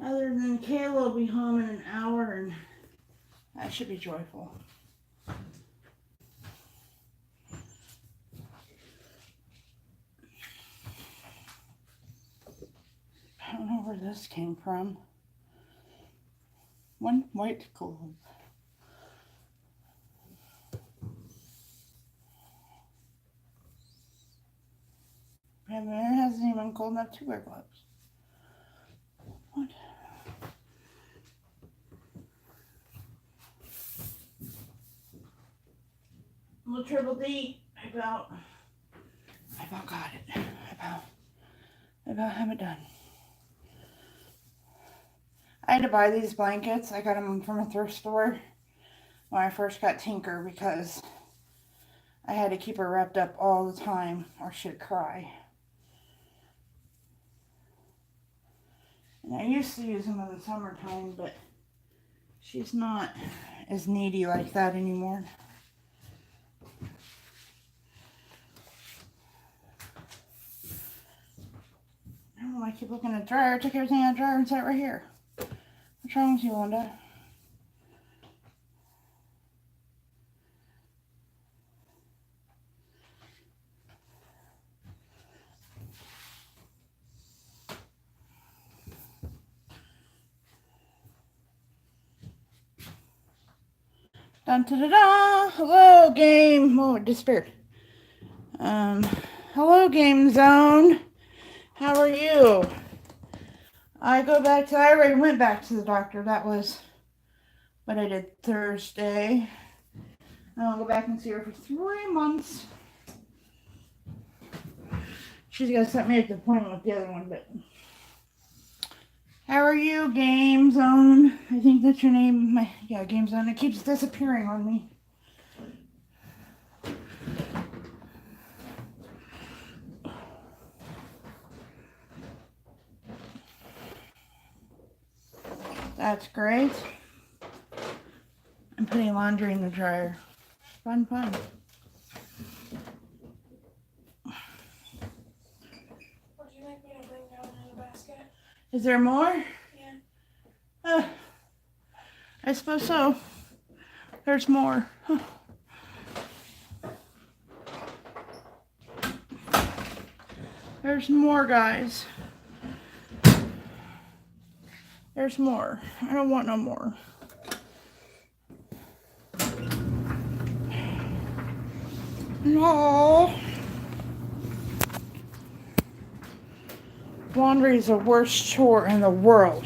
Other than Kayla will be home in an hour, and that should be joyful. I don't know where this came from. One white glove. And it hasn't even cold enough to wear gloves. What? Well, Triple D, I about got it. I about have it done. I had to buy these blankets. I got them from a thrift store when I first got Tinker because I had to keep her wrapped up all the time or she'd cry. And I used to use them in the summertime, but she's not as needy like that anymore. Oh, I keep looking at the dryer. I took everything out of the dryer and set it right here. What's wrong with you, Wanda? Dun da da da! Hello, game. Oh, it disappeared. Hello, Game Zone. How are you? I already went back to the doctor. That was what I did Thursday. And I'll go back and see her for 3 months. She's gonna set me at the appointment with the other one, but how are you, Game Zone? I think that's your name. Yeah, Game Zone. It keeps disappearing on me. That's great. I'm putting laundry in the dryer. Fun. What do you think me to bring down in the basket? Is there more? Yeah. I suppose so. There's more. There's more, guys. There's more. I don't want no more. No. Laundry is the worst chore in the world.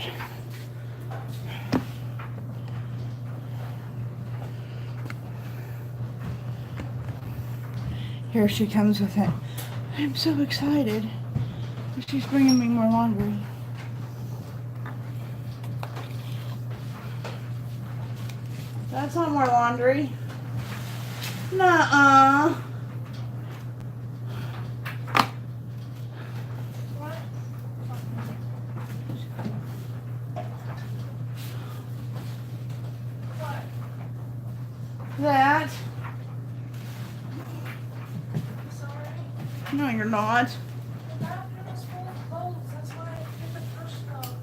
Here she comes with it. I'm so excited. She's bringing me more laundry. That's not more laundry. Nuh-uh. What? What? That. Sorry. No, you're not. The bathroom is full of clothes. That's why I did the first load.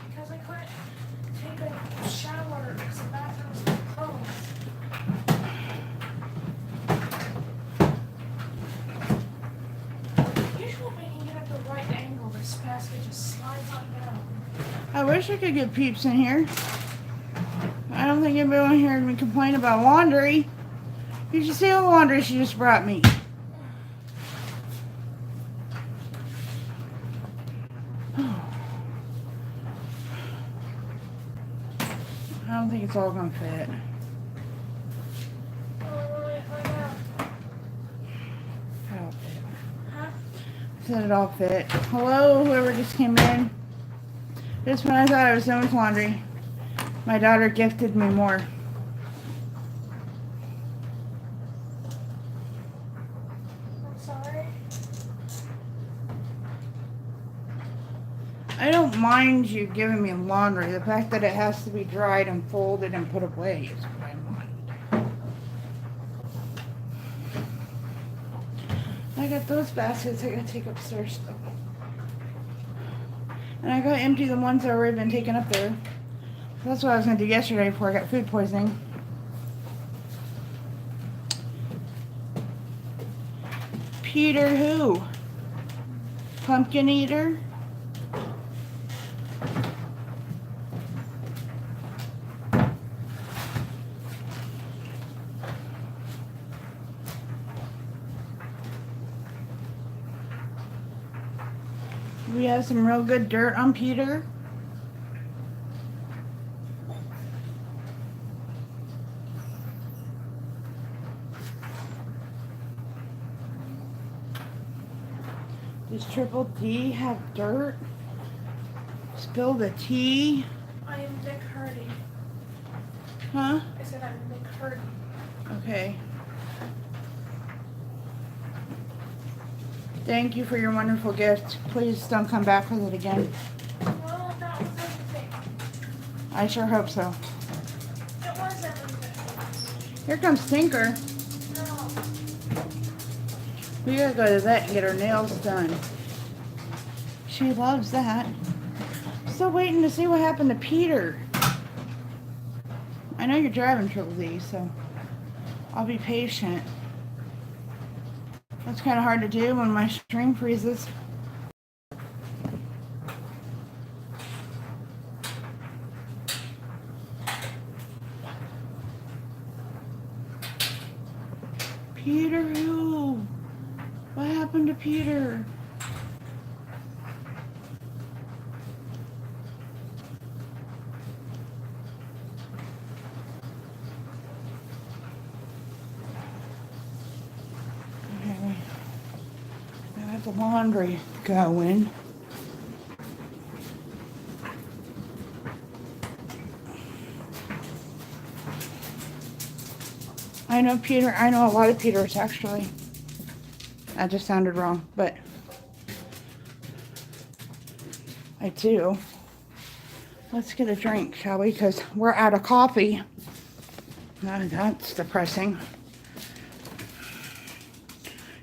Because I couldn't take a shower because the bathroom was full of clothes. Usually when you get at the right angle, this basket just slides on down. I wish I could get peeps in here. I don't think anybody will hear me complain about laundry. You should see the laundry she just brought me. I don't think it's all gonna fit. I don't fit. Huh? I said it all fit. Hello, whoever just came in. Just when I thought I was done with laundry, my daughter gifted me more. I'm sorry. I don't mind you giving me laundry. The fact that it has to be dried and folded and put away is what I mind. I got those baskets I gotta take upstairs though. And I gotta empty the ones that already been taken up there. That's what I was gonna do yesterday before I got food poisoning. Peter who? Pumpkin eater? We have some real good dirt on Peter. Does Triple D have dirt? Spill the tea? I am Nick Hardy. Huh? I said I'm Nick Hardy. Okay. Thank you for your wonderful gift. Please don't come back with it again. Well, that was everything. I sure hope so. It was everything. Here comes Tinker. No. We gotta go to the vet and get her nails done. She loves that. Still waiting to see what happened to Peter. I know you're driving Triple D, so I'll be patient. That's kind of hard to do when my string freezes. Peter who? What happened to Peter? Okay, I got the laundry going. I know Peter, I know a lot of Peters actually. That just sounded wrong, but I do. Let's get a drink, shall we? Because we're out of coffee. That's depressing.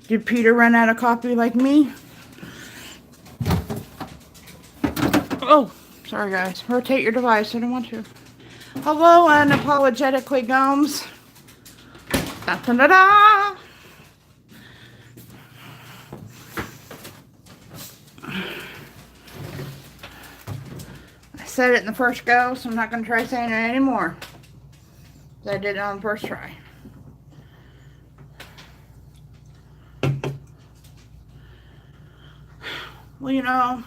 Did Peter run out of coffee like me? Oh, sorry guys. Rotate your device. I don't want to. Hello, unapologetically Gomes. Da-da-da-da. I said it in the first go, so I'm not going to try saying it anymore. I did it on the first try. Well, you know,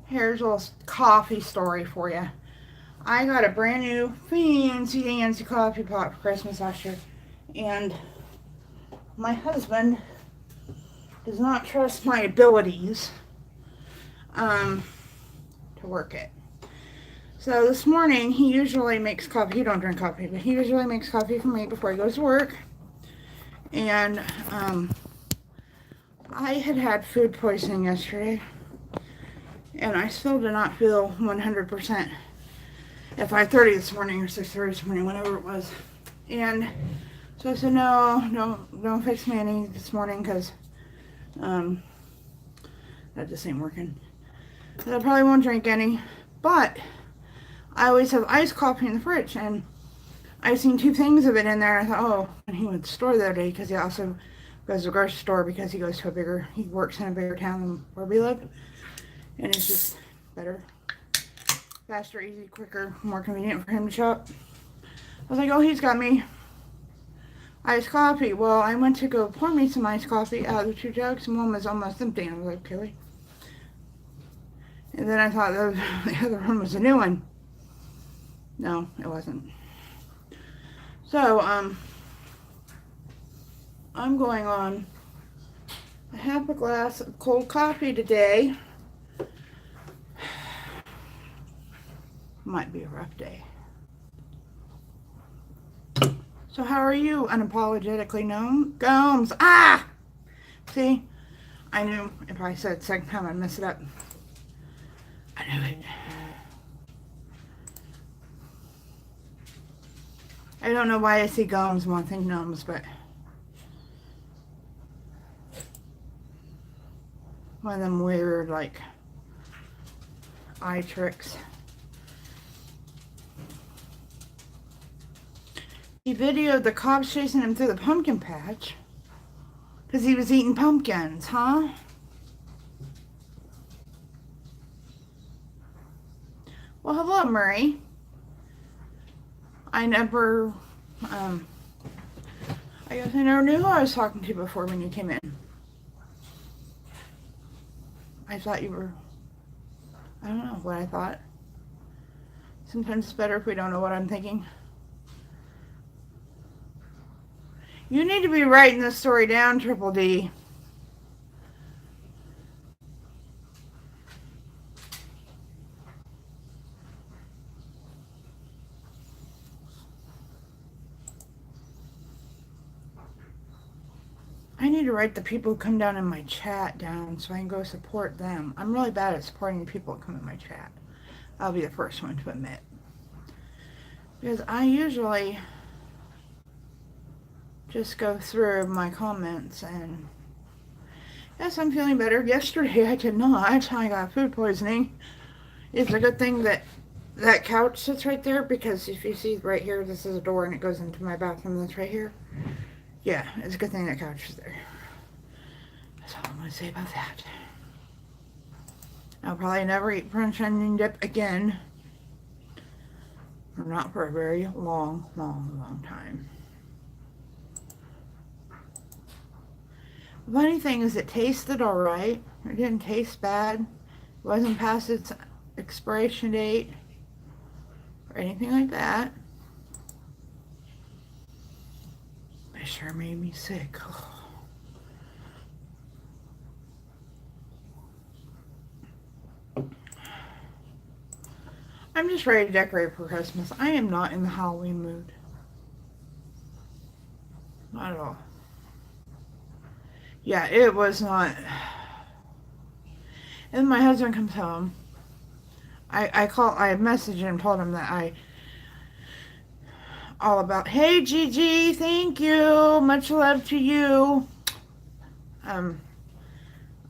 here's a little coffee story for you. I got a brand new fancy coffee pot for Christmas last year. And my husband does not trust my abilities to work it. So this morning, he usually makes coffee. He don't drink coffee, but he usually makes coffee for me before he goes to work. And I had food poisoning yesterday, and I still did not feel 100% at 5:30 this morning or 6:30 this morning, whenever it was. And so I said, no, don't fix me any this morning, because that just ain't working. I probably won't drink any, but I always have iced coffee in the fridge, and I've seen 2 things of it in there. I thought, oh, and he went to the store the other day, because he also goes to the grocery store, because he works in a bigger town than where we live, and it's just better, faster, easy, quicker, more convenient for him to shop. I was like, oh, he's got me iced coffee. Well, I went to go pour me some iced coffee out of the 2 jugs, and one was almost empty, and I was like, okay, wait. And then I thought the other one was a new one. No, it wasn't. So, I'm going on a half a glass of cold coffee today. Might be a rough day. So how are you, unapologetically known? Gomes. Ah! See? I knew if I said it second time I'd mess it up. I knew it. I don't know why I see Gomes and want to think gnomes, but one of them weird, like, eye tricks. He videoed the cops chasing him through the pumpkin patch because he was eating pumpkins, huh? Well, hello, Murray. I guess I never knew who I was talking to before when you came in. I thought you were, I don't know what I thought. Sometimes it's better if we don't know what I'm thinking. You need to be writing this story down, Triple D. I need to write the people who come down in my chat down so I can go support them. I'm really bad at supporting the people that come in my chat. I'll be the first one to admit. Because I usually just go through my comments and yes, I'm feeling better. Yesterday I did not. I got food poisoning. It's a good thing that that couch sits right there, because if you see right here, this is a door and it goes into my bathroom that's right here. Yeah, it's a good thing that couch is there. That's all I'm going to say about that. I'll probably never eat French onion dip again. Or not for a very long time. The funny thing is, it tasted alright. It didn't taste bad. It wasn't past its expiration date or anything like that. It sure made me sick. I'm just ready to decorate for Christmas. I am not in the Halloween mood. Not at all. Yeah, it was not. And my husband comes home. I messaged him, told him that all about, hey Gigi, thank you, much love to you.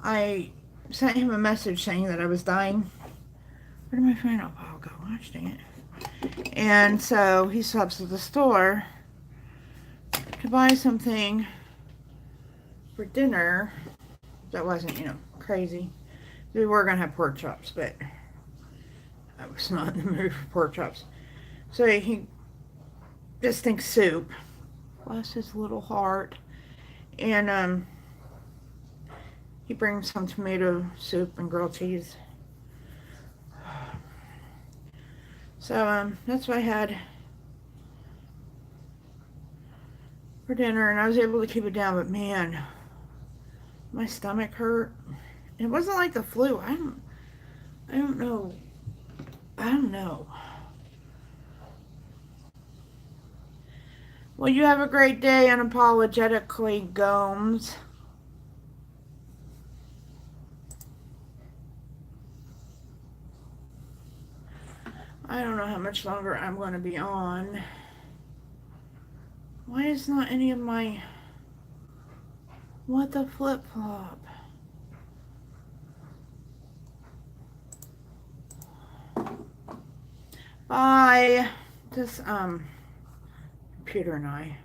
I sent him a message saying that I was dying. Where did my phone go? Gosh dang it. And so he stops at the store to buy something for dinner that wasn't, crazy. We were going to have pork chops, but I was not in the mood for pork chops. So he just thinks soup. Bless his little heart. And he brings some tomato soup and grilled cheese. So, that's what I had for dinner, and I was able to keep it down, but man, my stomach hurt. It wasn't like the flu. I don't know. I don't know. Well, you have a great day, unapologetically, Gomes. I don't know how much longer I'm going to be on. Why is not any of my... What the flip-flop? Bye. This, computer and I.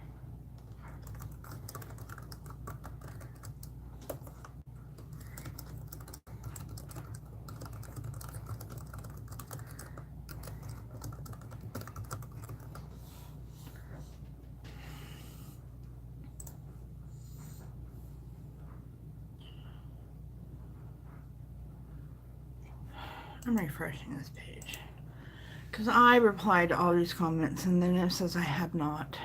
I'm refreshing this page. Because I replied to all these comments and then it says I have not.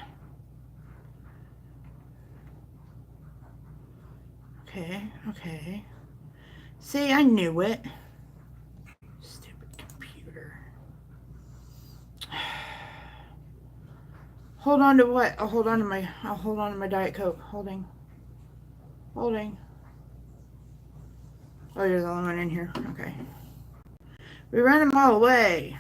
Okay. See, I knew it. Stupid computer. Hold on to what? I'll hold on to my Diet Coke. Holding. Oh, you're the only one in here. Okay. We ran them all away.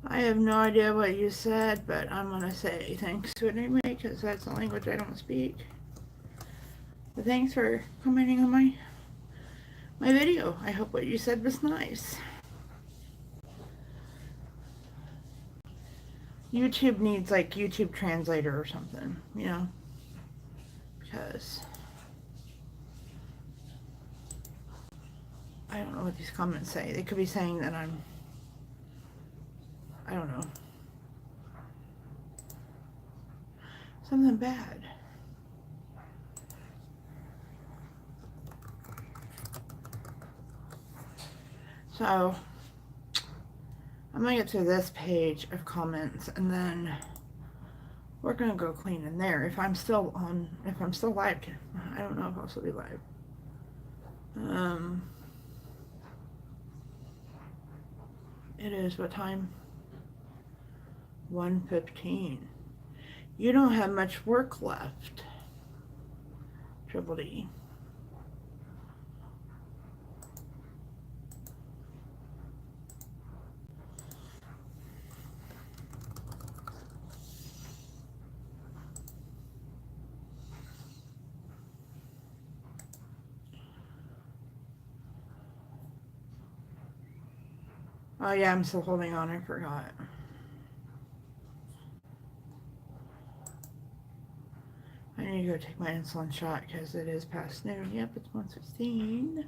I have no idea what you said, but I'm going to say thanks to it anyway, because that's a language I don't speak. But thanks for commenting on my video. I hope what you said was nice. YouTube needs like YouTube translator or something, you know, because I don't know what these comments say. They could be saying that I don't know, something bad. So I'm gonna get through this page of comments and then we're gonna go clean in there. If I'm still live, I don't know if I'll still be live. It is what time? 1:15. You don't have much work left, Triple D. Oh yeah, I'm still holding on. I forgot. I need to go take my insulin shot because it is past noon. Yep, it's 1:16.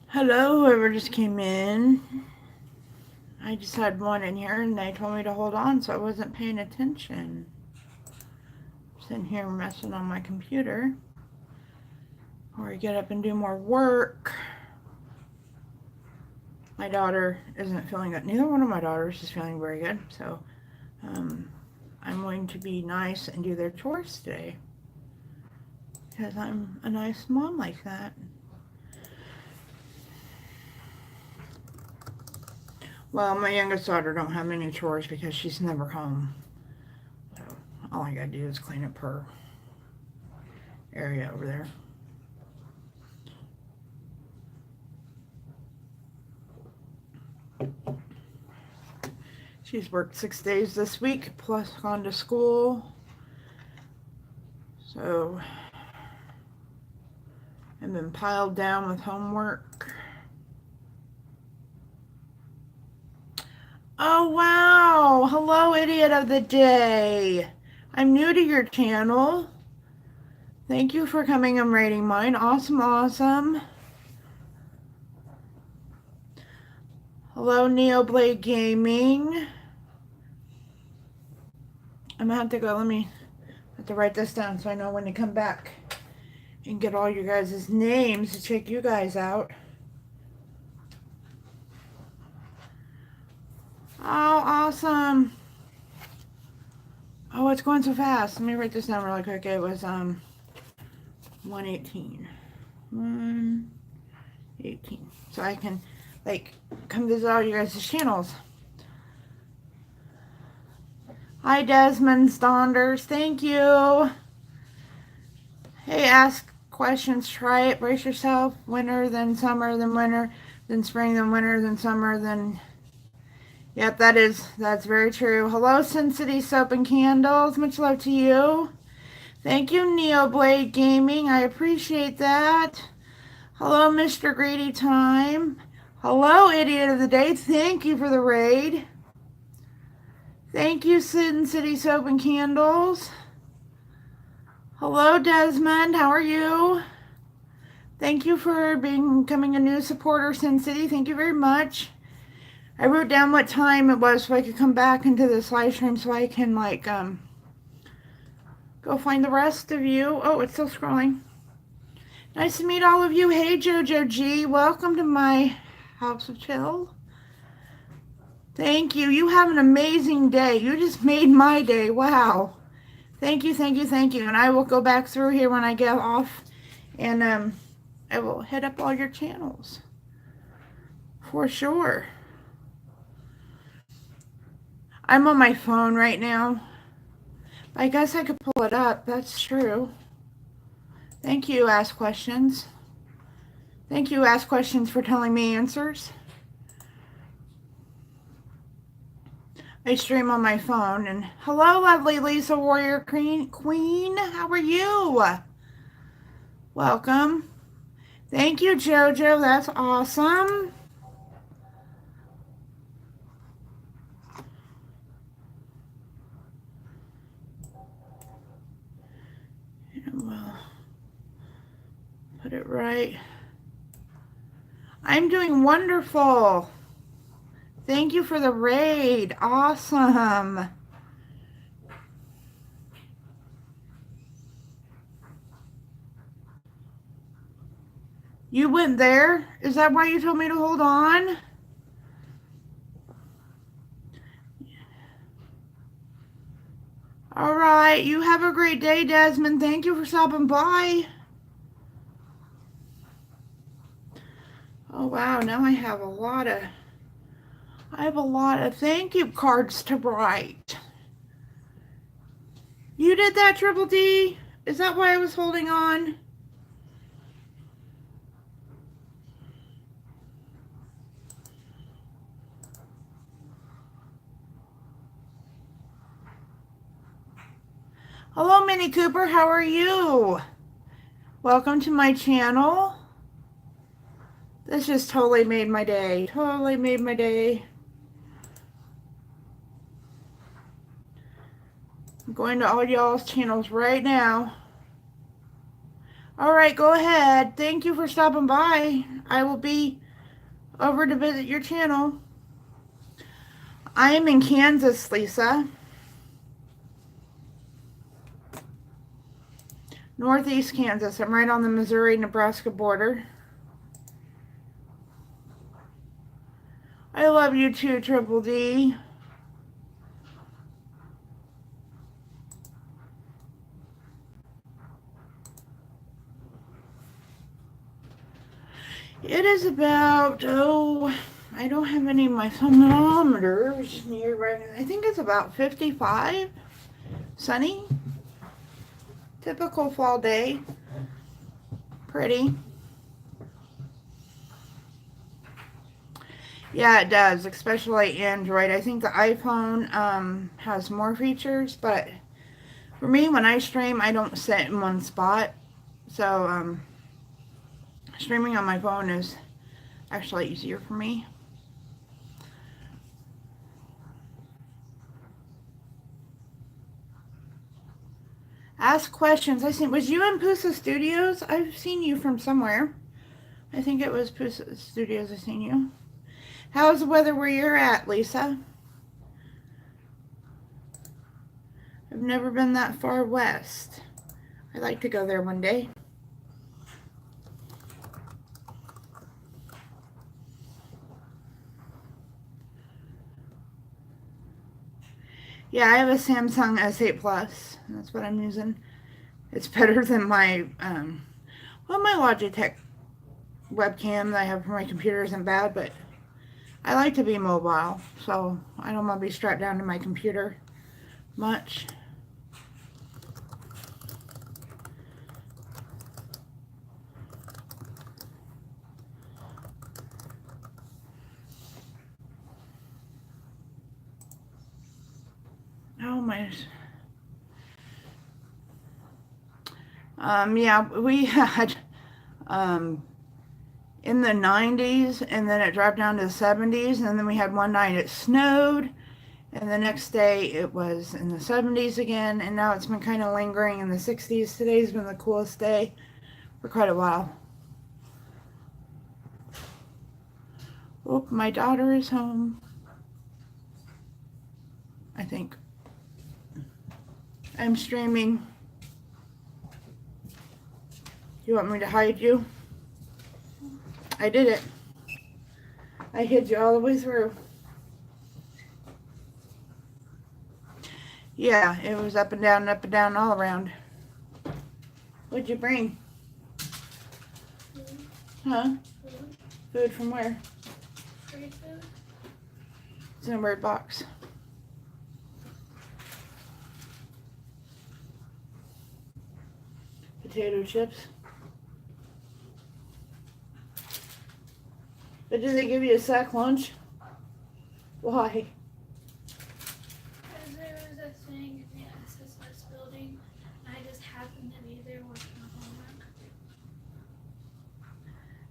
Hello, whoever just came in. I just had one in here and they told me to hold on, so I wasn't paying attention. Sitting here messing on my computer. Or I get up and do more work. My daughter isn't feeling good. Neither one of my daughters is feeling very good, so I'm going to be nice and do their chores today. because I'm a nice mom like that. Well, my youngest daughter don't have many chores because she's never home. So all I gotta do is clean up her area over there. She's worked 6 days this week, plus gone to school. So I've been piled down with homework. Oh, wow. Hello, idiot of the day. I'm new to your channel. Thank you for coming and rating mine. Awesome, awesome. Hello, Neoblade Gaming. I'm gonna have to go. Let me have to write this down so I know when to come back and get all you guys' names to check you guys out. Oh, awesome. Oh, it's going so fast. Let me write this down really quick. It was 118. 118. So I can like come visit all you guys' channels. Hi, Desmond Stonders. Thank you. Hey, ask questions. Try it. Brace yourself. Winter, then summer, then winter, then spring, then winter, then summer, then... Yep, that's very true. Hello, Sin City Soap and Candles. Much love to you. Thank you, Neoblade Gaming. I appreciate that. Hello, Mr. Greedy Time. Hello, Idiot of the Day. Thank you for the raid. Thank you, Sin City Soap and Candles. Hello, Desmond. How are you? Thank you for becoming a new supporter, Sin City. Thank you very much. I wrote down what time it was so I could come back into this live stream so I can, like, go find the rest of you. Oh, it's still scrolling. Nice to meet all of you. Hey, Jojo G. Welcome to my House of Chill. Thank you. You have an amazing day. You just made my day. Wow. Thank you, thank you, thank you. And I will go back through here when I get off. And I will hit up all your channels. For sure. I'm on my phone right now. I guess I could pull it up. That's true. Thank you, Ask Questions. Thank you, Ask Questions, for telling me answers. I stream on my phone. And hello, lovely Lisa Warrior Queen. How are you? Welcome. Thank you, Jojo. That's awesome. And we'll put it right. I'm doing wonderful. Thank you for the raid. Awesome. You went there? Is that why you told me to hold on? All right. You have a great day, Desmond. Thank you for stopping by. Oh, wow. Now I have a lot of thank you cards to write. You did that, Triple D? Is that why I was holding on? Hello, Minnie Cooper. How are you? Welcome to my channel. This just totally made my day. Totally made my day. I'm going to all y'all's channels right now. All right, go ahead. Thank you for stopping by. I will be over to visit your channel. I am in Kansas, Lisa. Northeast Kansas. I'm right on the Missouri-Nebraska border. I love you too, Triple D. It is about, I don't have any of my thermometers near right now. I think it's about 55. Sunny. Typical fall day. Pretty. Yeah, it does, especially Android. I think the iPhone has more features, but for me, when I stream, I don't sit in one spot. So streaming on my phone is actually easier for me. Ask questions. Was you in Pusa Studios? I've seen you from somewhere. I think it was Pusa Studios I've seen you. How's the weather where you're at, Lisa? I've never been that far west. I'd like to go there one day. Yeah, I have a Samsung S8 Plus. That's what I'm using. It's better than my, my Logitech webcam that I have for my computer isn't bad, but I like to be mobile, so I don't want to be strapped down to my computer much. Oh my. Yeah, we had in the 90s, and then it dropped down to the 70s, and then we had one night it snowed, and the next day it was in the 70s again, and now it's been kind of lingering in the 60s. Today's been the coolest day for quite a while. Oh, my daughter is home, I think. I'm streaming. You want me to hide you? I did it. I hid you all the way through. Yeah, it was up and down, all around. What'd you bring? Food. Huh? Food. Food from where? Free food. It's in a weird box. Potato chips. But did they give you a sack lunch? Why? Because there was a thing in the SSS building, and I just happened to be there working on homework.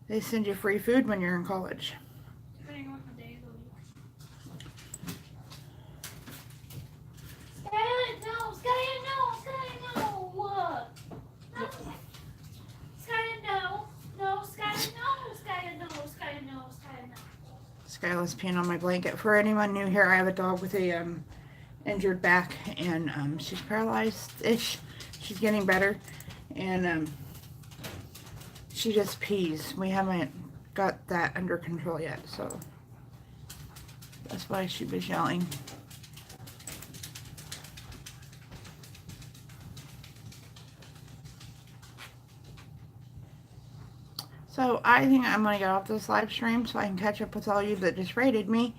They send you free food when you're in college. Depending on the day of the week. Skyland, no! Skyland, no! Skyland, no! What? No! Skyland, no! No! Skyland, no! Skyland, no! Skyland, no! Skyland, no! Skyla's peeing on my blanket. For anyone new here, I have a dog with a injured back, and she's paralyzed-ish. She's getting better, and she just pees. We haven't got that under control yet, so that's why she was yelling. So I think I'm going to get off this live stream so I can catch up with all you that just rated me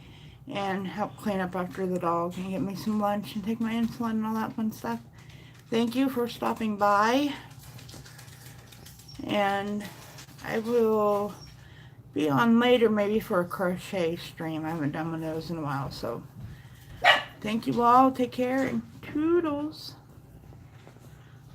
and help clean up after the dog and get me some lunch and take my insulin and all that fun stuff. Thank you for stopping by. And I will be on later maybe for a crochet stream. I haven't done one of those in a while. So thank you all. Take care and toodles.